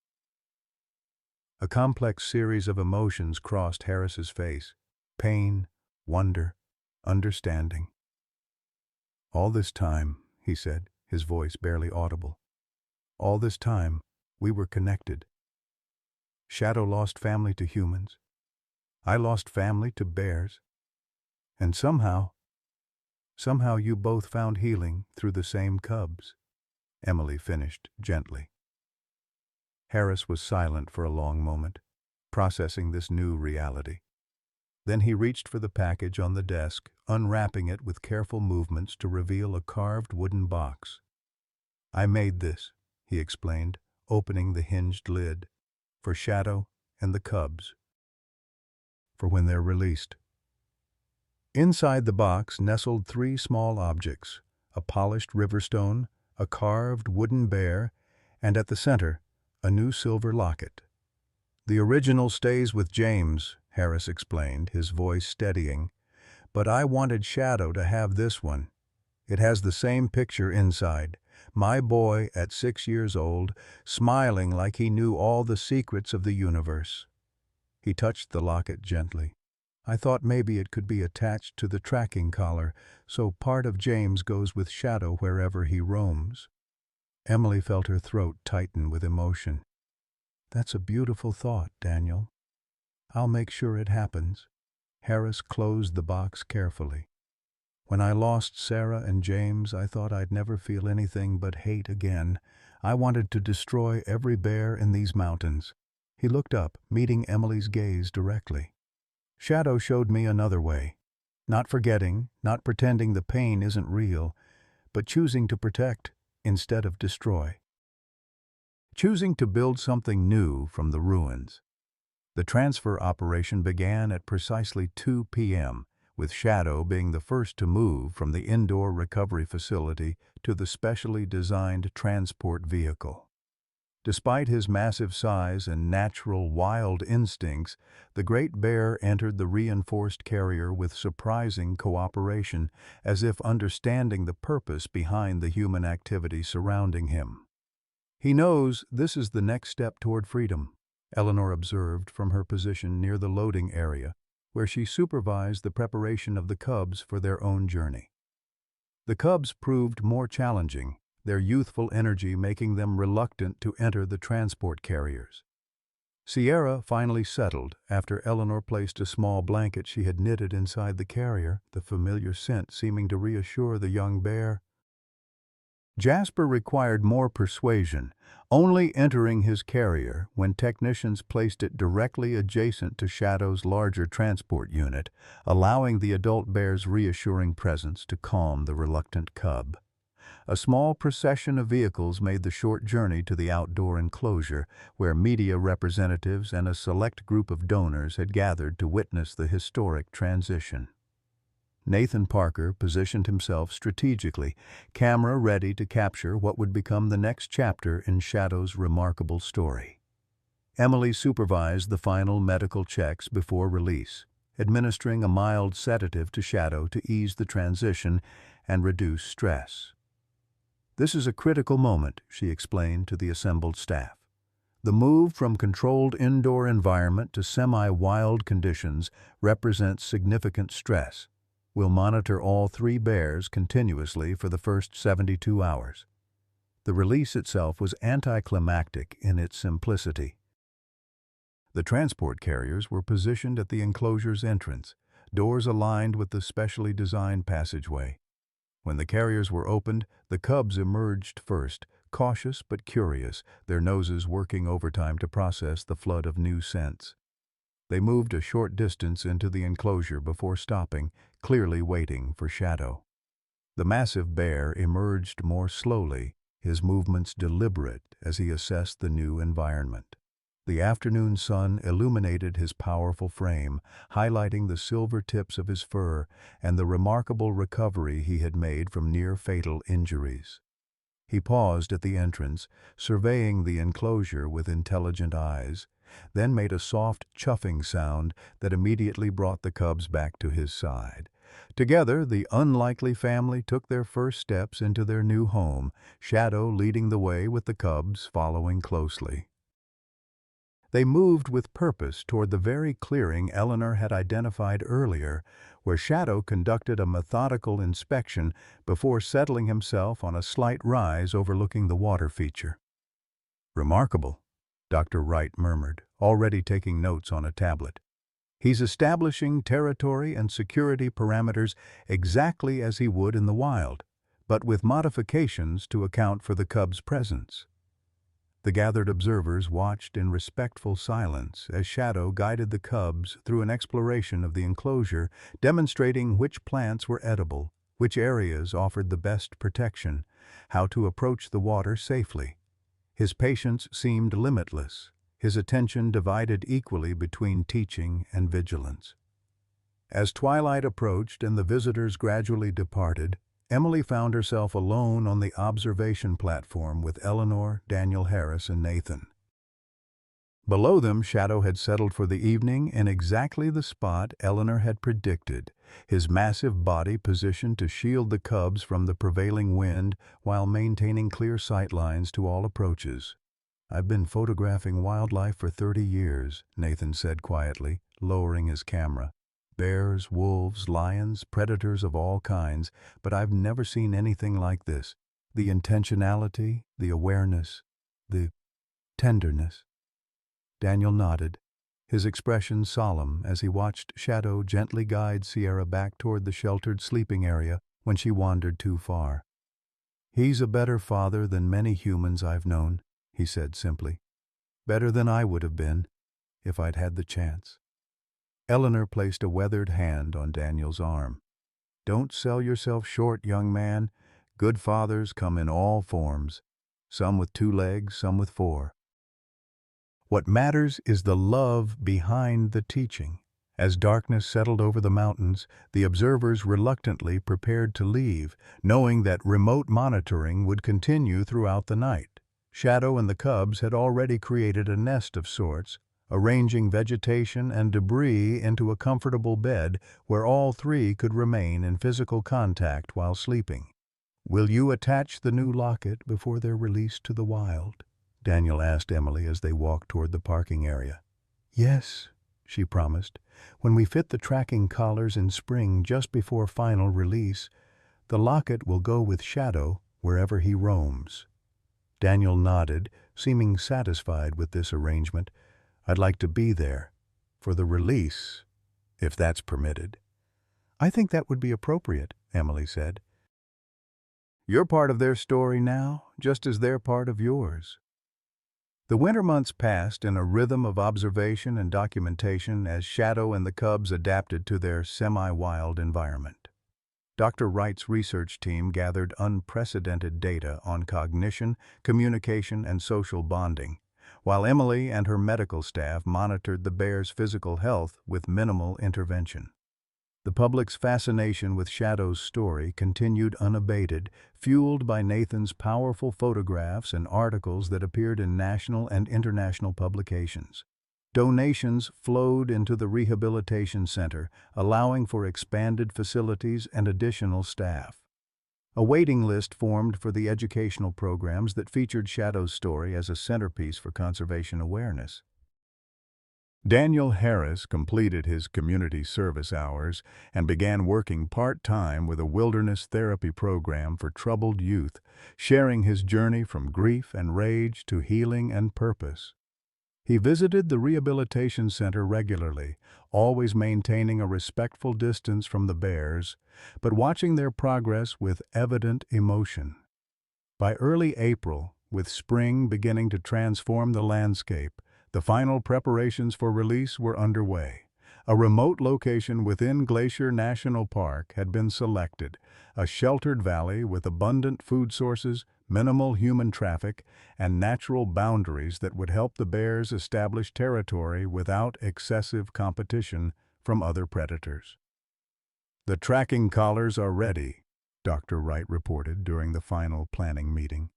A complex series of emotions crossed Harris's face: pain, wonder, understanding. "All this time," he said, his voice barely audible, "all this time, we were connected. Shadow lost family to humans. I lost family to bears. And somehow you both found healing through the same cubs," Emily finished gently. Harris was silent for a long moment, processing this new reality. Then he reached for the package on the desk, unwrapping it with careful movements to reveal a carved wooden box. "I made this," he explained, opening the hinged lid, "for Shadow and the cubs, for when they're released." Inside the box nestled 3 small objects: a polished riverstone, a carved wooden bear, and at the center, a new silver locket. "The original stays with James," Harris explained, his voice steadying, "but I wanted Shadow to have this one. It has the same picture inside, my boy at 6 years old, smiling like he knew all the secrets of the universe." He touched the locket gently. "I thought maybe it could be attached to the tracking collar, so part of James goes with Shadow wherever he roams." Emily felt her throat tighten with emotion. "That's a beautiful thought, Daniel. I'll make sure it happens." Harris closed the box carefully. "When I lost Sarah and James, I thought I'd never feel anything but hate again. I wanted to destroy every bear in these mountains." He looked up, meeting Emily's gaze directly. "Shadow showed me another way. Not forgetting, not pretending the pain isn't real, but choosing to protect instead of destroy. Choosing to build something new from the ruins." The transfer operation began at precisely 2 p.m., with Shadow being the first to move from the indoor recovery facility to the specially designed transport vehicle. Despite his massive size and natural wild instincts, the great bear entered the reinforced carrier with surprising cooperation, as if understanding the purpose behind the human activity surrounding him. "He knows this is the next step toward freedom," Eleanor observed from her position near the loading area, where she supervised the preparation of the cubs for their own journey. The cubs proved more challenging, their youthful energy making them reluctant to enter the transport carriers. Sierra finally settled after Eleanor placed a small blanket she had knitted inside the carrier, the familiar scent seeming to reassure the young bear. Jasper required more persuasion, only entering his carrier when technicians placed it directly adjacent to Shadow's larger transport unit, allowing the adult bear's reassuring presence to calm the reluctant cub. A small procession of vehicles made the short journey to the outdoor enclosure, where media representatives and a select group of donors had gathered to witness the historic transition. Nathan Parker positioned himself strategically, camera ready to capture what would become the next chapter in Shadow's remarkable story. Emily supervised the final medical checks before release, administering a mild sedative to Shadow to ease the transition and reduce stress. "This is a critical moment," she explained to the assembled staff. "The move from controlled indoor environment to semi-wild conditions represents significant stress. We'll monitor all 3 bears continuously for the first 72 hours." The release itself was anticlimactic in its simplicity. The transport carriers were positioned at the enclosure's entrance, doors aligned with the specially designed passageway. When the carriers were opened, the cubs emerged first, cautious but curious, their noses working overtime to process the flood of new scents. They moved a short distance into the enclosure before stopping, clearly waiting for Shadow. The massive bear emerged more slowly, his movements deliberate as he assessed the new environment. The afternoon sun illuminated his powerful frame, highlighting the silver tips of his fur and the remarkable recovery he had made from near-fatal injuries. He paused at the entrance, surveying the enclosure with intelligent eyes, then made a soft chuffing sound that immediately brought the cubs back to his side. Together, the unlikely family took their first steps into their new home, Shadow leading the way with the cubs following closely. They moved with purpose toward the very clearing Eleanor had identified earlier, where Shadow conducted a methodical inspection before settling himself on a slight rise overlooking the water feature. "Remarkable," Dr. Wright murmured, already taking notes on a tablet. "He's establishing territory and security parameters exactly as he would in the wild, but with modifications to account for the cubs' presence." The gathered observers watched in respectful silence as Shadow guided the cubs through an exploration of the enclosure, demonstrating which plants were edible, which areas offered the best protection, how to approach the water safely. His patience seemed limitless, his attention divided equally between teaching and vigilance. As twilight approached and the visitors gradually departed, Emily found herself alone on the observation platform with Eleanor, Daniel Harris, and Nathan. Below them, Shadow had settled for the evening in exactly the spot Eleanor had predicted, his massive body positioned to shield the cubs from the prevailing wind while maintaining clear sight lines to all approaches. "I've been photographing wildlife for 30 years, Nathan said quietly, lowering his camera. "Bears, wolves, lions, predators of all kinds, but I've never seen anything like this. The intentionality, the awareness, the tenderness." Daniel nodded, his expression solemn as he watched Shadow gently guide Sierra back toward the sheltered sleeping area when she wandered too far. "He's a better father than many humans I've known," he said simply. "Better than I would have been, if I'd had the chance." Eleanor placed a weathered hand on Daniel's arm. "Don't sell yourself short, young man. Good fathers come in all forms, some with 2 legs, some with 4. What matters is the love behind the teaching." As darkness settled over the mountains, the observers reluctantly prepared to leave, knowing that remote monitoring would continue throughout the night. Shadow and the cubs had already created a nest of sorts, arranging vegetation and debris into a comfortable bed where all 3 could remain in physical contact while sleeping. "Will you attach the new locket before they're released to the wild?" Daniel asked Emily as they walked toward the parking area. "Yes," she promised. "When we fit the tracking collars in spring just before final release, the locket will go with Shadow wherever he roams." Daniel nodded, seeming satisfied with this arrangement. "I'd like to be there for the release, if that's permitted." "I think that would be appropriate," Emily said. "You're part of their story now, just as they're part of yours." The winter months passed in a rhythm of observation and documentation as Shadow and the cubs adapted to their semi-wild environment. Dr. Wright's research team gathered unprecedented data on cognition, communication, and social bonding, while Emily and her medical staff monitored the bear's physical health with minimal intervention. The public's fascination with Shadow's story continued unabated, fueled by Nathan's powerful photographs and articles that appeared in national and international publications. Donations flowed into the rehabilitation center, allowing for expanded facilities and additional staff. A waiting list formed for the educational programs that featured Shadow's story as a centerpiece for conservation awareness. Daniel Harris completed his community service hours and began working part-time with a wilderness therapy program for troubled youth, sharing his journey from grief and rage to healing and purpose. He visited the rehabilitation center regularly, always maintaining a respectful distance from the bears, but watching their progress with evident emotion. By early April, with spring beginning to transform the landscape, the final preparations for release were underway. A remote location within Glacier National Park had been selected, a sheltered valley with abundant food sources, minimal human traffic, and natural boundaries that would help the bears establish territory without excessive competition from other predators. "The tracking collars are ready," Dr. Wright reported during the final planning meeting.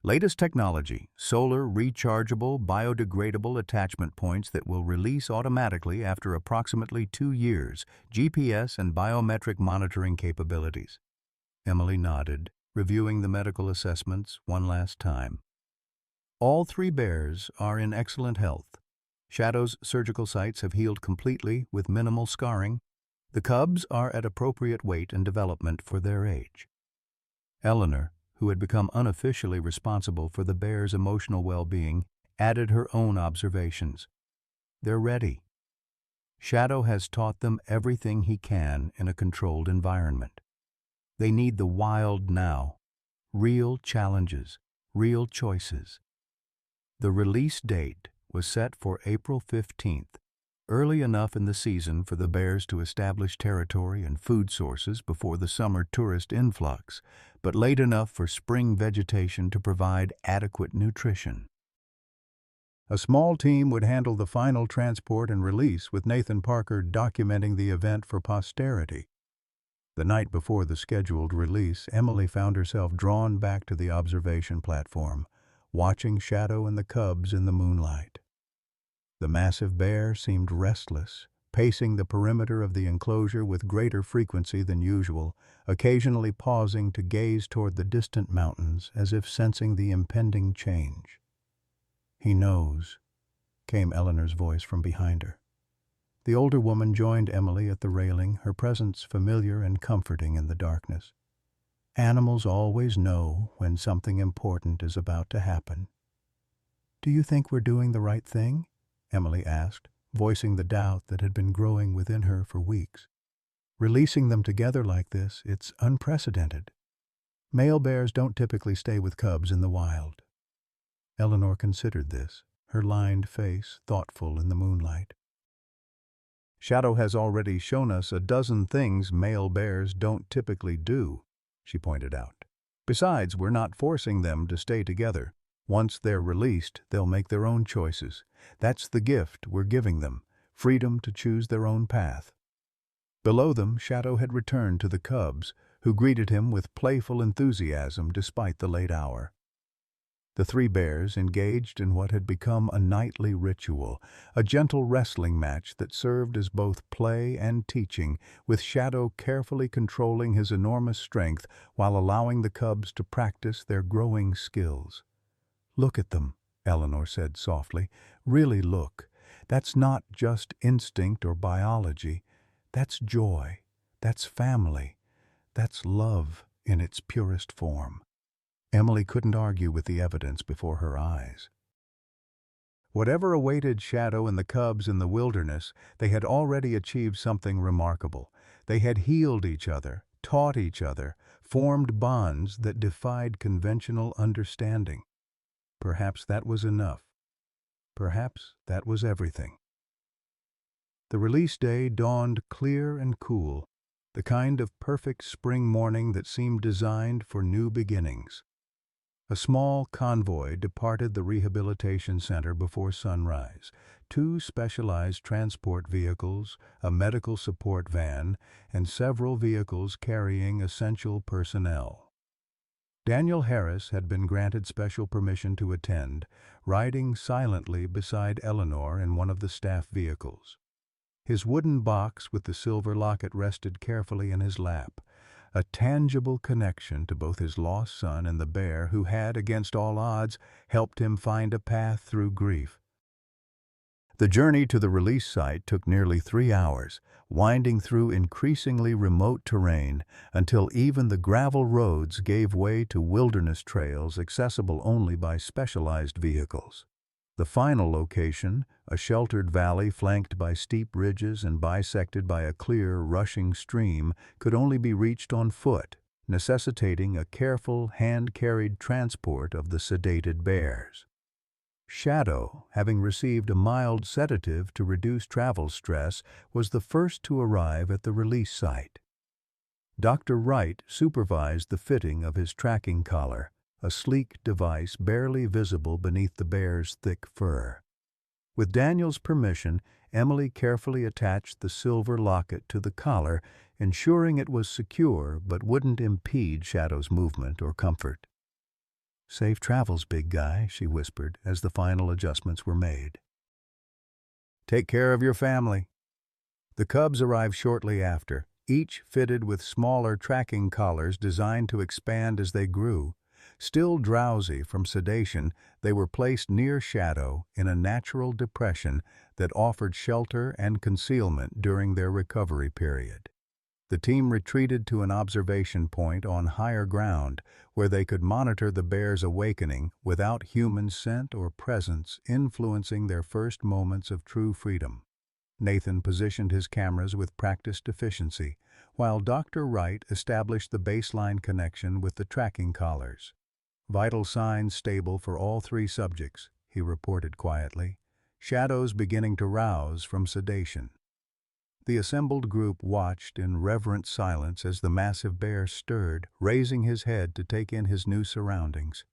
Latest technology, solar rechargeable, biodegradable attachment points that will release automatically after approximately 2 years, GPS and biometric monitoring capabilities. Emily nodded, reviewing the medical assessments one last time. All 3 bears are in excellent health. Shadow's surgical sites have healed completely with minimal scarring. The cubs are at appropriate weight and development for their age. Eleanor, who had become unofficially responsible for the bears' emotional well-being, added her own observations. They're ready. Shadow has taught them everything he can in a controlled environment. They need the wild now, real challenges, real choices. The release date was set for April 15th, early enough in the season for the bears to establish territory and food sources before the summer tourist influx, but late enough for spring vegetation to provide adequate nutrition. A small team would handle the final transport and release, with Nathan Parker documenting the event for posterity. The night before the scheduled release, Emily found herself drawn back to the observation platform, watching Shadow and the cubs in the moonlight. The massive bear seemed restless, pacing the perimeter of the enclosure with greater frequency than usual, occasionally pausing to gaze toward the distant mountains as if sensing the impending change. "He knows," came Eleanor's voice from behind her. The older woman joined Emily at the railing, her presence familiar and comforting in the darkness. "Animals always know when something important is about to happen." "Do you think we're doing the right thing?" Emily asked, voicing the doubt that had been growing within her for weeks. "Releasing them together like this, it's unprecedented. Male bears don't typically stay with cubs in the wild." Eleanor considered this, her lined face thoughtful in the moonlight. "Shadow has already shown us a dozen things male bears don't typically do," she pointed out. "Besides, we're not forcing them to stay together. Once they're released, they'll make their own choices. That's the gift we're giving them, freedom to choose their own path." Below them, Shadow had returned to the cubs, who greeted him with playful enthusiasm despite the late hour. The 3 bears engaged in what had become a nightly ritual, a gentle wrestling match that served as both play and teaching, with Shadow carefully controlling his enormous strength while allowing the cubs to practice their growing skills. "Look at them," Eleanor said softly. "Really look. That's not just instinct or biology. That's joy. That's family. That's love in its purest form." Emily couldn't argue with the evidence before her eyes. Whatever awaited Shadow and the cubs in the wilderness, they had already achieved something remarkable. They had healed each other, taught each other, formed bonds that defied conventional understanding. Perhaps that was enough. Perhaps that was everything. The release day dawned clear and cool, the kind of perfect spring morning that seemed designed for new beginnings. A small convoy departed the rehabilitation center before sunrise. 2 specialized transport vehicles, a medical support van, and several vehicles carrying essential personnel. Daniel Harris had been granted special permission to attend, riding silently beside Eleanor in one of the staff vehicles. His wooden box with the silver locket rested carefully in his lap, a tangible connection to both his lost son and the bear who had, against all odds, helped him find a path through grief. The journey to the release site took nearly 3 hours, winding through increasingly remote terrain until even the gravel roads gave way to wilderness trails accessible only by specialized vehicles. The final location, a sheltered valley flanked by steep ridges and bisected by a clear, rushing stream, could only be reached on foot, necessitating a careful, hand-carried transport of the sedated bears. Shadow, having received a mild sedative to reduce travel stress, was the first to arrive at the release site. Dr. Wright supervised the fitting of his tracking collar, a sleek device barely visible beneath the bear's thick fur. With Daniel's permission, Emily carefully attached the silver locket to the collar, ensuring it was secure but wouldn't impede Shadow's movement or comfort. "Safe travels, big guy," she whispered as the final adjustments were made. "Take care of your family." The cubs arrived shortly after, each fitted with smaller tracking collars designed to expand as they grew. Still drowsy from sedation, they were placed near Shadow in a natural depression that offered shelter and concealment during their recovery period. The team retreated to an observation point on higher ground where they could monitor the bear's awakening without human scent or presence influencing their first moments of true freedom. Nathan positioned his cameras with practiced efficiency, while Dr. Wright established the baseline connection with the tracking collars. "Vital signs stable for all 3 subjects," he reported quietly. "Shadows beginning to rouse from sedation." The assembled group watched in reverent silence as the massive bear stirred, raising his head to take in his new surroundings.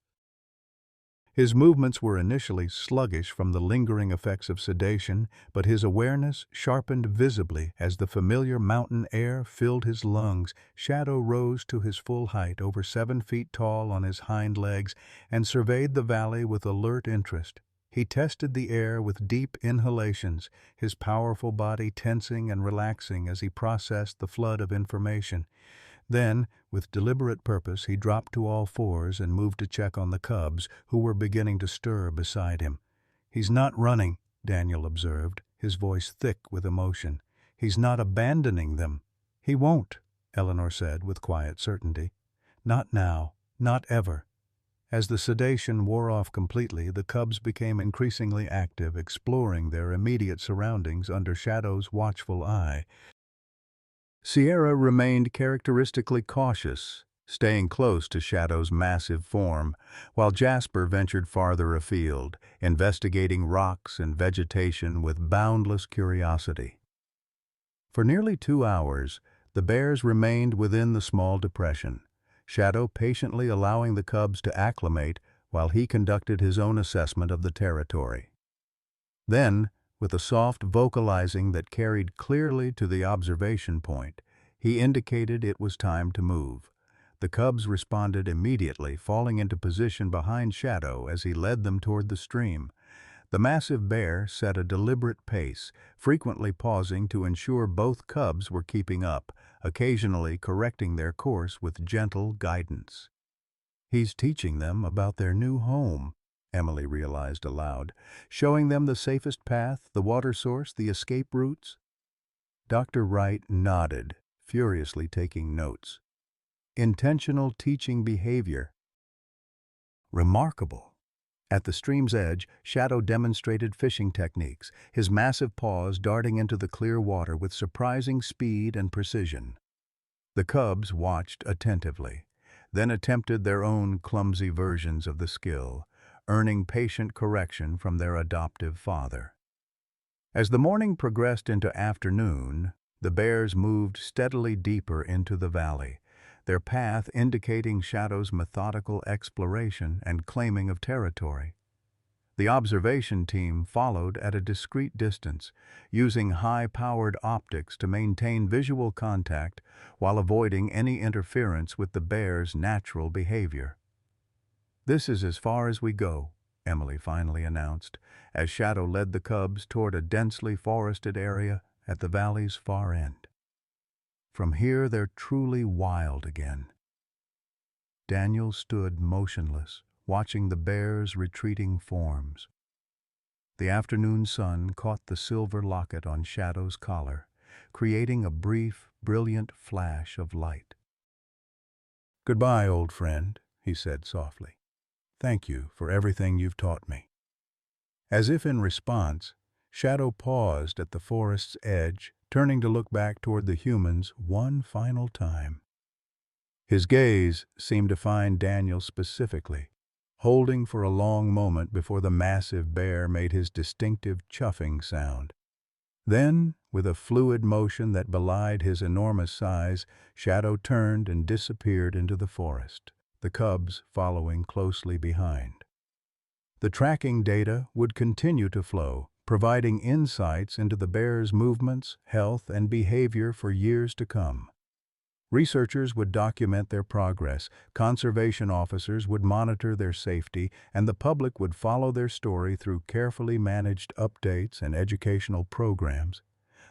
His movements were initially sluggish from the lingering effects of sedation, but his awareness sharpened visibly as the familiar mountain air filled his lungs. Shadow rose to his full height, over 7 feet tall on his hind legs, and surveyed the valley with alert interest. He tested the air with deep inhalations, his powerful body tensing and relaxing as he processed the flood of information. Then, with deliberate purpose, he dropped to all fours and moved to check on the cubs, who were beginning to stir beside him. "He's not running," Daniel observed, his voice thick with emotion. "He's not abandoning them." "He won't," Eleanor said with quiet certainty. "Not now, not ever." As the sedation wore off completely, the cubs became increasingly active, exploring their immediate surroundings under Shadow's watchful eye. Sierra remained characteristically cautious, staying close to Shadow's massive form, while Jasper ventured farther afield, investigating rocks and vegetation with boundless curiosity. For nearly 2 hours, the bears remained within the small depression, Shadow patiently allowing the cubs to acclimate while he conducted his own assessment of the territory. Then, with a soft vocalizing that carried clearly to the observation point, he indicated it was time to move. The cubs responded immediately, falling into position behind Shadow as he led them toward the stream. The massive bear set a deliberate pace, frequently pausing to ensure both cubs were keeping up, occasionally correcting their course with gentle guidance. "He's teaching them about their new home," Emily realized aloud, "showing them the safest path, the water source, the escape routes." Dr. Wright nodded, furiously taking notes. "Intentional teaching behavior. Remarkable." At the stream's edge, Shadow demonstrated fishing techniques, his massive paws darting into the clear water with surprising speed and precision. The cubs watched attentively, then attempted their own clumsy versions of the skill, earning patient correction from their adoptive father. As the morning progressed into afternoon, the bears moved steadily deeper into the valley, their path indicating Shadow's methodical exploration and claiming of territory. The observation team followed at a discreet distance, using high-powered optics to maintain visual contact while avoiding any interference with the bear's natural behavior. "This is as far as we go," Emily finally announced, as Shadow led the cubs toward a densely forested area at the valley's far end. "From here they're truly wild again." Daniel stood motionless, watching the bear's retreating forms. The afternoon sun caught the silver locket on Shadow's collar, creating a brief, brilliant flash of light. "Goodbye, old friend," he said softly. "Thank you for everything you've taught me." As if in response, Shadow paused at the forest's edge, turning to look back toward the humans one final time. His gaze seemed to find Daniel specifically, holding for a long moment before the massive bear made his distinctive chuffing sound. Then, with a fluid motion that belied his enormous size, Shadow turned and disappeared into the forest, the cubs following closely behind. The tracking data would continue to flow, providing insights into the bear's movements, health, and behavior for years to come. Researchers would document their progress, conservation officers would monitor their safety, and the public would follow their story through carefully managed updates and educational programs.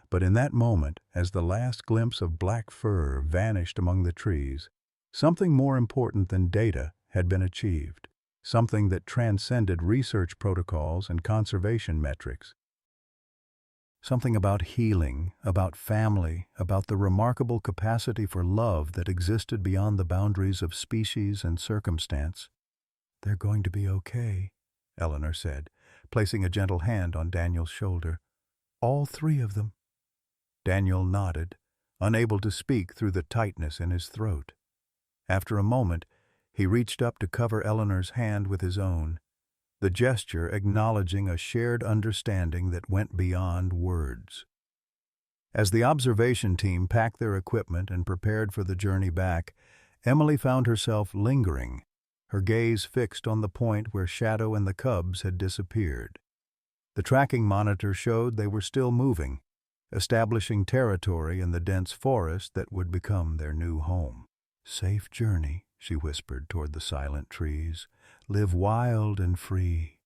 But in that moment, as the last glimpse of black fur vanished among the trees, something more important than data had been achieved, something that transcended research protocols and conservation metrics. Something about healing, about family, about the remarkable capacity for love that existed beyond the boundaries of species and circumstance. "They're going to be okay," Eleanor said, placing a gentle hand on Daniel's shoulder. "All three of them." Daniel nodded, unable to speak through the tightness in his throat. After a moment, he reached up to cover Eleanor's hand with his own, the gesture acknowledging a shared understanding that went beyond words. As the observation team packed their equipment and prepared for the journey back, Emily found herself lingering, her gaze fixed on the point where Shadow and the cubs had disappeared. The tracking monitor showed they were still moving, establishing territory in the dense forest that would become their new home. "Safe journey," she whispered toward the silent trees. "Live wild and free."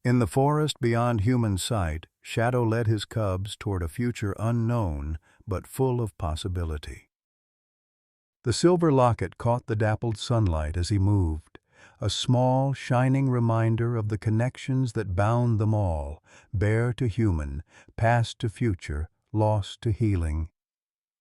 In the forest beyond human sight, Shadow led his cubs toward a future unknown but full of possibility. The silver locket caught the dappled sunlight as he moved, a small, shining reminder of the connections that bound them all, bear to human, past to future, lost to healing.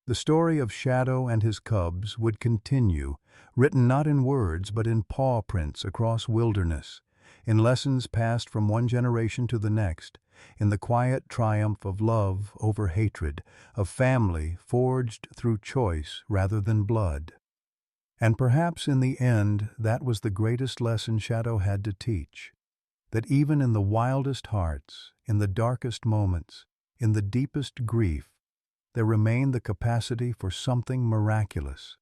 The story of Shadow and his cubs would continue, written not in words but in paw prints across wilderness, in lessons passed from one generation to the next, in the quiet triumph of love over hatred, of family forged through choice rather than blood. And perhaps in the end that was the greatest lesson Shadow had to teach, that even in the wildest hearts, in the darkest moments, in the deepest grief, there remained the capacity for something miraculous,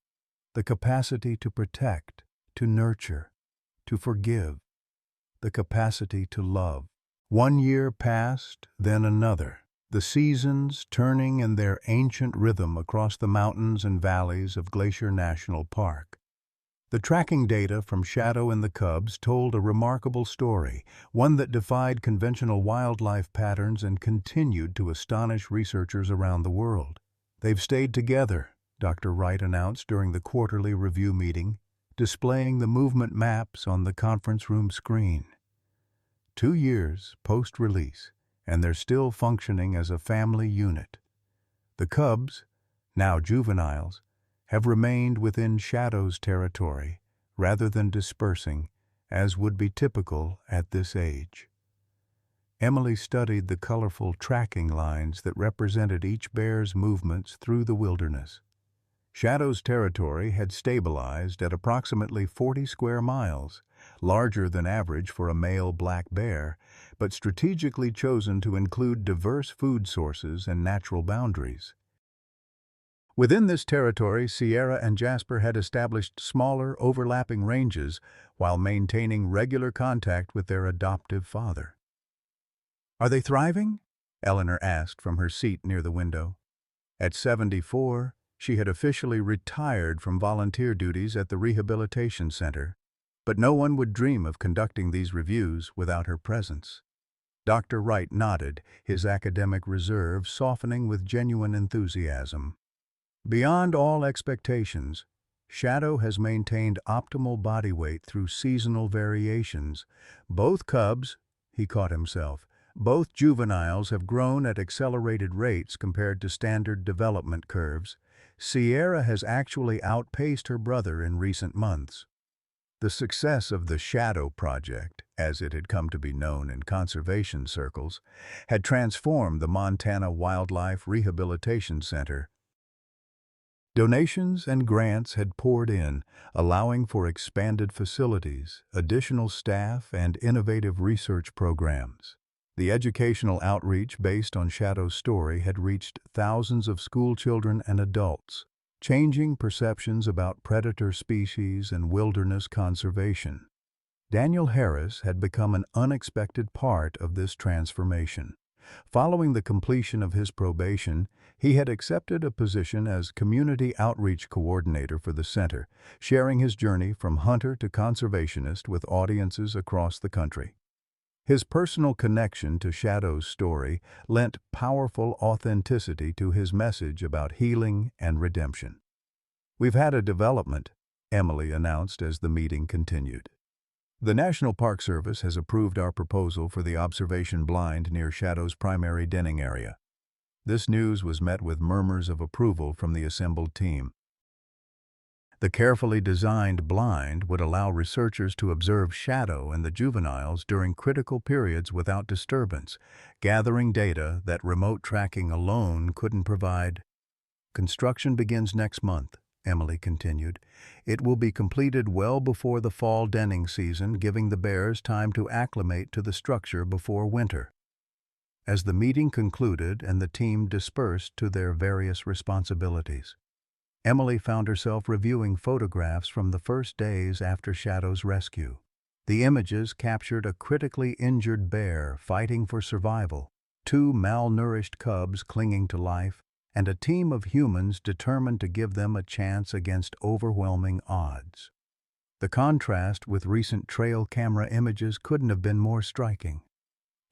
the capacity to protect, to nurture, to forgive, the capacity to love. One year passed, then another, the seasons turning in their ancient rhythm across the mountains and valleys of Glacier National Park. The tracking data from Shadow and the cubs told a remarkable story, one that defied conventional wildlife patterns and continued to astonish researchers around the world. "They've stayed together," Dr. Wright announced during the quarterly review meeting, displaying the movement maps on the conference room screen. 2 years post-release, and they're still functioning as a family unit. The cubs, now juveniles, have remained within Shadow's territory rather than dispersing, as would be typical at this age. Emily studied the colorful tracking lines that represented each bear's movements through the wilderness. Shadow's territory had stabilized at approximately 40 square miles, larger than average for a male black bear, but strategically chosen to include diverse food sources and natural boundaries. Within this territory, Sierra and Jasper had established smaller, overlapping ranges while maintaining regular contact with their adoptive father. "Are they thriving?" Eleanor asked from her seat near the window. At 74, she had officially retired from volunteer duties at the rehabilitation center. But no one would dream of conducting these reviews without her presence. Dr. Wright nodded, his academic reserve softening with genuine enthusiasm. Beyond all expectations, Shadow has maintained optimal body weight through seasonal variations. Both cubs, he caught himself, both juveniles have grown at accelerated rates compared to standard development curves. Sierra has actually outpaced her brother in recent months. The success of the Shadow Project, as it had come to be known in conservation circles, had transformed the Montana Wildlife Rehabilitation Center. Donations and grants had poured in, allowing for expanded facilities, additional staff, and innovative research programs. The educational outreach based on Shadow's story had reached thousands of schoolchildren and adults, changing perceptions about predator species and wilderness conservation. Daniel Harris had become an unexpected part of this transformation. Following the completion of his probation, he had accepted a position as Community Outreach Coordinator for the center, sharing his journey from hunter to conservationist with audiences across the country. His personal connection to Shadow's story lent powerful authenticity to his message about healing and redemption. "We've had a development," Emily announced as the meeting continued. "The National Park Service has approved our proposal for the observation blind near Shadow's primary denning area." This news was met with murmurs of approval from the assembled team. The carefully designed blind would allow researchers to observe Shadow and the juveniles during critical periods without disturbance, gathering data that remote tracking alone couldn't provide. "Construction begins next month," Emily continued. "It will be completed well before the fall denning season, giving the bears time to acclimate to the structure before winter." As the meeting concluded and the team dispersed to their various responsibilities, Emily found herself reviewing photographs from the first days after Shadow's rescue. The images captured a critically injured bear fighting for survival, two malnourished cubs clinging to life, and a team of humans determined to give them a chance against overwhelming odds. The contrast with recent trail camera images couldn't have been more striking.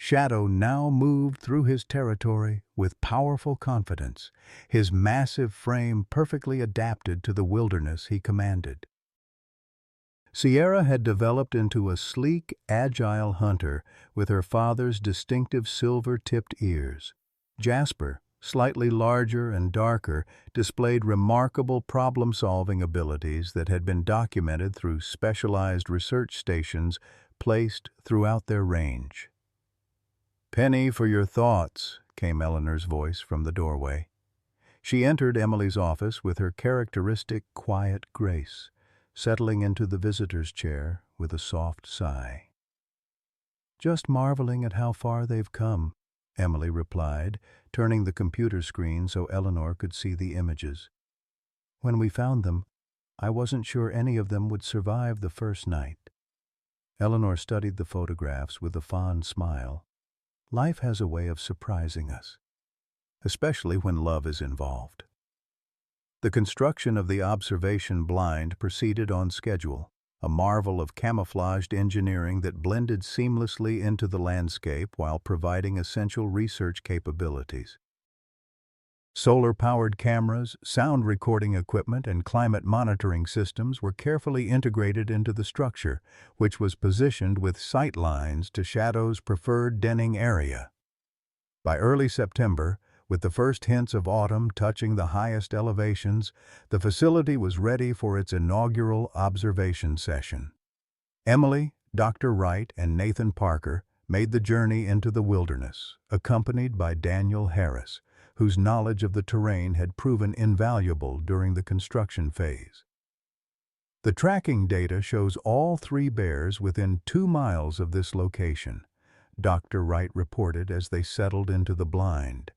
Shadow now moved through his territory with powerful confidence, his massive frame perfectly adapted to the wilderness he commanded. Sierra had developed into a sleek, agile hunter with her father's distinctive silver-tipped ears. Jasper, slightly larger and darker, displayed remarkable problem-solving abilities that had been documented through specialized research stations placed throughout their range. "Penny, for your thoughts," came Eleanor's voice from the doorway. She entered Emily's office with her characteristic quiet grace, settling into the visitor's chair with a soft sigh. "Just marveling at how far they've come," Emily replied, turning the computer screen so Eleanor could see the images. "When we found them, I wasn't sure any of them would survive the first night." Eleanor studied the photographs with a fond smile. Life has a way of surprising us, especially when love is involved. The construction of the observation blind proceeded on schedule, a marvel of camouflaged engineering that blended seamlessly into the landscape while providing essential research capabilities. Solar-powered cameras, sound recording equipment, and climate monitoring systems were carefully integrated into the structure, which was positioned with sight lines to Shadow's preferred denning area. By early September, with the first hints of autumn touching the highest elevations, the facility was ready for its inaugural observation session. Emily, Dr. Wright, and Nathan Parker made the journey into the wilderness, accompanied by Daniel Harris, whose knowledge of the terrain had proven invaluable during the construction phase. The tracking data shows all three bears within 2 miles of this location, Dr. Wright reported as they settled into the blind.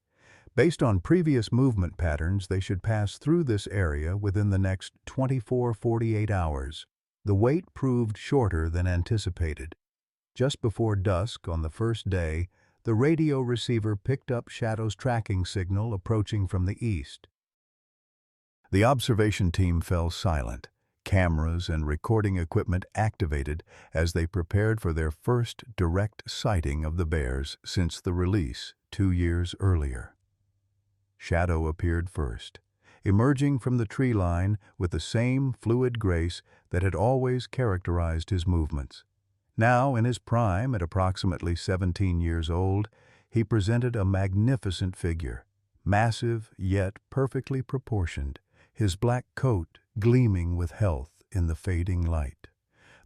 Based on previous movement patterns, they should pass through this area within the next 24-48 hours. The wait proved shorter than anticipated. Just before dusk on the first day, the radio receiver picked up Shadow's tracking signal approaching from the east. The observation team fell silent, cameras and recording equipment activated as they prepared for their first direct sighting of the bears since the release 2 years earlier. Shadow appeared first, emerging from the tree line with the same fluid grace that had always characterized his movements. Now, in his prime, at approximately 17 years old, he presented a magnificent figure, massive yet perfectly proportioned, his black coat gleaming with health in the fading light.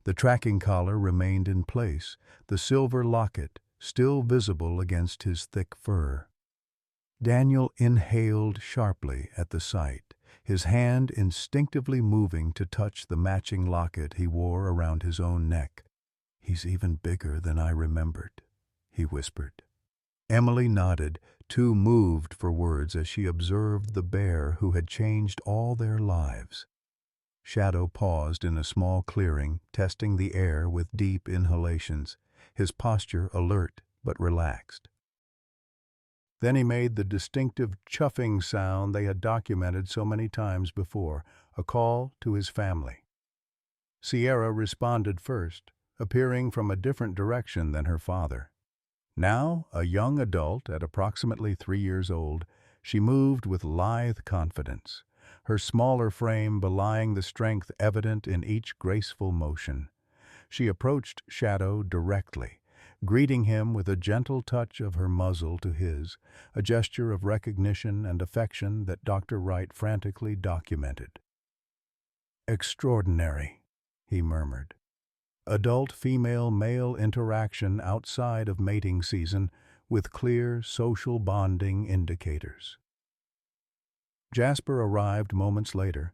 The tracking collar remained in place, the silver locket still visible against his thick fur. Daniel inhaled sharply at the sight, his hand instinctively moving to touch the matching locket he wore around his own neck. "He's even bigger than I remembered," he whispered. Emily nodded, too moved for words as she observed the bear who had changed all their lives. Shadow paused in a small clearing, testing the air with deep inhalations, his posture alert but relaxed. Then he made the distinctive chuffing sound they had documented so many times before, a call to his family. Sierra responded first, appearing from a different direction than her father. Now, a young adult at approximately 3 years old, she moved with lithe confidence, her smaller frame belying the strength evident in each graceful motion. She approached Shadow directly, greeting him with a gentle touch of her muzzle to his, a gesture of recognition and affection that Dr. Wright frantically documented. "Extraordinary," he murmured. "Adult female-male interaction outside of mating season with clear social bonding indicators." Jasper arrived moments later,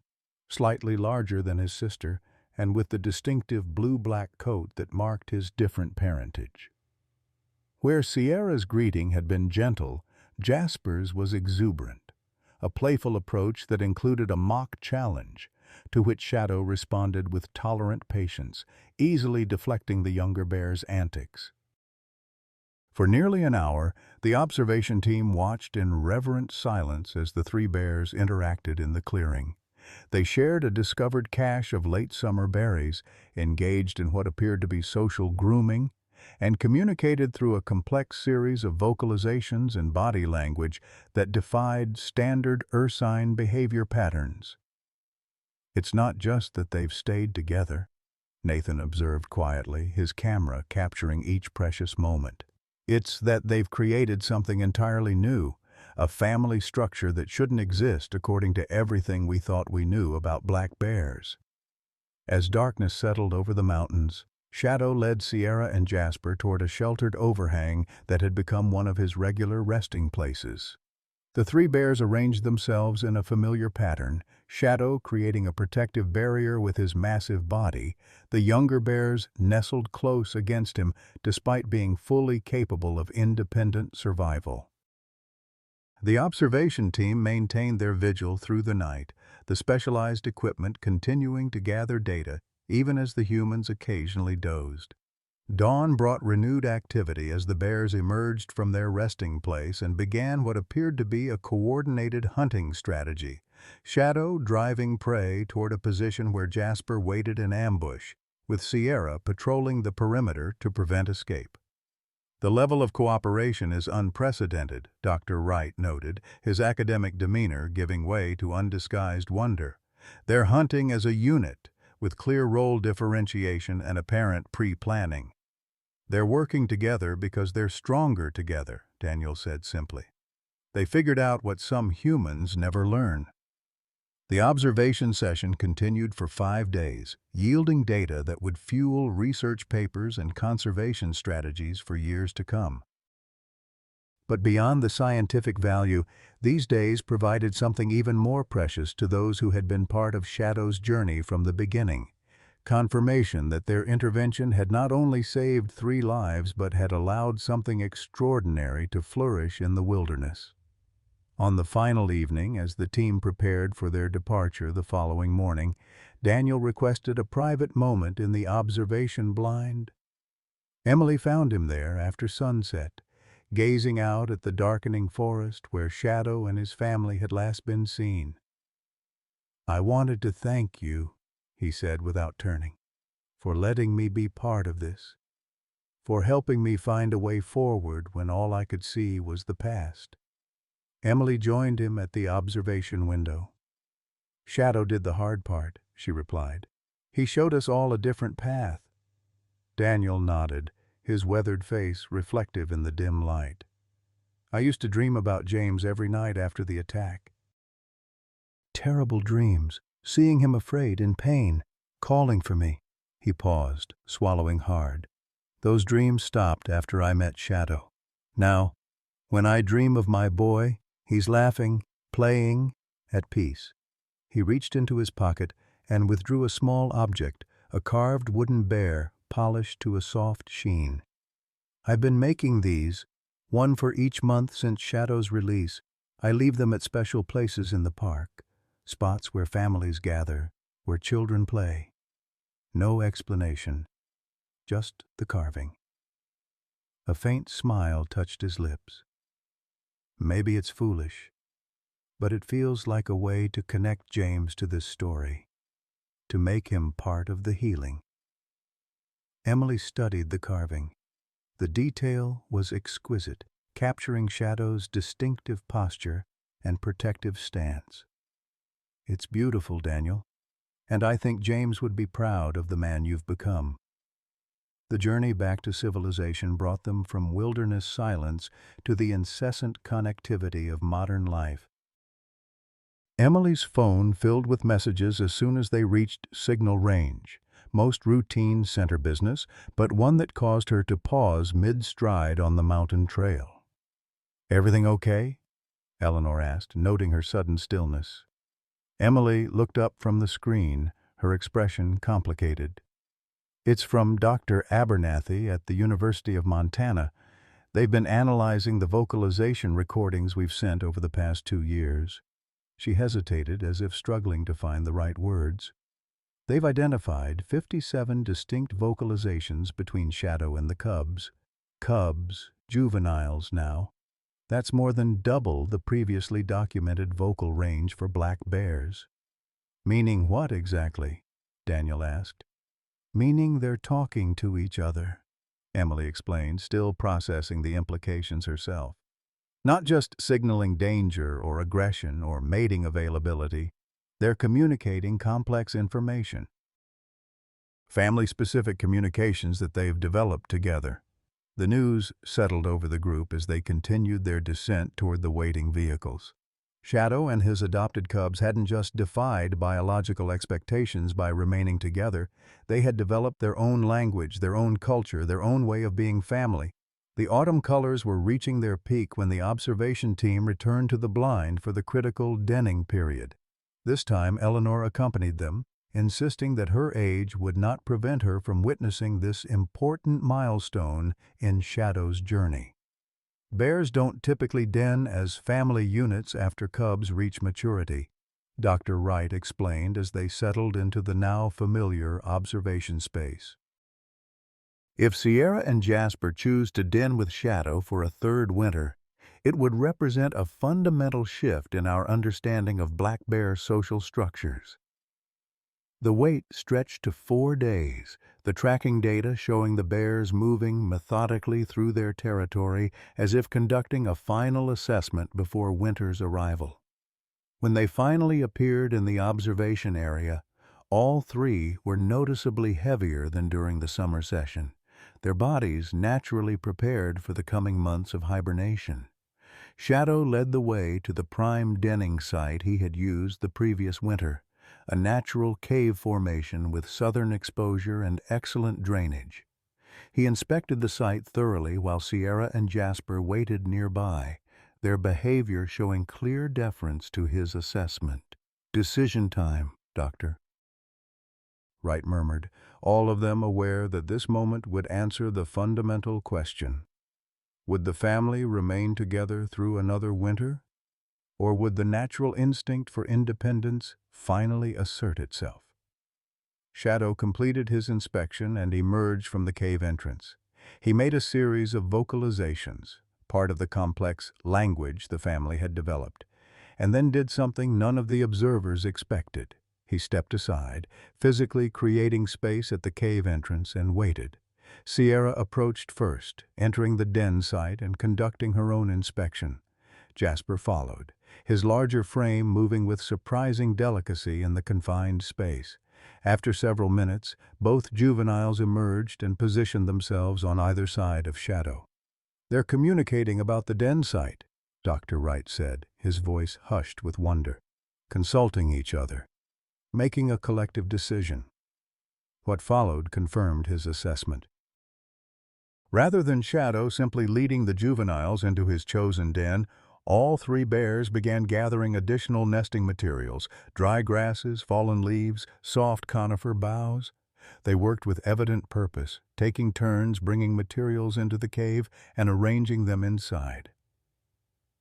slightly larger than his sister and with the distinctive blue-black coat that marked his different parentage. Where Sierra's greeting had been gentle, Jasper's was exuberant, a playful approach that included a mock challenge, to which Shadow responded with tolerant patience, easily deflecting the younger bear's antics. For nearly an hour, the observation team watched in reverent silence as the 3 bears interacted in the clearing. They shared a discovered cache of late summer berries, engaged in what appeared to be social grooming, and communicated through a complex series of vocalizations and body language that defied standard ursine behavior patterns. "It's not just that they've stayed together," Nathan observed quietly, his camera capturing each precious moment. "It's that they've created something entirely new, a family structure that shouldn't exist according to everything we thought we knew about black bears." As darkness settled over the mountains, Shadow led Sierra and Jasper toward a sheltered overhang that had become one of his regular resting places. The 3 bears arranged themselves in a familiar pattern, Shadow creating a protective barrier with his massive body, the younger bears nestled close against him despite being fully capable of independent survival. The observation team maintained their vigil through the night, the specialized equipment continuing to gather data even as the humans occasionally dozed. Dawn brought renewed activity as the bears emerged from their resting place and began what appeared to be a coordinated hunting strategy, Shadow driving prey toward a position where Jasper waited in ambush, with Sierra patrolling the perimeter to prevent escape. "The level of cooperation is unprecedented," Dr. Wright noted, his academic demeanor giving way to undisguised wonder. "They're hunting as a unit, with clear role differentiation and apparent pre-planning." "They're working together because they're stronger together," Daniel said simply. "They figured out what some humans never learn." The observation session continued for 5 days, yielding data that would fuel research papers and conservation strategies for years to come. But beyond the scientific value, these days provided something even more precious to those who had been part of Shadow's journey from the beginning: confirmation that their intervention had not only saved 3 lives but had allowed something extraordinary to flourish in the wilderness. On the final evening, as the team prepared for their departure the following morning, Daniel requested a private moment in the observation blind. Emily found him there after sunset, gazing out at the darkening forest where Shadow and his family had last been seen. "I wanted to thank you," he said without turning, for letting me be part of this, for helping me find a way forward when all I could see was the past. Emily joined him at the observation window. Shadow did the hard part, she replied. He showed us all a different path. Daniel nodded, his weathered face reflective in the dim light. I used to dream about James every night after the attack. Terrible dreams, seeing him afraid, in pain, calling for me. He paused, swallowing hard. Those dreams stopped after I met Shadow. Now, when I dream of my boy, he's laughing, playing, at peace. He reached into his pocket and withdrew a small object, a carved wooden bear polished to a soft sheen. I've been making these, one for each month since Shadow's release. I leave them at special places in the park, spots where families gather, where children play. No explanation, just the carving. A faint smile touched his lips. Maybe it's foolish, but it feels like a way to connect James to this story, to make him part of the healing. Emily studied the carving. The detail was exquisite, capturing Shadow's distinctive posture and protective stance. It's beautiful, Daniel, and I think James would be proud of the man you've become. The journey back to civilization brought them from wilderness silence to the incessant connectivity of modern life. Emily's phone filled with messages as soon as they reached signal range, most routine center business, but one that caused her to pause mid-stride on the mountain trail. "Everything okay?" Eleanor asked, noting her sudden stillness. Emily looked up from the screen, her expression complicated. "It's from Dr. Abernathy at the University of Montana. They've been analyzing the vocalization recordings we've sent over the past 2 years. She hesitated, as if struggling to find the right words. They've identified 57 distinct vocalizations between Shadow and the cubs. Cubs, juveniles now. That's more than double the previously documented vocal range for black bears. "Meaning what exactly?" Daniel asked. "Meaning they're talking to each other," Emily explained, still processing the implications herself. "Not just signaling danger or aggression or mating availability. They're communicating complex information. Family-specific communications that they've developed together." The news settled over the group as they continued their descent toward the waiting vehicles. Shadow and his adopted cubs hadn't just defied biological expectations by remaining together. They had developed their own language, their own culture, their own way of being family. The autumn colors were reaching their peak when the observation team returned to the blind for the critical denning period. This time Eleanor accompanied them, insisting that her age would not prevent her from witnessing this important milestone in Shadow's journey. Bears don't typically den as family units after cubs reach maturity, Dr. Wright explained as they settled into the now familiar observation space. If Sierra and Jasper choose to den with Shadow for a third winter, it would represent a fundamental shift in our understanding of black bear social structures. The wait stretched to 4 days, the tracking data showing the bears moving methodically through their territory as if conducting a final assessment before winter's arrival. When they finally appeared in the observation area, all 3 were noticeably heavier than during the summer session, their bodies naturally prepared for the coming months of hibernation. Shadow led the way to the prime denning site he had used the previous winter, a natural cave formation with southern exposure and excellent drainage. He inspected the site thoroughly while Sierra and Jasper waited nearby, their behavior showing clear deference to his assessment. "Decision time, Doctor," Wright murmured, all of them aware that this moment would answer the fundamental question. Would the family remain together through another winter? Or would the natural instinct for independence finally assert itself? Shadow completed his inspection and emerged from the cave entrance. He made a series of vocalizations, part of the complex language the family had developed, and then did something none of the observers expected. He stepped aside, physically creating space at the cave entrance, and waited. Sierra approached first, entering the den site and conducting her own inspection. Jasper followed, his larger frame moving with surprising delicacy in the confined space. After several minutes, both juveniles emerged and positioned themselves on either side of Shadow. "They're communicating about the den site," Dr. Wright said, his voice hushed with wonder. "Consulting each other, making a collective decision." What followed confirmed his assessment. Rather than Shadow simply leading the juveniles into his chosen den, all three bears began gathering additional nesting materials: dry grasses, fallen leaves, soft conifer boughs. They worked with evident purpose, taking turns bringing materials into the cave and arranging them inside.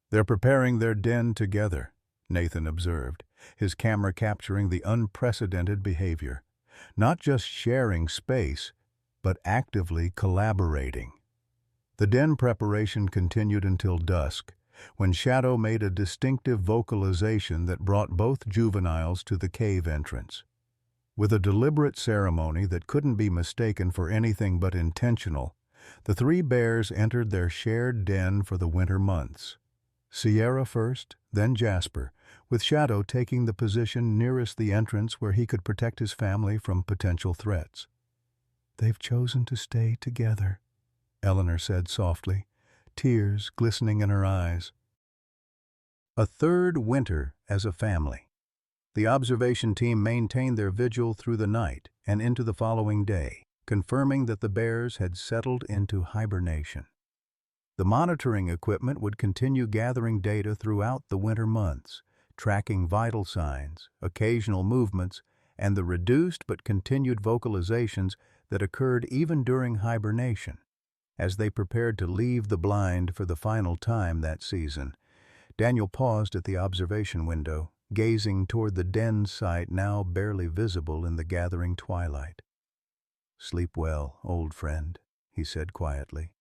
"They're preparing their den together," Nathan observed, his camera capturing the unprecedented behavior. Not just sharing space, but actively collaborating. The den preparation continued until dusk, when Shadow made a distinctive vocalization that brought both juveniles to the cave entrance. With a deliberate ceremony that couldn't be mistaken for anything but intentional, the three bears entered their shared den for the winter months. Sierra first, then Jasper, with Shadow taking the position nearest the entrance where he could protect his family from potential threats. "They've chosen to stay together," Eleanor said softly, tears glistening in her eyes. A third winter as a family. The observation team maintained their vigil through the night and into the following day, confirming that the bears had settled into hibernation. The monitoring equipment would continue gathering data throughout the winter months, tracking vital signs, occasional movements, and the reduced but continued vocalizations that occurred even during hibernation. As they prepared to leave the blind for the final time that season, Daniel paused at the observation window, gazing toward the den site now barely visible in the gathering twilight. "Sleep well, old friend," he said quietly.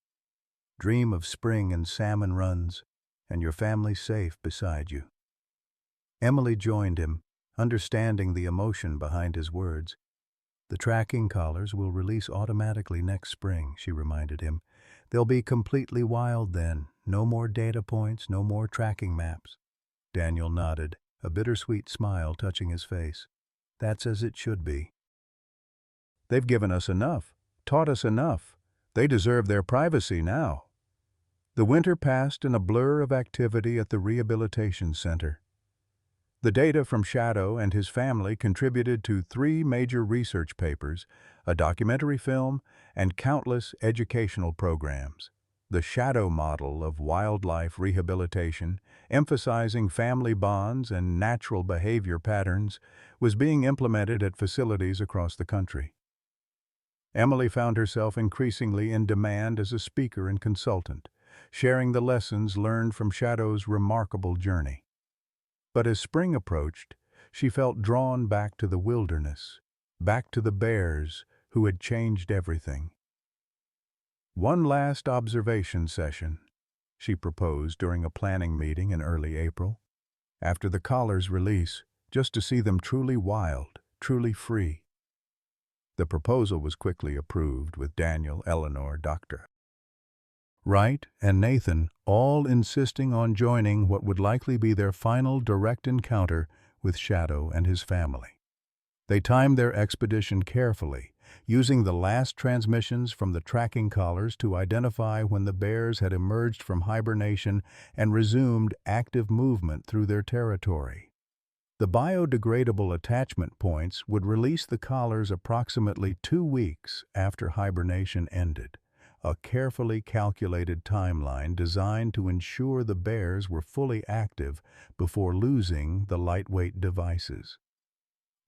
"Dream of spring and salmon runs, and your family safe beside you." Emily joined him, understanding the emotion behind his words. "The tracking collars will release automatically next spring," she reminded him. "They'll be completely wild then. No more data points, no more tracking maps." Daniel nodded, a bittersweet smile touching his face. "That's as it should be. They've given us enough, taught us enough. They deserve their privacy now." The winter passed in a blur of activity at the rehabilitation center. The data from Shadow and his family contributed to 3 major research papers, a documentary film, and countless educational programs. The Shadow model of wildlife rehabilitation, emphasizing family bonds and natural behavior patterns, was being implemented at facilities across the country. Emily found herself increasingly in demand as a speaker and consultant, sharing the lessons learned from Shadow's remarkable journey. But as spring approached, she felt drawn back to the wilderness, back to the bears who had changed everything. "One last observation session," she proposed during a planning meeting in early April. "After the collars' release, just to see them truly wild, truly free." The proposal was quickly approved, with Daniel, Eleanor, Dr. Wright, and Nathan all insisting on joining what would likely be their final direct encounter with Shadow and his family. They timed their expedition carefully, using the last transmissions from the tracking collars to identify when the bears had emerged from hibernation and resumed active movement through their territory. The biodegradable attachment points would release the collars approximately 2 weeks after hibernation ended, a carefully calculated timeline designed to ensure the bears were fully active before losing the lightweight devices.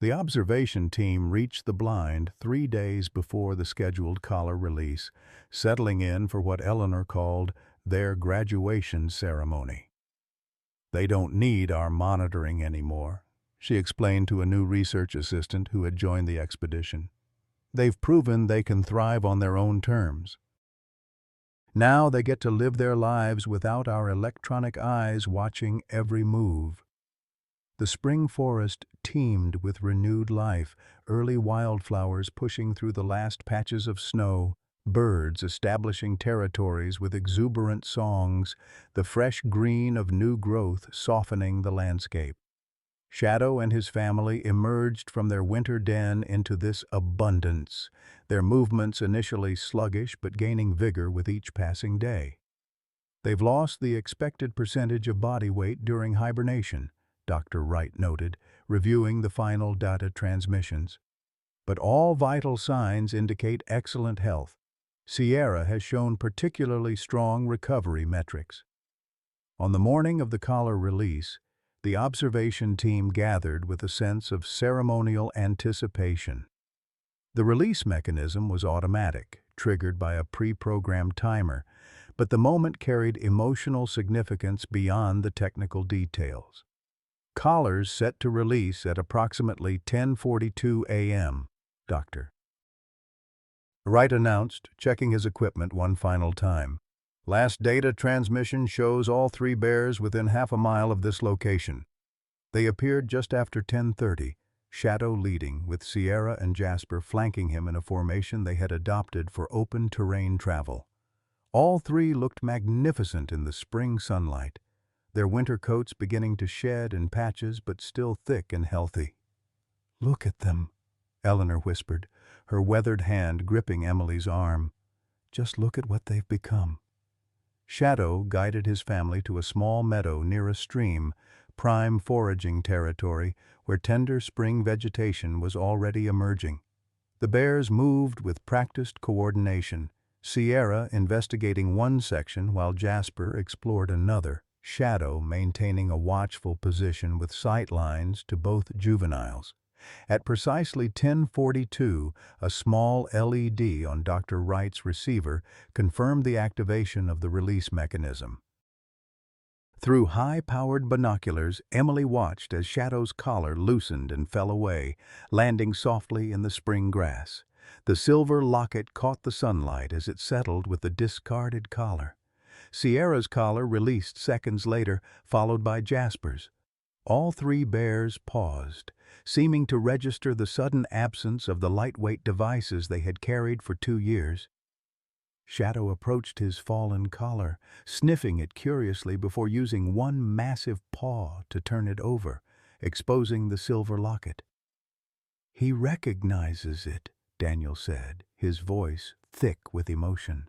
The observation team reached the blind 3 days before the scheduled collar release, settling in for what Eleanor called their graduation ceremony. "They don't need our monitoring anymore," she explained to a new research assistant who had joined the expedition. "They've proven they can thrive on their own terms. Now they get to live their lives without our electronic eyes watching every move." The spring forest teemed with renewed life, early wildflowers pushing through the last patches of snow, birds establishing territories with exuberant songs, the fresh green of new growth softening the landscape. Shadow and his family emerged from their winter den into this abundance, their movements initially sluggish but gaining vigor with each passing day. They've lost the expected percentage of body weight during hibernation, Dr. Wright noted, reviewing the final data transmissions. But all vital signs indicate excellent health. Sierra has shown particularly strong recovery metrics. On the morning of the collar release, the observation team gathered with a sense of ceremonial anticipation. The release mechanism was automatic, triggered by a pre-programmed timer, but the moment carried emotional significance beyond the technical details. Collars set to release at approximately 10:42 a.m., Dr. Wright announced, checking his equipment one final time. Last data transmission shows all three bears within half a mile of this location. They appeared just after 10:30, Shadow leading, with Sierra and Jasper flanking him in a formation they had adopted for open terrain travel. All three looked magnificent in the spring sunlight, their winter coats beginning to shed in patches but still thick and healthy. "Look at them," Eleanor whispered, her weathered hand gripping Emily's arm. "Just look at what they've become." Shadow guided his family to a small meadow near a stream, prime foraging territory where tender spring vegetation was already emerging. The bears moved with practiced coordination, Sierra investigating one section while Jasper explored another, Shadow maintaining a watchful position with sight lines to both juveniles. At precisely 10:42, a small LED on Dr. Wright's receiver confirmed the activation of the release mechanism. Through high-powered binoculars, Emily watched as Shadow's collar loosened and fell away, landing softly in the spring grass. The silver locket caught the sunlight as it settled with the discarded collar. Sierra's collar released seconds later, followed by Jasper's. All three bears paused, seeming to register the sudden absence of the lightweight devices they had carried for 2 years. Shadow approached his fallen collar, sniffing it curiously before using one massive paw to turn it over, exposing the silver locket. "He recognizes it," Daniel said, his voice thick with emotion.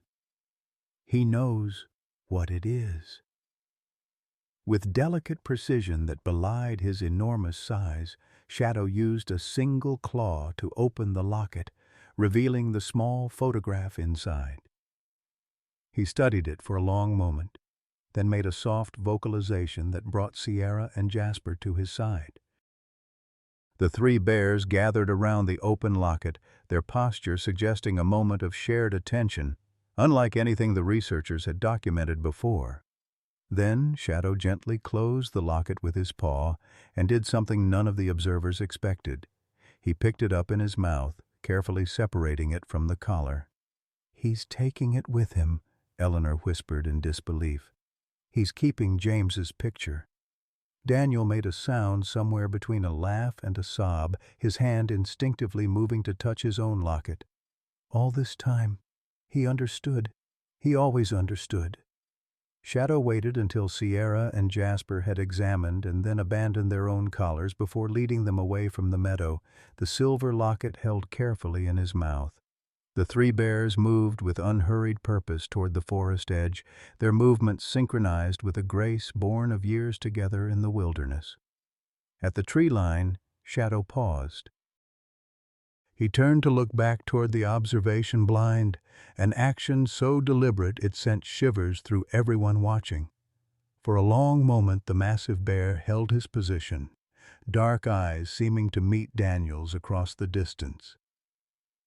"He knows what it is." With delicate precision that belied his enormous size, Shadow used a single claw to open the locket, revealing the small photograph inside. He studied it for a long moment, then made a soft vocalization that brought Sierra and Jasper to his side. The three bears gathered around the open locket, their posture suggesting a moment of shared attention, unlike anything the researchers had documented before. Then Shadow gently closed the locket with his paw and did something none of the observers expected. He picked it up in his mouth, carefully separating it from the collar. "He's taking it with him," Eleanor whispered in disbelief. "He's keeping James's picture." Daniel made a sound somewhere between a laugh and a sob, his hand instinctively moving to touch his own locket. "All this time, he understood. He always understood." Shadow waited until Sierra and Jasper had examined and then abandoned their own collars before leading them away from the meadow, the silver locket held carefully in his mouth. The three bears moved with unhurried purpose toward the forest edge, their movements synchronized with a grace born of years together in the wilderness. At the tree line, Shadow paused. He turned to look back toward the observation blind, an action so deliberate it sent shivers through everyone watching. For a long moment the massive bear held his position, dark eyes seeming to meet Daniel's across the distance.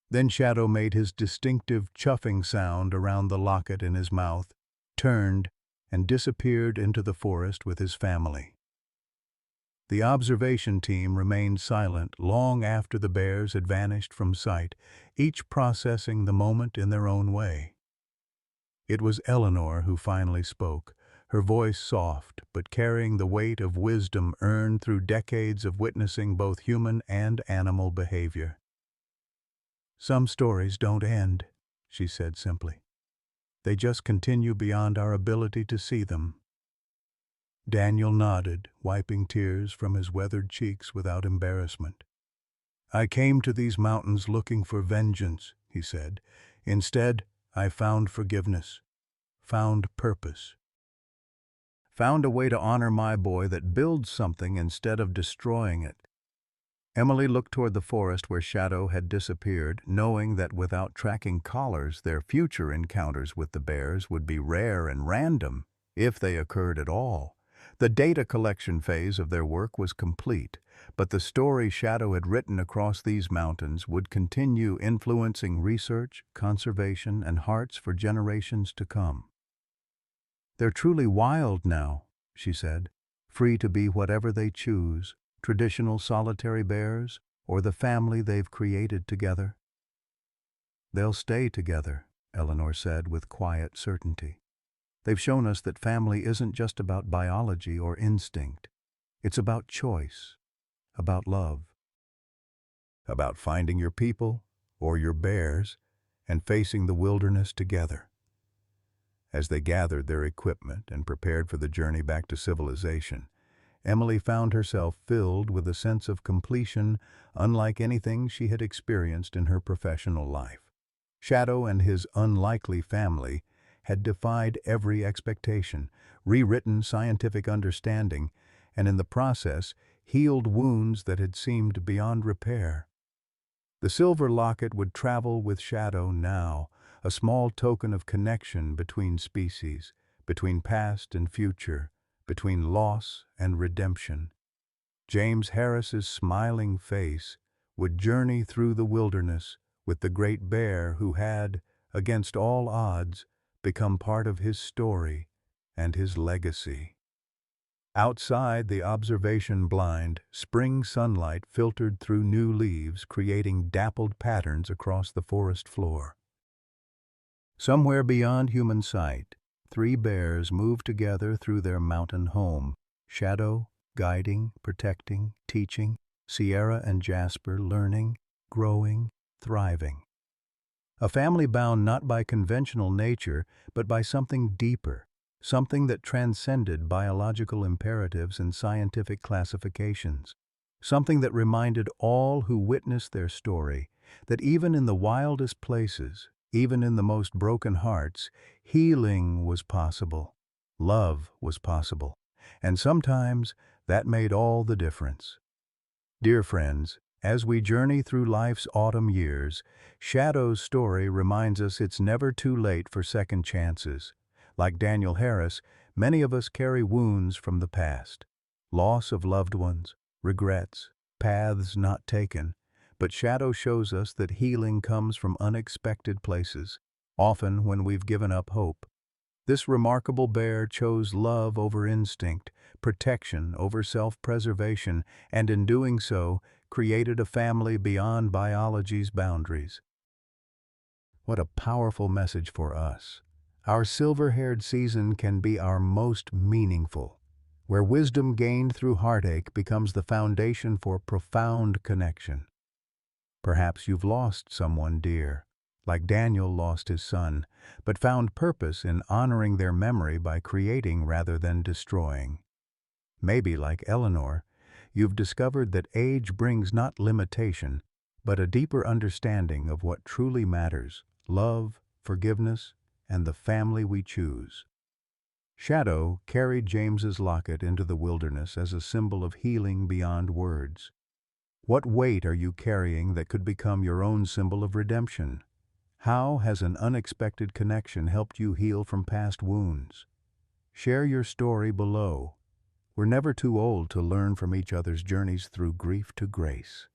Then Shadow made his distinctive chuffing sound around the locket in his mouth, turned, and disappeared into the forest with his family. The observation team remained silent long after the bears had vanished from sight, each processing the moment in their own way. It was Eleanor who finally spoke, her voice soft but carrying the weight of wisdom earned through decades of witnessing both human and animal behavior. "Some stories don't end," she said simply. "They just continue beyond our ability to see them." Daniel nodded, wiping tears from his weathered cheeks without embarrassment. "I came to these mountains looking for vengeance," he said. "Instead, I found forgiveness, found purpose, found a way to honor my boy that builds something instead of destroying it." Emily looked toward the forest where Shadow had disappeared, knowing that without tracking collars, their future encounters with the bears would be rare and random, if they occurred at all. The data collection phase of their work was complete, but the story Shadow had written across these mountains would continue influencing research, conservation, and hearts for generations to come. "They're truly wild now," she said, "free to be whatever they choose, traditional solitary bears or the family they've created together." "They'll stay together," Eleanor said with quiet certainty. "They've shown us that family isn't just about biology or instinct. It's about choice, about love, about finding your people or your bears and facing the wilderness together." As they gathered their equipment and prepared for the journey back to civilization, Emily found herself filled with a sense of completion unlike anything she had experienced in her professional life. Shadow and his unlikely family had defied every expectation, rewritten scientific understanding, and in the process healed wounds that had seemed beyond repair. The silver locket would travel with Shadow now, a small token of connection between species, between past and future, between loss and redemption. James Harris's smiling face would journey through the wilderness with the great bear who had, against all odds, become part of his story and his legacy. Outside the observation blind, spring sunlight filtered through new leaves, creating dappled patterns across the forest floor. Somewhere beyond human sight, three bears moved together through their mountain home, Shadow guiding, protecting, teaching, Sierra and Jasper learning, growing, thriving. A family bound not by conventional nature, but by something deeper, something that transcended biological imperatives and scientific classifications, something that reminded all who witnessed their story that even in the wildest places, even in the most broken hearts, healing was possible, love was possible, and sometimes that made all the difference. Dear friends, as we journey through life's autumn years, Shadow's story reminds us it's never too late for second chances. Like Daniel Harris, many of us carry wounds from the past, loss of loved ones, regrets, paths not taken, but Shadow shows us that healing comes from unexpected places, often when we've given up hope. This remarkable bear chose love over instinct, protection over self-preservation, and in doing so, created a family beyond biology's boundaries. What a powerful message for us. Our silver-haired season can be our most meaningful, where wisdom gained through heartache becomes the foundation for profound connection. Perhaps you've lost someone dear, like Daniel lost his son, but found purpose in honoring their memory by creating rather than destroying. Maybe, like Eleanor, you've discovered that age brings not limitation, but a deeper understanding of what truly matters: love, forgiveness, and the family we choose. Shadow carried James's locket into the wilderness as a symbol of healing beyond words. What weight are you carrying that could become your own symbol of redemption? How has an unexpected connection helped you heal from past wounds? Share your story below. We're never too old to learn from each other's journeys through grief to grace.